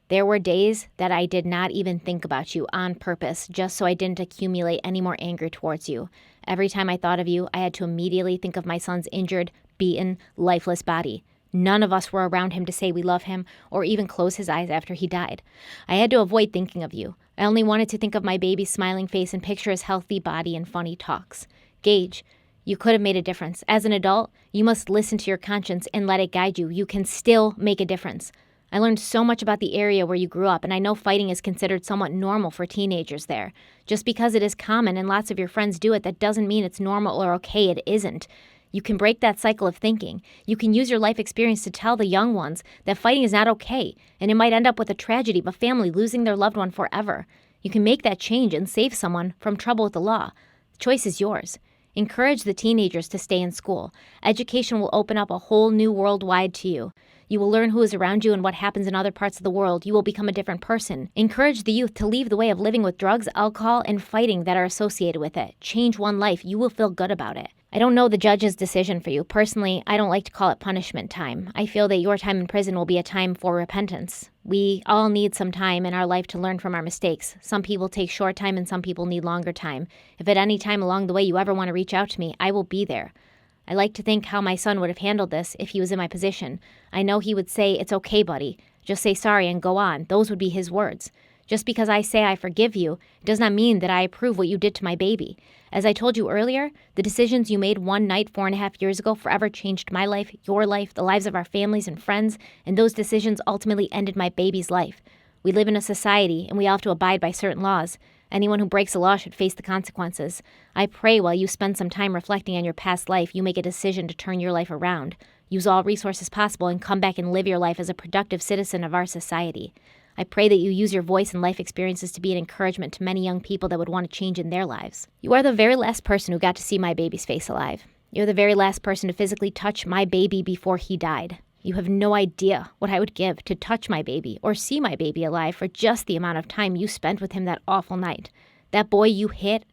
There were days that I did not even think about you on purpose, just so I didn't accumulate any more anger towards you. Every time I thought of you, I had to immediately think of my son's injured, beaten, lifeless body. None of us were around him to say we love him or even close his eyes after he died. I had to avoid thinking of you. I only wanted to think of my baby's smiling face and picture his healthy body and funny talks. Gage, you could have made a difference. As an adult, you must listen to your conscience and let it guide you. You can still make a difference. I learned so much about the area where you grew up, and I know fighting is considered somewhat normal for teenagers there. Just because it is common and lots of your friends do it, that doesn't mean it's normal or okay. It isn't. You can break that cycle of thinking. You can use your life experience to tell the young ones that fighting is not okay, and it might end up with a tragedy of a family losing their loved one forever. You can make that change and save someone from trouble with the law. The choice is yours. Encourage the teenagers to stay in school. Education will open up a whole new world wide to you. You will learn who is around you and what happens in other parts of the world. You will become a different person. Encourage the youth to leave the way of living with drugs, alcohol, and fighting that are associated with it. Change one life. You will feel good about it. I don't know the judge's decision for you. Personally, I don't like to call it punishment time. I feel that your time in prison will be a time for repentance. We all need some time in our life to learn from our mistakes. Some people take short time and some people need longer time. If at any time along the way you ever want to reach out to me, I will be there. I like to think how my son would have handled this if he was in my position. I know he would say, "It's okay, buddy. Just say sorry and go on." Those would be his words. Just because I say I forgive you does not mean that I approve what you did to my baby. As I told you earlier, the decisions you made one night 4.5 years ago forever changed my life, your life, the lives of our families and friends, and those decisions ultimately ended my baby's life. We live in a society, and we all have to abide by certain laws. Anyone who breaks a law should face the consequences. I pray while you spend some time reflecting on your past life, you make a decision to turn your life around. Use all resources possible and come back and live your life as a productive citizen of our society. I pray that you use your voice and life experiences to be an encouragement to many young people that would want to change in their lives. You are the very last person who got to see my baby's face alive. You're the very last person to physically touch my baby before he died. You have no idea what I would give to touch my baby or see my baby alive for just the amount of time you spent with him that awful night. That boy you hit,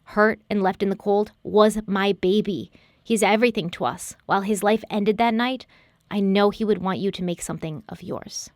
hurt, and left in the cold was my baby. He's everything to us. While his life ended that night, I know he would want you to make something of yours.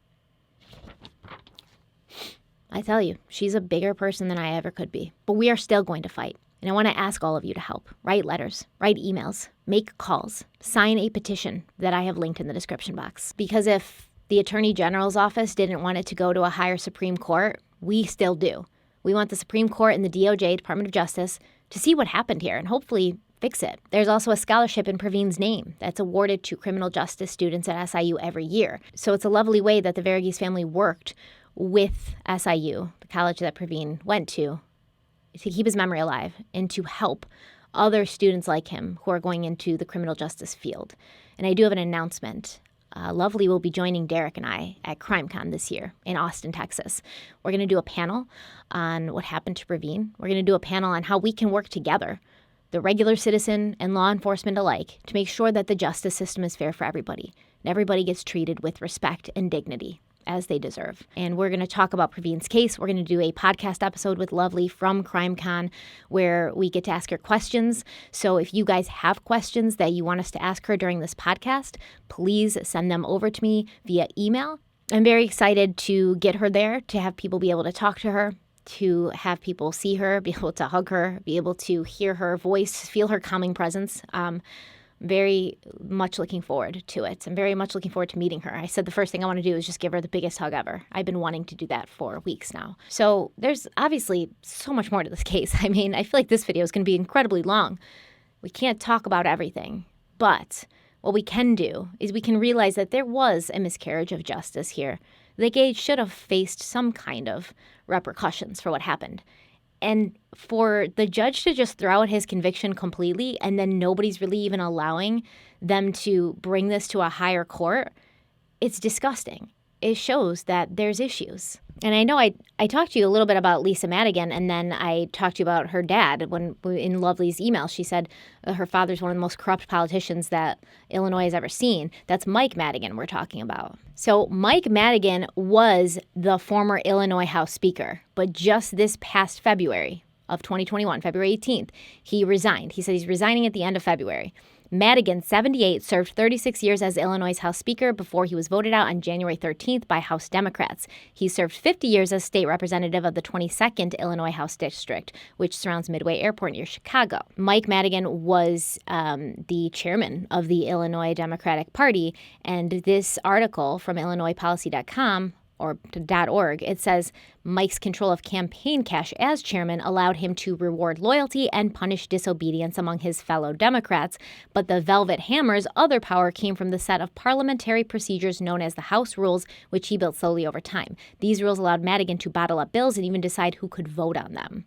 I tell you, she's a bigger person than I ever could be. But we are still going to fight. And I want to ask all of you to help. Write letters, write emails, make calls, sign a petition that I have linked in the description box. Because if the Attorney General's office didn't want it to go to a higher Supreme Court, we still do. We want the Supreme Court and the DOJ, Department of Justice, to see what happened here and hopefully fix it. There's also a scholarship in Pravin's name that's awarded to criminal justice students at SIU every year. So it's a lovely way that the Verghese family worked with SIU, the college that Pravin went to keep his memory alive and to help other students like him who are going into the criminal justice field. And I do have an announcement. Lovely will be joining Derek and I at CrimeCon this year in Austin, Texas. We're going to do a panel on what happened to Pravin. We're going to do a panel on how we can work together, the regular citizen and law enforcement alike, to make sure that the justice system is fair for everybody and everybody gets treated with respect and dignity. as they deserve. And we're going to talk about Pravin's case. We're going to do a podcast episode with Lovely from CrimeCon where we get to ask her questions. So if you guys have questions that you want us to ask her during this podcast, please send them over to me via email. I'm very excited to get her there, to have people be able to talk to her, to have people see her, be able to hug her, be able to hear her voice, feel her calming presence. Very much looking forward to it. I'm very much looking forward to meeting her. I said the first thing I want to do is just give her the biggest hug ever. I've been wanting to do that for weeks now. So there's obviously so much more to this case. I mean, I feel like this video is going to be incredibly long. We can't talk about everything, but what we can do is we can realize that there was a miscarriage of justice here. The Gage should have faced some kind of repercussions for what happened. And for the judge to just throw out his conviction completely and then nobody's really even allowing them to bring this to a higher court, it's disgusting. It shows that there's issues. And I know I talked to you a little bit about Lisa Madigan, and then I talked to you about her dad. When in Lovely's email, she said her father's one of the most corrupt politicians that Illinois has ever seen. That's Mike Madigan we're talking about. So Mike Madigan was the former Illinois House Speaker, but just this past February of 2021, February 18th, he resigned. He said he's resigning at the end of February. Madigan, 78, served 36 years as Illinois' House Speaker before he was voted out on January 13th by House Democrats. He served 50 years as state representative of the 22nd Illinois House District, which surrounds Midway Airport near Chicago. Mike Madigan was the chairman of the Illinois Democratic Party, and this article from IllinoisPolicy.com or .org, it says Mike's control of campaign cash as chairman allowed him to reward loyalty and punish disobedience among his fellow Democrats, but the Velvet Hammer's other power came from the set of parliamentary procedures known as the House Rules, which he built slowly over time. These rules allowed Madigan to bottle up bills and even decide who could vote on them.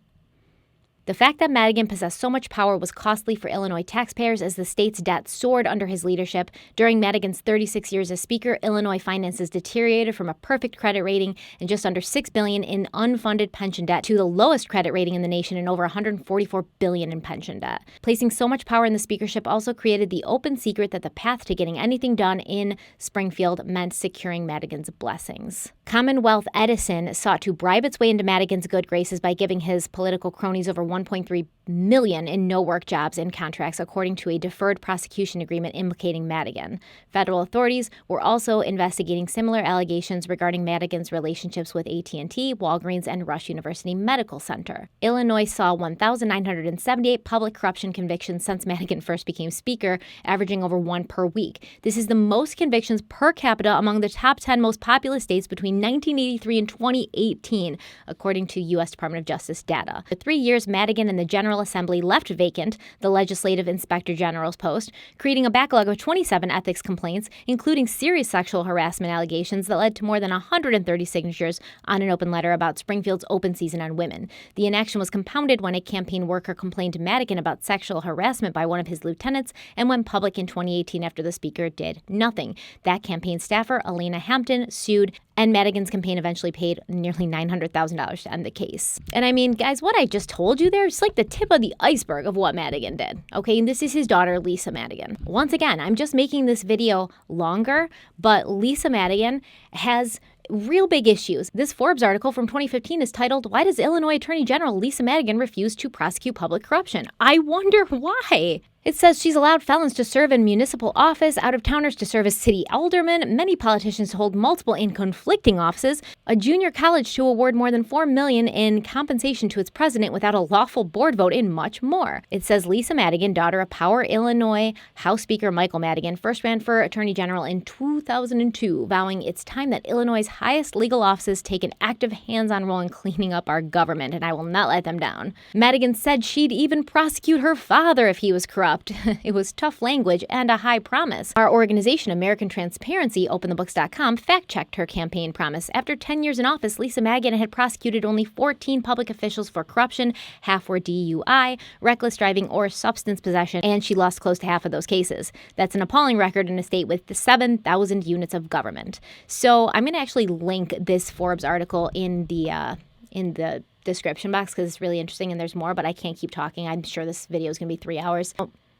The fact that Madigan possessed so much power was costly for Illinois taxpayers as the state's debt soared under his leadership. During Madigan's 36 years as Speaker, Illinois finances deteriorated from a perfect credit rating and just under $6 billion in unfunded pension debt to the lowest credit rating in the nation and over $144 billion in pension debt. Placing so much power in the speakership also created the open secret that the path to getting anything done in Springfield meant securing Madigan's blessings. Commonwealth Edison sought to bribe its way into Madigan's good graces by giving his political cronies over $1.3 million in no-work jobs and contracts, according to a deferred prosecution agreement implicating Madigan. Federal authorities were also investigating similar allegations regarding Madigan's relationships with AT&T, Walgreens, and Rush University Medical Center. Illinois saw 1,978 public corruption convictions since Madigan first became Speaker, averaging over one per week. This is the most convictions per capita among the top 10 most populous states between 1983 and 2018, according to U.S. Department of Justice data. For 3 years, Madigan and the General Assembly left vacant the Legislative Inspector General's post, creating a backlog of 27 ethics complaints, including serious sexual harassment allegations that led to more than 130 signatures on an open letter about Springfield's open season on women. The inaction was compounded when a campaign worker complained to Madigan about sexual harassment by one of his lieutenants and went public in 2018 after the Speaker did nothing. That campaign staffer, Elena Hampton, sued, and Madigan's campaign eventually paid nearly $900,000 to end the case. And I mean, guys, what I just told you there is like the tip of the iceberg of what Madigan did. Okay, and this is his daughter, Lisa Madigan. Once again, I'm just making this video longer, but Lisa Madigan has real big issues. This Forbes article from 2015 is titled, "Why Does Illinois Attorney General Lisa Madigan Refuse to Prosecute Public Corruption?" I wonder why. It says she's allowed felons to serve in municipal office, out-of-towners to serve as city aldermen, many politicians to hold multiple and conflicting offices, a junior college to award more than $4 million in compensation to its president without a lawful board vote, and much more. It says Lisa Madigan, daughter of Power Illinois House Speaker Michael Madigan, first ran for Attorney General in 2002, vowing it's time that Illinois' highest legal offices take an active hands-on role in cleaning up our government, and I will not let them down. Madigan said she'd even prosecute her father if he was corrupt. It was tough language and a high promise. Our organization, American Transparency, OpenTheBooks.com, fact-checked her campaign promise. After 10 years in office, Lisa Madigan had prosecuted only 14 public officials for corruption, half were DUI, reckless driving, or substance possession, and she lost close to half of those cases. That's an appalling record in a state with 7,000 units of government. So I'm going to actually link this Forbes article in the description box because it's really interesting and there's more, but I can't keep talking. I'm sure this video is going to be 3 hours.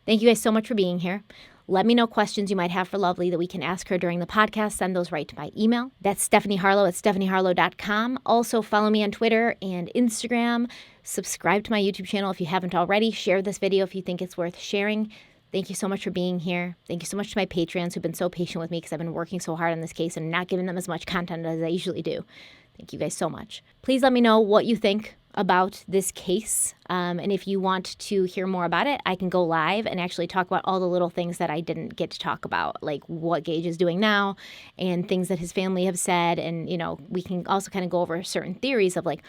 Thank you guys so much for being here. Let me know questions you might have for Lovely that we can ask her during the podcast. Send those right to my email. That's Stephanie Harlowe at stephanieharlowe.com. Also, follow me on Twitter and Instagram. Subscribe to my YouTube channel if you haven't already. Share this video if you think it's worth sharing. Thank you so much for being here. Thank you so much to my Patreons who've been so patient with me because I've been working so hard on this case and not giving them as much content as I usually do. Thank you guys so much. Please let me know what you think about this case. And if you want to hear more about it, I can go live and actually talk about all the little things that I didn't get to talk about, like what Gage is doing now and things that his family have said. And, we can also kind of go over certain theories of like,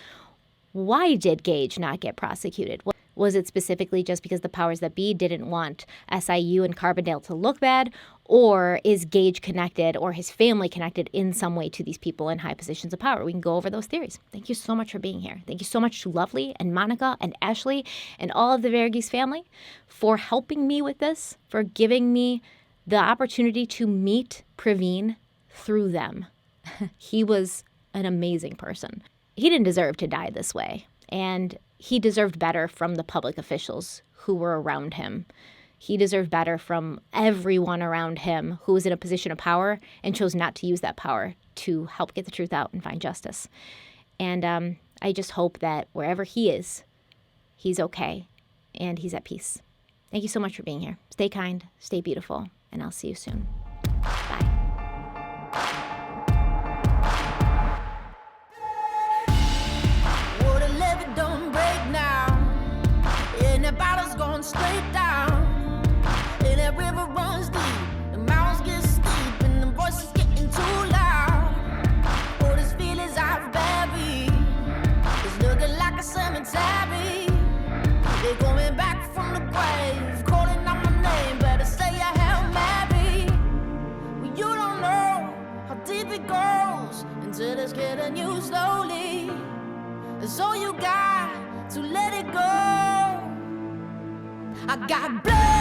why did Gage not get prosecuted? Was it specifically just because the powers that be didn't want SIU and Carbondale to look bad? Or is Gage connected or his family connected in some way to these people in high positions of power? We can go over those theories. Thank you so much for being here. Thank you so much to Lovely and Monica and Ashley and all of the Verghese family for helping me with this, for giving me the opportunity to meet Pravin through them. He was an amazing person. He didn't deserve to die this way, and he deserved better from the public officials who were around him. He deserved better from everyone around him who was in a position of power and chose not to use that power to help get the truth out and find justice. And I just hope that wherever he is, he's okay and he's at peace. Thank you so much for being here. Stay kind, stay beautiful, and I'll see you soon. Bye. Straight down, and that river runs deep, the mountains get steep, and the voices getting too loud. All these feelings I've buried, it's looking like a cemetery. They're coming back from the grave, calling out my name, better say a Hail Mary. Well, you don't know how deep it goes until it's getting you slowly. So you got to let it go. I got blood.